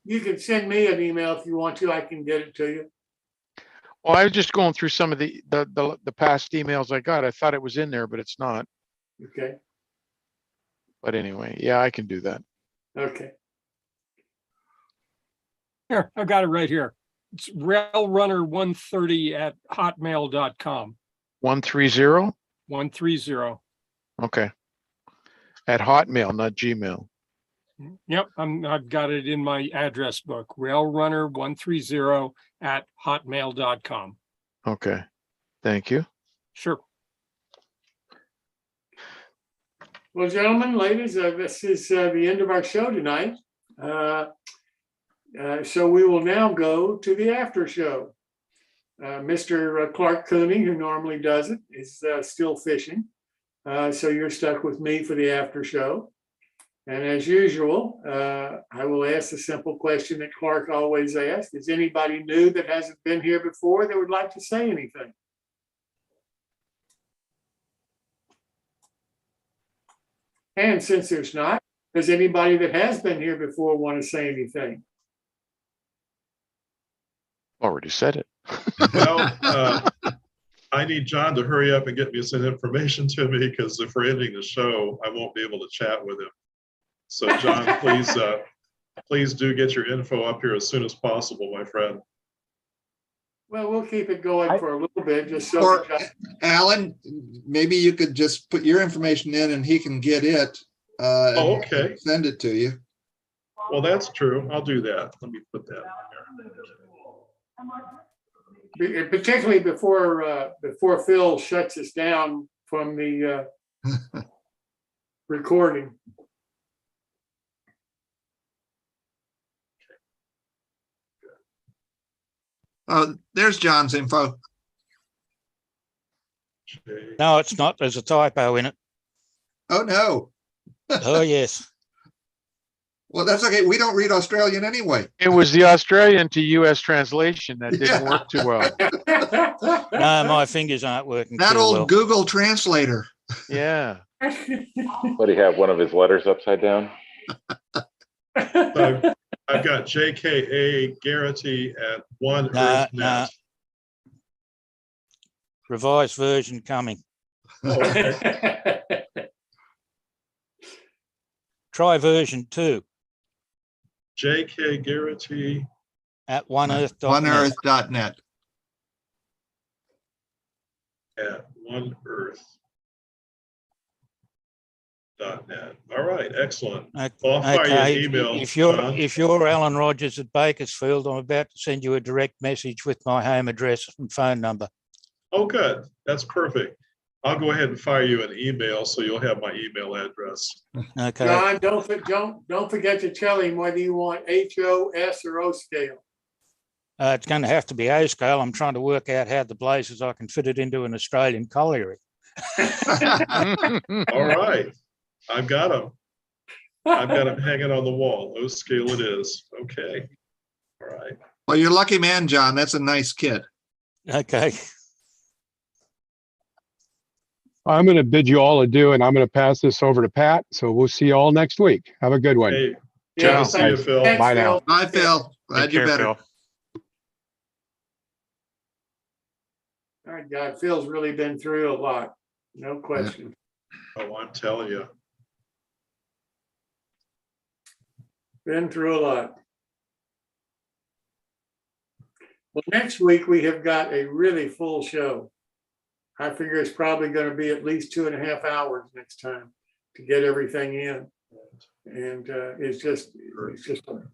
You can send me an email if you want to. I can get it to you. Well, I was just going through some of the past emails I got. I thought it was in there, but it's not. Okay. But anyway, yeah, I can do that. Okay. Here, I got it right here. It's railrunner130@hotmail.com. 130? 130. Okay. At Hotmail, not Gmail. Yep, I've got it in my address book, railrunner130@hotmail.com. Okay. Thank you. Sure. Well, gentlemen, ladies, this is the end of our show tonight. So we will now go to the after show. Mr. Clark Cooney, who normally does it, is still fishing. So you're stuck with me for the after show. And as usual, I will ask the simple question that Clark always asks. Is anybody new that hasn't been here before that would like to say anything? And since there's not, does anybody that has been here before want to say anything? Already said it. Well, I need John to hurry up and get me some information to me, because if we're ending the show, I won't be able to chat with him. So John, please do get your info up here as soon as possible, my friend. Well, we'll keep it going for a little bit, just so. Or Alan, maybe you could just put your information in and he can get it. Okay. And send it to you. Well, that's true. I'll do that. Let me put that in there. Particularly before Phil shuts us down from the recording. Oh, there's John's info. No, it's not. There's a typo in it. Oh, no. Oh, yes. Well, that's okay. We don't read Australian anyway. It was the Australian to US translation that didn't work too well. No, my fingers aren't working. That too old well. Google translator. Yeah. What, do you have one of his letters upside down? I've got JKA Garrity at one Nah, Earth Net. Revised version coming. Oh, okay. Try version 2 JK Garrity at oneearth.net. Oneearth.net. At oneearth.net. All right, excellent. Well, I'll fire you an email. If you're Alan Rogers at Bakersfield, I'm about to send you a direct message with my home address and phone number. Oh, good. That's perfect. I'll go ahead and fire you an email so you'll have my email address. Okay. John, don't forget to tell him whether you want HO, S, or O scale. It's going to have to be O scale. I'm trying to work out how the blazes I can fit it into an Australian colliery. All right. I've got them. I've got them hanging on the wall. O scale it is. Okay. All right. Well, you're a lucky man, John. That's a nice kit. Okay. I'm going to bid you all adieu, and I'm going to pass this over to Pat. So we'll see you all next week. Have a good one. Hey, Yeah, see you, Phil. thanks, Bye now. Bye, Phil. Glad you're better. Phil. All right, God, Phil's really been through a lot. No question. Oh, I'm telling you. Been through a lot. Well, next week we have got a really full show. I figure it's probably going to be at least 2.5 hours next time to get everything in. And it's just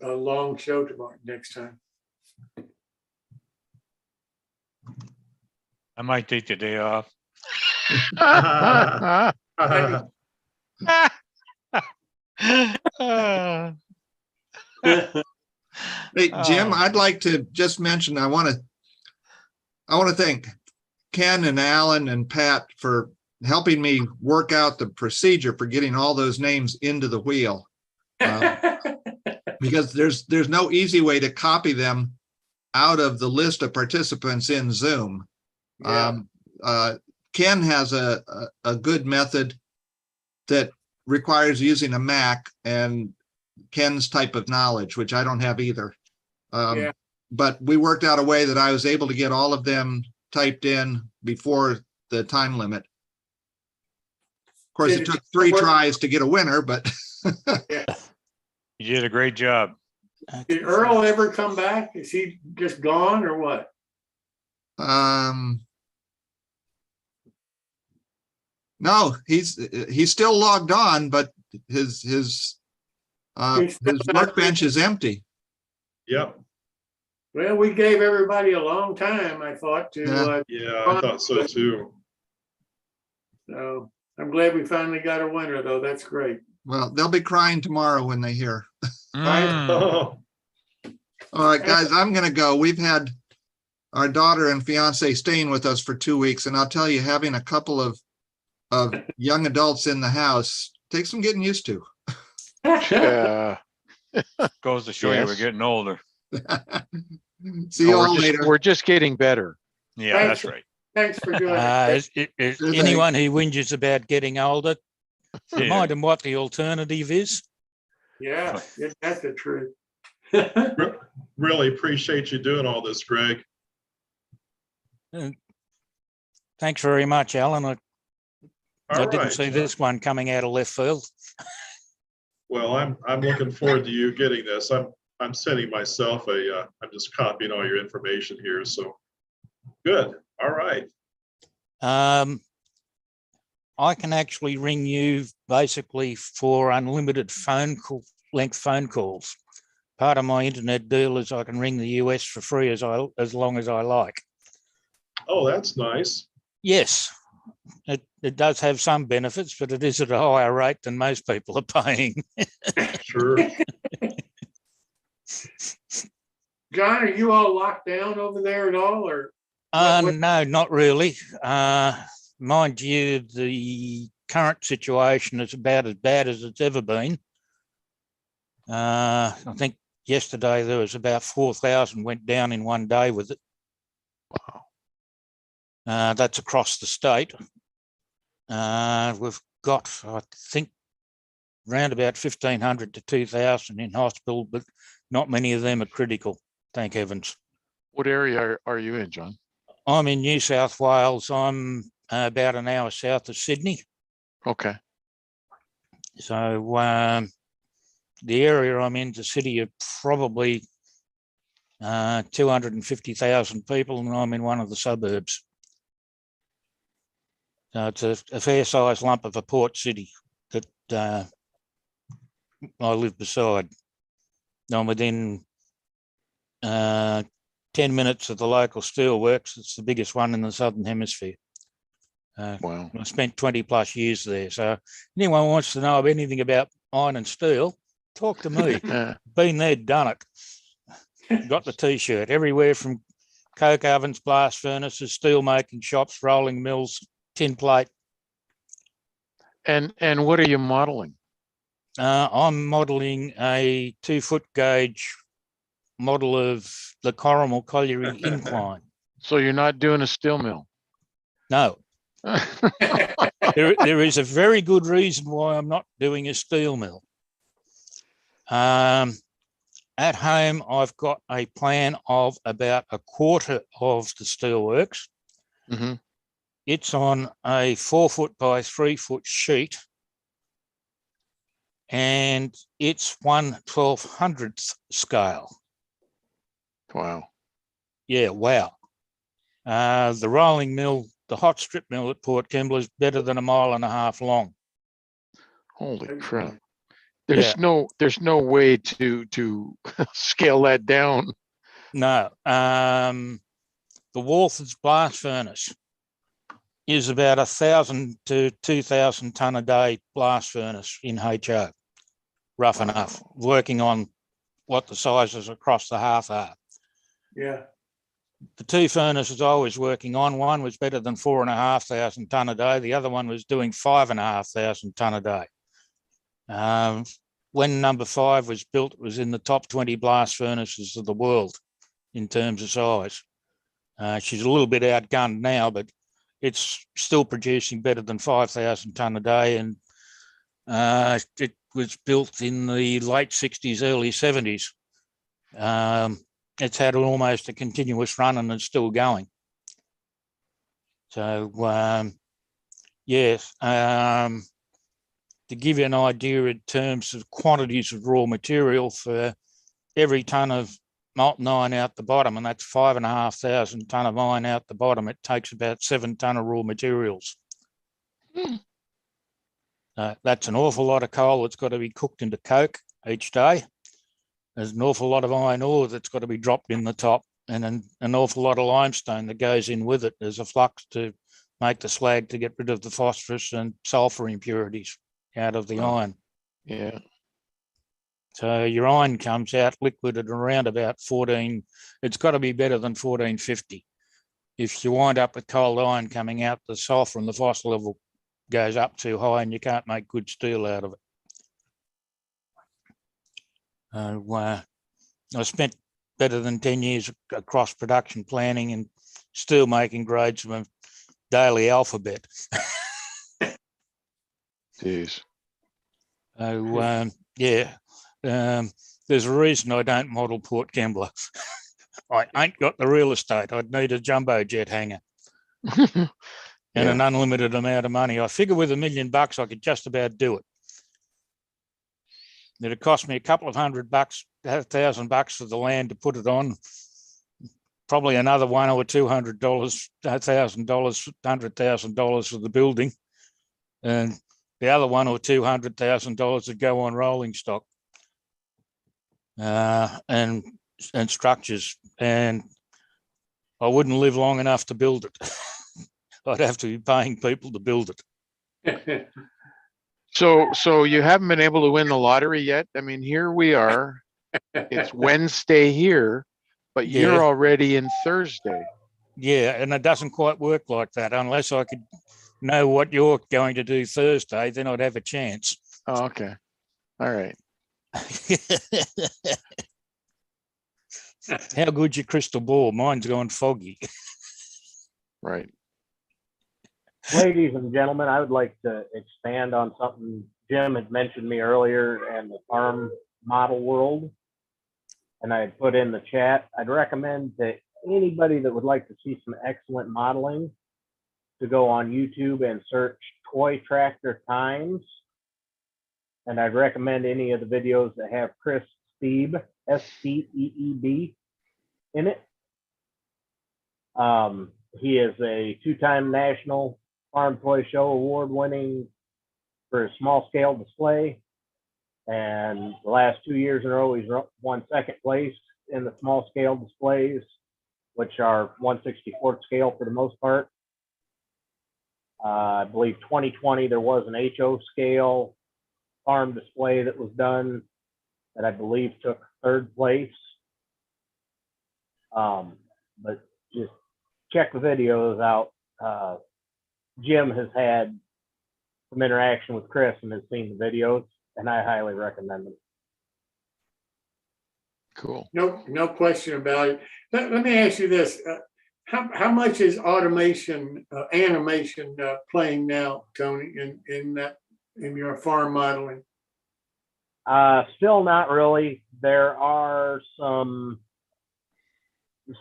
a long show tomorrow next time. I might take the day off. Hey, Jim, I'd like to just mention, I want to thank Ken and Alan and Pat for helping me work out the procedure for getting all those names into the wheel. Because there's no easy way to copy them out of the list of participants in Zoom. Yeah. Ken has a good method that requires using a Mac and Ken's type of knowledge, which I don't have either. Yeah. But we worked out a way that I was able to get all of them typed in before the time limit. Of course, it took 3 tries to get a winner, but Yeah. You did a great job. Did Earl ever come back? Is he just gone or what? no, he's still logged on, but his workbench is empty. Yep. Well, we gave everybody a long time, I thought, to. Yeah, I thought so too. So I'm glad we finally got a winner, though. That's great. Well, they'll be crying tomorrow when they hear. Oh. All right, guys, I'm going to go. We've had our daughter and fiance staying with us for 2 weeks, and I'll tell you, having a couple of young adults in the house takes some getting used to. Yeah. Goes to show you we're getting older. See you all later. We're just getting better. Yeah, Thanks. that's right. Thanks for doing it. Anyone who whinges about getting older, remind them what the alternative is. Yeah, that's the truth. Really appreciate you doing all this, Greg. Thanks very much, Alan. I didn't right. see this one coming out of left field. Well, I'm looking forward to you getting this. I'm sending myself I'm just copying all your information here. So good. All right. I can actually ring you basically for unlimited length phone calls. Part of my internet deal is I can ring the US for free as long as I like. Oh, that's nice. Yes, it does have some benefits, but it is at a higher rate than most people are paying. Sure. John, are you all locked down over there at all, or? No, not really. Mind you, the current situation is about as bad as it's ever been. I think yesterday there was about 4,000 went down in one day with it. Wow. That's across the state. We've got, I think, around about 1,500 to 2,000 in hospital, but not many of them are critical, thank heavens. What area are you in, John? I'm in New South Wales. I'm about an hour south of Sydney. Okay. So the area I'm in, the city of probably 250,000 people, and I'm in one of the suburbs. So it's a fair sized lump of a port city that I live beside. I'm within 10 minutes of the local steelworks. It's the biggest one in the Southern Hemisphere. Wow. I spent 20 plus years there. So anyone wants to know anything about iron and steel, talk to me. Been there, done it. Got the t-shirt. Everywhere from coke ovens, blast furnaces, steel making shops, rolling mills, tin plate. And what are you modeling? I'm modeling a 2-foot gauge model of the Corrimal Colliery incline. So you're not doing a steel mill? No. There is a very good reason why I'm not doing a steel mill. At home, I've got a plan of about a quarter of the steelworks. Mm-hmm. It's on a 4-foot by 3-foot sheet, and it's 1/1200th scale. Wow. Yeah, wow. The rolling mill, the hot strip mill at Port Kembla is better than 1.5 miles long. Holy crap. There's no way to scale that down. No. The Waltham's blast furnace is about 1,000 to 2,000 tonne a day blast furnace in HO. Rough enough, working on what the sizes across the hearth are. Yeah. The two furnaces I was working on, one was better than 4,500 tonne a day. The other one was doing 5,500 tonne a day. When number 5 was built, it was in the top 20 blast furnaces of the world in terms of size. She's a little bit outgunned now, but it's still producing better than 5,000 tonne a day. And it was built in the late 60s, early 70s. It's had almost a continuous run and it's still going. So, yes, to give you an idea in terms of quantities of raw material, for every tonne of molten iron out the bottom, and that's 5,500 tonne of iron out the bottom, it takes about 7 tonne of raw materials. That's an awful lot of coal that's got to be cooked into coke each day. There's an awful lot of iron ore that's got to be dropped in the top, and an awful lot of limestone that goes in with it. There's a flux to make the slag to get rid of the phosphorus and sulfur impurities out of the iron. Yeah. So your iron comes out liquid at around about 14. It's got to be better than 1450. If you wind up with cold iron coming out, the sulfur and the phosphor level goes up too high and you can't make good steel out of it. I spent better than 10 years across production planning and steel making grades from a daily alphabet. Jeez. There's a reason I don't model Port Kembla. I ain't got the real estate. I'd need a jumbo jet hangar and an unlimited amount of money. I figure with $1 million, I could just about do it. It'd cost me a couple of $1,000 for the land to put it on. Probably another $100,000 or $200,000, $100,000 for the building, and the other $100,000 or $200,000 would go on rolling stock and structures. And I wouldn't live long enough to build it. I'd have to be paying people to build it. So you haven't been able to win the lottery yet? I mean, here we are. It's Wednesday here, but you're already in Thursday. Yeah, and it doesn't quite work like that. Unless I could know what you're going to do Thursday, then I'd have a chance. Oh, okay. All right. How good's your crystal ball? Mine's gone foggy. Right. Ladies and gentlemen, I would like to expand on something Jim had mentioned me earlier in the farm model world. And I had put in the chat, I'd recommend that anybody that would like to see some excellent modeling to go on YouTube and search Toy Tractor Times. And I'd recommend any of the videos that have Chris Steeb, S-T-E-E-B, in it. He is a 2-time National Farm Toy Show award winning for a small scale display. And the last 2 years in a row, he's won 2nd place in the small scale displays, which are 1/64th scale for the most part. I believe 2020, there was an HO scale farm display that was done that I believe took 3rd place. But just check the videos out. Jim has had some interaction with Chris and has seen the videos, and I highly recommend them. Cool. No question about it. Let me ask you this. How much is automation, animation playing now, Tony, in your farm modeling? Still not really. There are some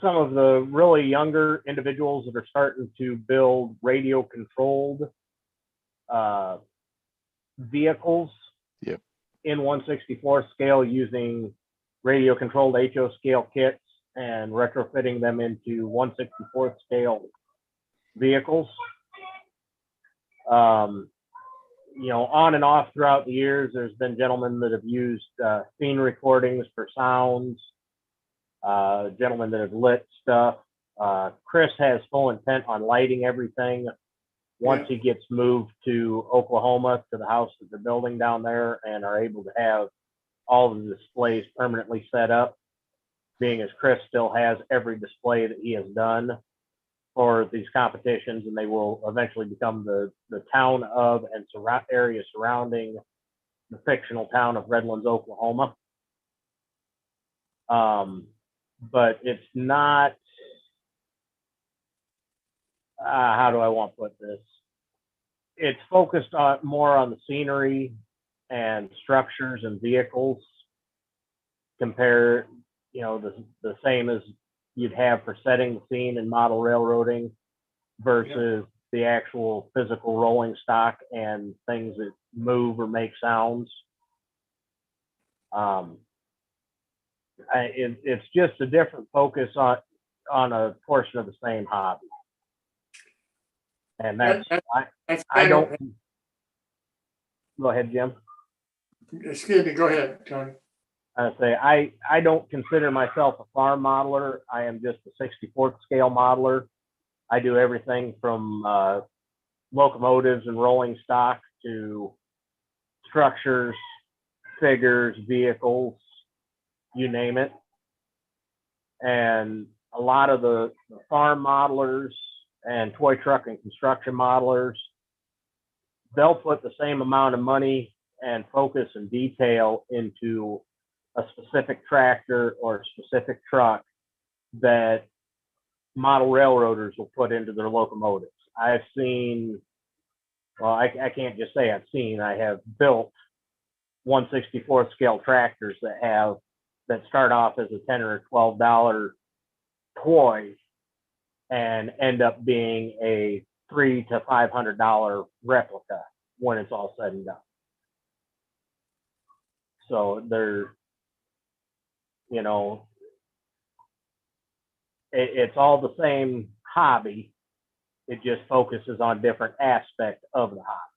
of the really younger individuals that are starting to build radio controlled vehicles in 1/64th scale using radio controlled HO scale kits and retrofitting them into 1/64th scale vehicles. On and off throughout the years, there's been gentlemen that have used scene recordings for sounds, gentlemen that have lit stuff. Chris has full intent on lighting everything once he gets moved to Oklahoma, to the house that they're building down there, and are able to have all the displays permanently set up, being as Chris still has every display that he has done for these competitions, and they will eventually become the town of and area surrounding the fictional town of Redlands, Oklahoma. But it's not, how do I want to put this? It's focused on more on the scenery and structures and vehicles, compare, the same as you'd have for setting the scene in model railroading versus the actual physical rolling stock and things that move or make sounds. It's just a different focus on a portion of the same hobby. And I don't, go ahead, Jim. Excuse me, go ahead, Tony. I don't consider myself a farm modeler. I am just a 64th scale modeler. I do everything from locomotives and rolling stock to structures, figures, vehicles, you name it. And a lot of the farm modelers and toy truck and construction modelers, they'll put the same amount of money and focus and detail into a specific tractor or a specific truck that model railroaders will put into their locomotives. I've seen, well, I can't just say I've seen, I have built 1/64 scale tractors that start off as a $10 or $12 toy and end up being a $300 to $500 replica when it's all said and done. So they're, it's all the same hobby. It just focuses on different aspects of the hobby.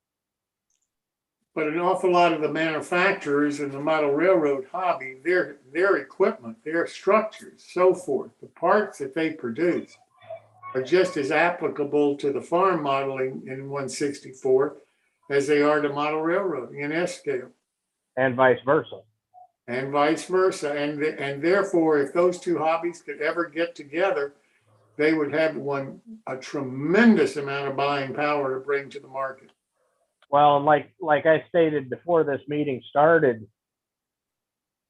But an awful lot of the manufacturers in the model railroad hobby, their equipment, their structures, so forth, the parts that they produce are just as applicable to the farm modeling in 1/64 as they are to model railroading in S scale. And vice versa. And vice versa. And therefore, if those two hobbies could ever get together, they would have a tremendous amount of buying power to bring to the market. Well, like I stated before this meeting started,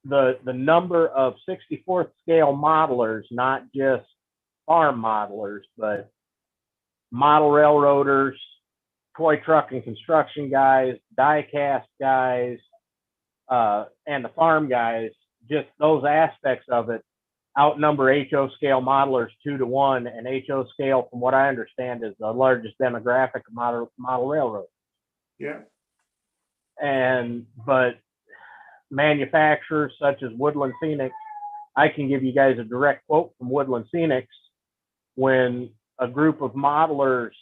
the number of 64th scale modelers, not just farm modelers, but model railroaders, toy truck and construction guys, die cast guys, and the farm guys, just those aspects of it outnumber HO scale modelers 2-to-1, and HO scale, from what I understand, is the largest demographic of model railroad. Yeah. But manufacturers such as Woodland Scenics, I can give you guys a direct quote from Woodland Scenics when a group of modelers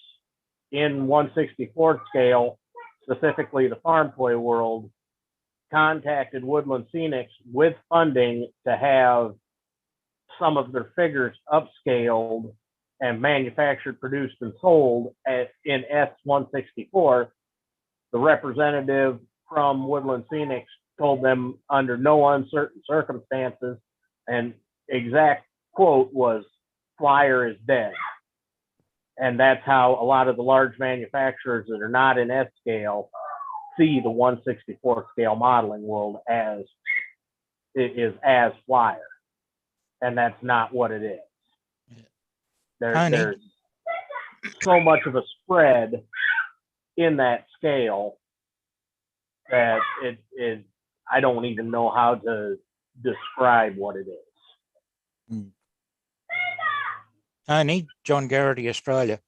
in 1/64 scale, specifically the farm toy world, contacted Woodland Scenics with funding to have some of their figures upscaled and manufactured, produced, and sold in S1/64. The representative from Woodland Scenics told them under no uncertain circumstances, and exact quote was, "Flyer is dead." And that's how a lot of the large manufacturers that are not in S scale see the 1/64 scale modeling world as it is as Flyer. And that's not what it is. There's so much of a spread in that scale that I don't even know how to describe what it is. Tony, John Garrity, Australia.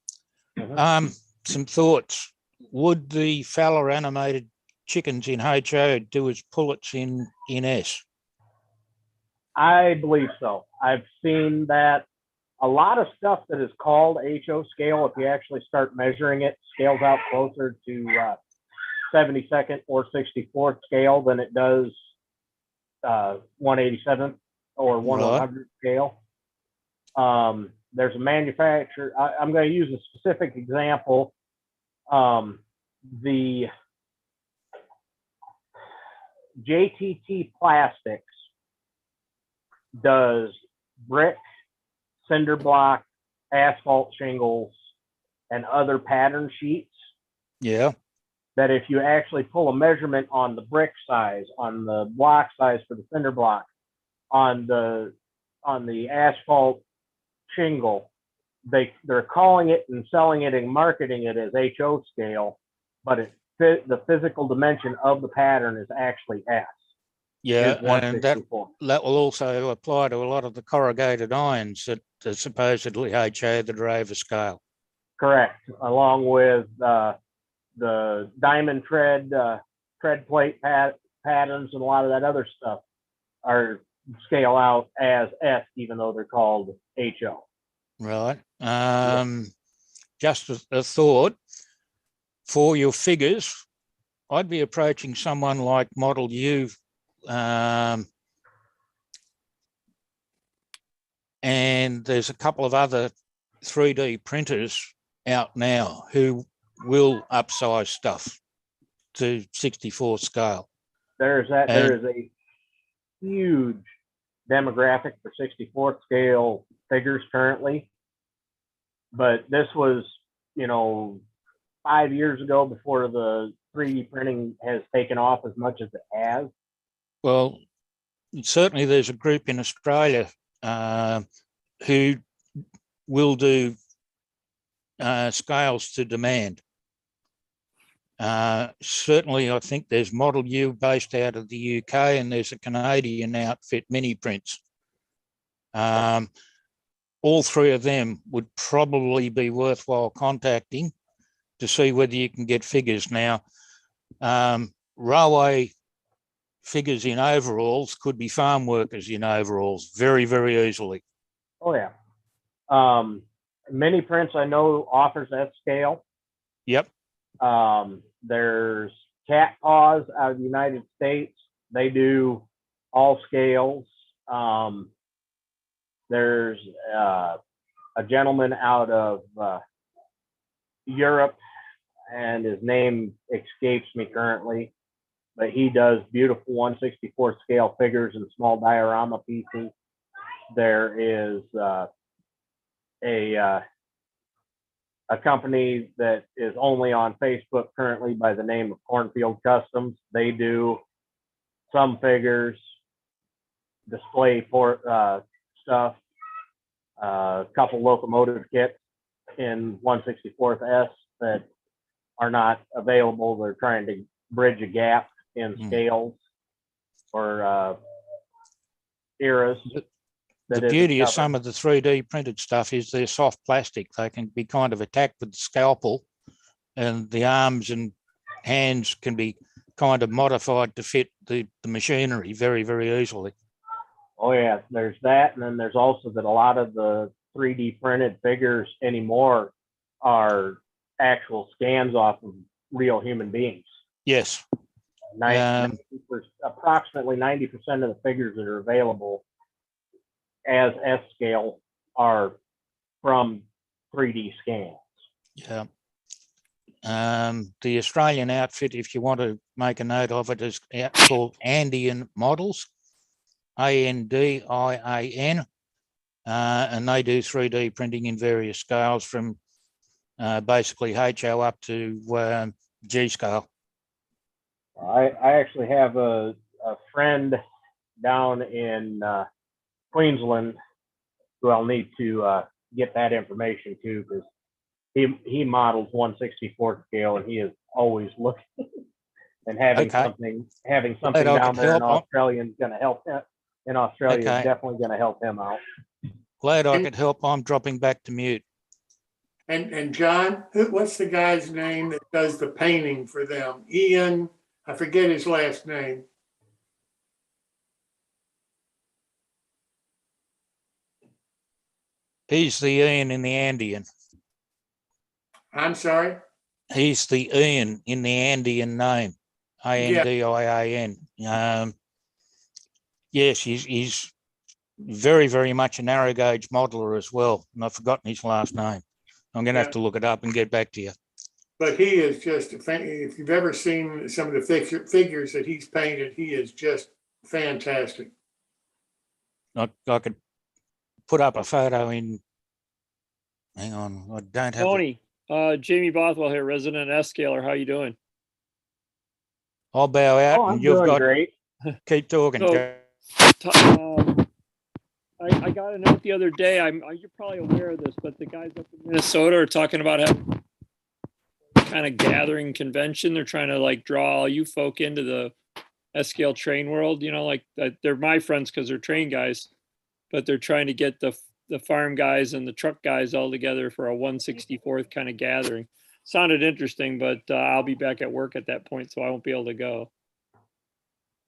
Some thoughts. Would the Fowler animated chickens in HO do as pullets in S? I believe so. I've seen that a lot of stuff that is called HO scale, if you actually start measuring it, scales out closer to 72nd or 64th scale than it does 187th or 100th scale. There's a manufacturer, I'm going to use a specific example. The JTT Plastics does brick, cinder block, asphalt shingles, and other pattern sheets. Yeah. That if you actually pull a measurement on the brick size, on the block size for the cinder block, on the asphalt shingle, they're calling it and selling it and marketing it as HO scale, but the physical dimension of the pattern is actually S. Yeah, Is and that 164. will also apply to a lot of the corrugated irons that are supposedly HO that are over scale. Correct, along with the diamond tread plate patterns and a lot of that other stuff are scale out as S, even though they're called HO. Right. Just a thought for your figures, I'd be approaching someone like Model U, and there's a couple of other 3D printers out now who will upsize stuff to 64 scale. There is a huge demographic for 64 scale figures currently, but this was, 5 years ago, before the 3D printing has taken off as much as it has. Well, certainly there's a group in Australia who will do scales to demand. Certainly, I think there's Model U based out of the UK, and there's a Canadian outfit, Mini Prints. All three of them would probably be worthwhile contacting to see whether you can get figures. Now, railway figures in overalls could be farm workers in overalls very, very easily. Oh, yeah. Mini Prints, I know, offers that scale. Yep. There's Cat Paws out of the United States. They do all scales. There's a gentleman out of Europe, and his name escapes me currently, but he does beautiful 1/64 scale figures and small diorama pieces. There is a company that is only on Facebook currently by the name of Cornfield Customs. They do some figures, display for stuff, a couple locomotive kits in 1/64 S that are not available. They're trying to bridge a gap in scales or eras. The beauty of some of the 3D printed stuff is they're soft plastic. They can be kind of attacked with the scalpel, and the arms and hands can be kind of modified to fit the machinery very, very easily. Oh yeah, there's that, and then there's also that a lot of the 3D printed figures anymore are actual scans off of real human beings. Yes. Approximately 90% of the figures that are available as S scale are from 3D scans. Yeah. The Australian outfit, if you want to make a note of it, is called Andian Models, ANDIAN, and they do 3D printing in various scales from basically HO up to G scale. I actually have a friend down in Queensland who I'll need to get that information to, because he models 1/64 scale, and he is always looking and having something down there in Australia is going to help him. In Australia, is definitely going to help him out. Glad I could help. I'm dropping back to mute. And John, what's the guy's name that does the painting for them? Ian, I forget his last name. He's the Ian in the Andean. I'm sorry? He's the Ian in the Andean name, ANDIAN. Yes, he's very, very much a narrow gauge modeler as well. And I've forgotten his last name. I'm going to have to look it up and get back to you. But he is just, if you've ever seen some of the figures that he's painted, he is just fantastic. I could put up a photo in. Hang on, I don't have. Tony, Jamie Bothwell here, resident S-scaler. How you doing? I'll bow out, I'm and you've doing got. great. Keep talking. So, I got a note the other day. You're probably aware of this, but the guys up in Minnesota are talking about having kind of gathering convention. They're trying to like draw all you folk into the S-scale train world. You know, like they're my friends because they're train guys, but they're trying to get the farm guys and the truck guys all together for a 164th kind of gathering. Sounded interesting, but I'll be back at work at that point, so I won't be able to go.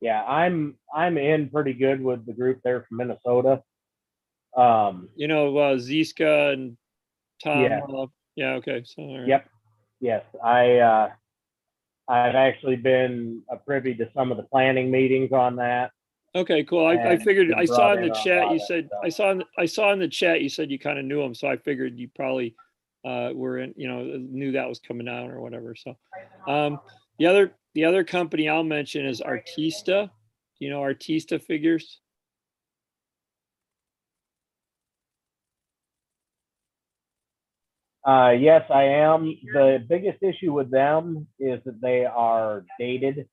Yeah, I'm in pretty good with the group there from Minnesota. You know, Ziska and Tom. Yeah. Yeah. Okay. So. All right. Yep. Yes, I've actually been privy to some of the planning meetings on that. Okay, cool. I figured I saw in the chat you said I saw in the chat you said you kind of knew him, so I figured you probably were in, you know, knew that was coming out or whatever. So the other company I'll mention is Artista. You know Artista figures? Yes, I am. The biggest issue with them is that they are dated.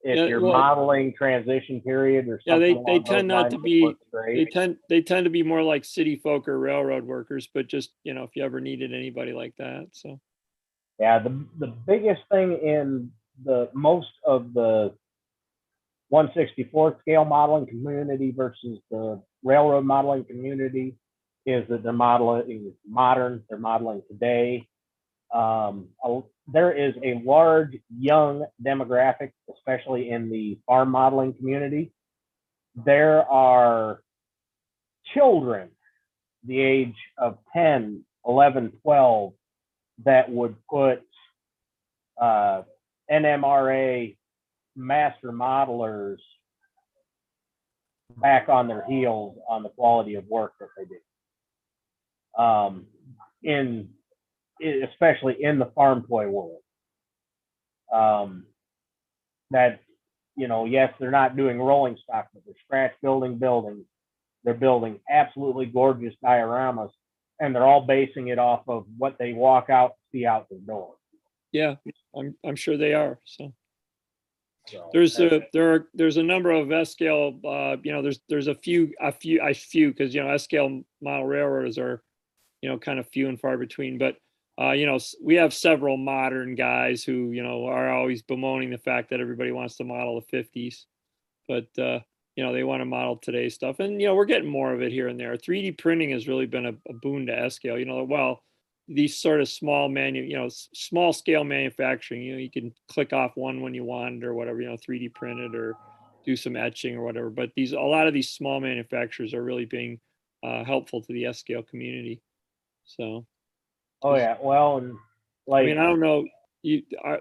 If you're modeling transition period or something, they tend not to be. They tend to be more like city folk or railroad workers. But just, you know, if you ever needed anybody like that, so. Yeah, the biggest thing in the most of the 1/64 scale modeling community versus the railroad modeling community is that they're modeling modern. They're modeling today. There is a large young demographic, especially in the farm modeling community. There are children the age of 10, 11, 12 that would put NMRA master modelers back on their heels on the quality of work that they do. Especially in the farm toy world. That, you know, yes, they're not doing rolling stock, but they're scratch building buildings. They're building absolutely gorgeous dioramas, and they're all basing it off of what they walk out to see out the door. Yeah, I'm sure they are. So there's a number of S-scale. You know, there's a few because, you know, S-scale model railroaders are, you know, kind of few and far between, but you know, we have several modern guys who, you know, are always bemoaning the fact that everybody wants to model the 50s, but you know, they want to model today's stuff, and you know, we're getting more of it here and there. 3D printing has really been a boon to S-scale. You know, well, these sort of small small scale manufacturing. You know, you can click off one when you want or whatever. You know, 3D printed or do some etching or whatever. But a lot of these small manufacturers are really being helpful to the S-scale community. So. Oh yeah, well, and like, I mean, I don't know.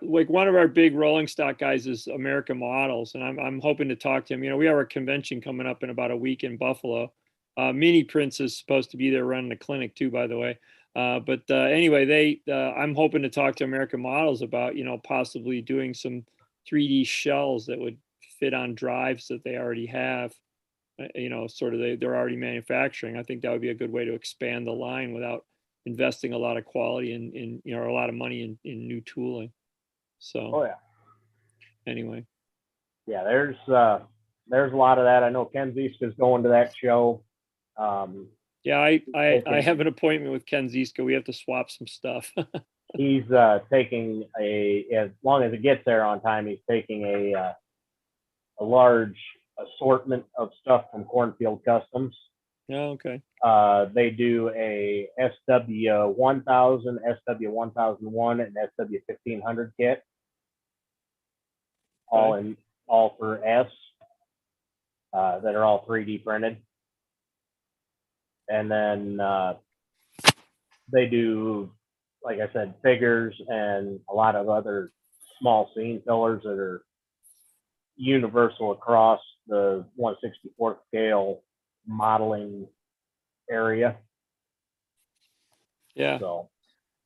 Like one of our big rolling stock guys is American Models, and I'm hoping to talk to him. You know, we have our convention coming up in about a week in Buffalo. Mini Prince is supposed to be there running a clinic too, by the way. But anyway, I'm hoping to talk to American Models about, you know, possibly doing some 3D shells that would fit on drives that they already have. You know, sort of they're already manufacturing. I think that would be a good way to expand the line without investing a lot of quality in you know, a lot of money in new tooling. So. Oh yeah. Anyway. Yeah, there's a lot of that. I know Ken Ziska's going to that show. Yeah, I have an appointment with Ken Ziska. We have to swap some stuff. He's taking as long as it gets there on time, he's taking a large assortment of stuff from Cornfield Customs. Oh, okay. They do a SW1000, SW1001, and SW1500 kit, all for S, that are all 3D printed. And then they do, like I said, figures and a lot of other small scene fillers that are universal across the 1/64 scale modeling area. Yeah.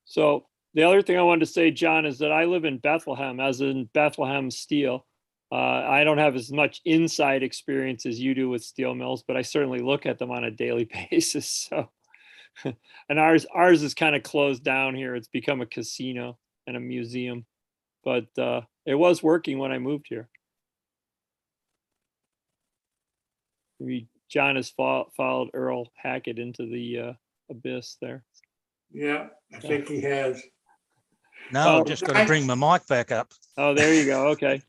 So The other thing I wanted to say, John, is that I live in Bethlehem, as in Bethlehem Steel. I don't have as much inside experience as you do with steel mills, but I certainly look at them on a daily basis. So, and ours is kind of closed down here. It's become a casino and a museum, but it was working when I moved here. Maybe John has followed Earl Hackett into the abyss there. Yeah, I think he has. No, I've just got to bring my mic back up. Oh, there you go. Okay.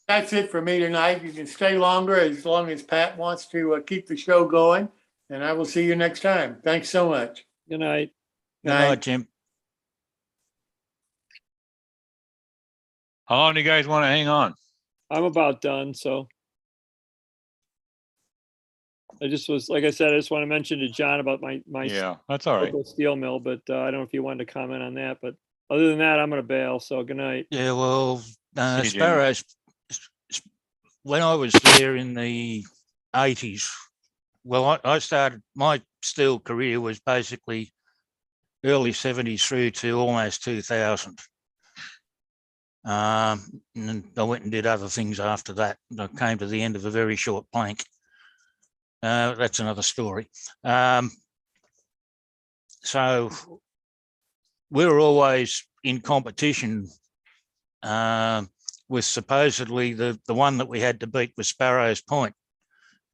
That's it for me tonight. You can stay longer as long as Pat wants to keep the show going, and I will see you next time. Thanks so much. Good night. Good night, Jim. How long do you guys want to hang on? I'm about done. So I just was, like I said, I just want to mention to John about my Yeah, that's all right. local steel mill, but I don't know if you wanted to comment on that, but other than that, I'm going to bail. So good night. Yeah, well, See you, Jim. Sparrows, when I was there in the 80s, well, I started, my steel career was basically early 70s through to almost 2000. And I went and did other things after that. I came to the end of a very short plank. That's another story. So we were always in competition with supposedly the one that we had to beat was Sparrows Point,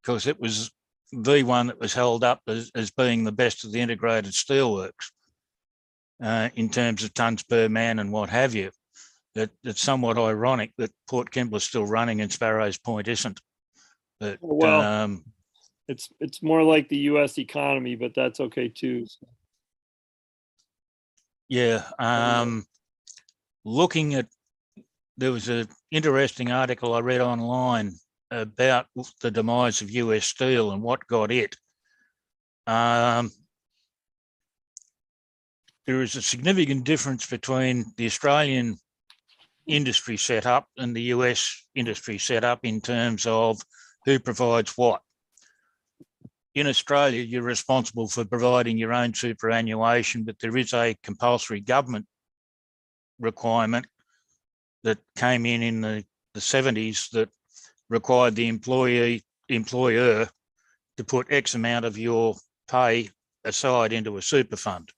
because it was the one that was held up as being the best of the integrated steelworks in terms of tons per man and what have you. It's somewhat ironic that Port Kembla's still running and Sparrows Point isn't. But well, it's more like the U.S. economy, but that's okay too. So. Yeah. Looking at, there was an interesting article I read online about the demise of US Steel and what got it. There is a significant difference between the Australian industry setup and the US industry setup in terms of who provides what. In Australia, you're responsible for providing your own superannuation, but there is a compulsory government requirement that came in the 70s that required the employer to put X amount of your pay aside into a super fund.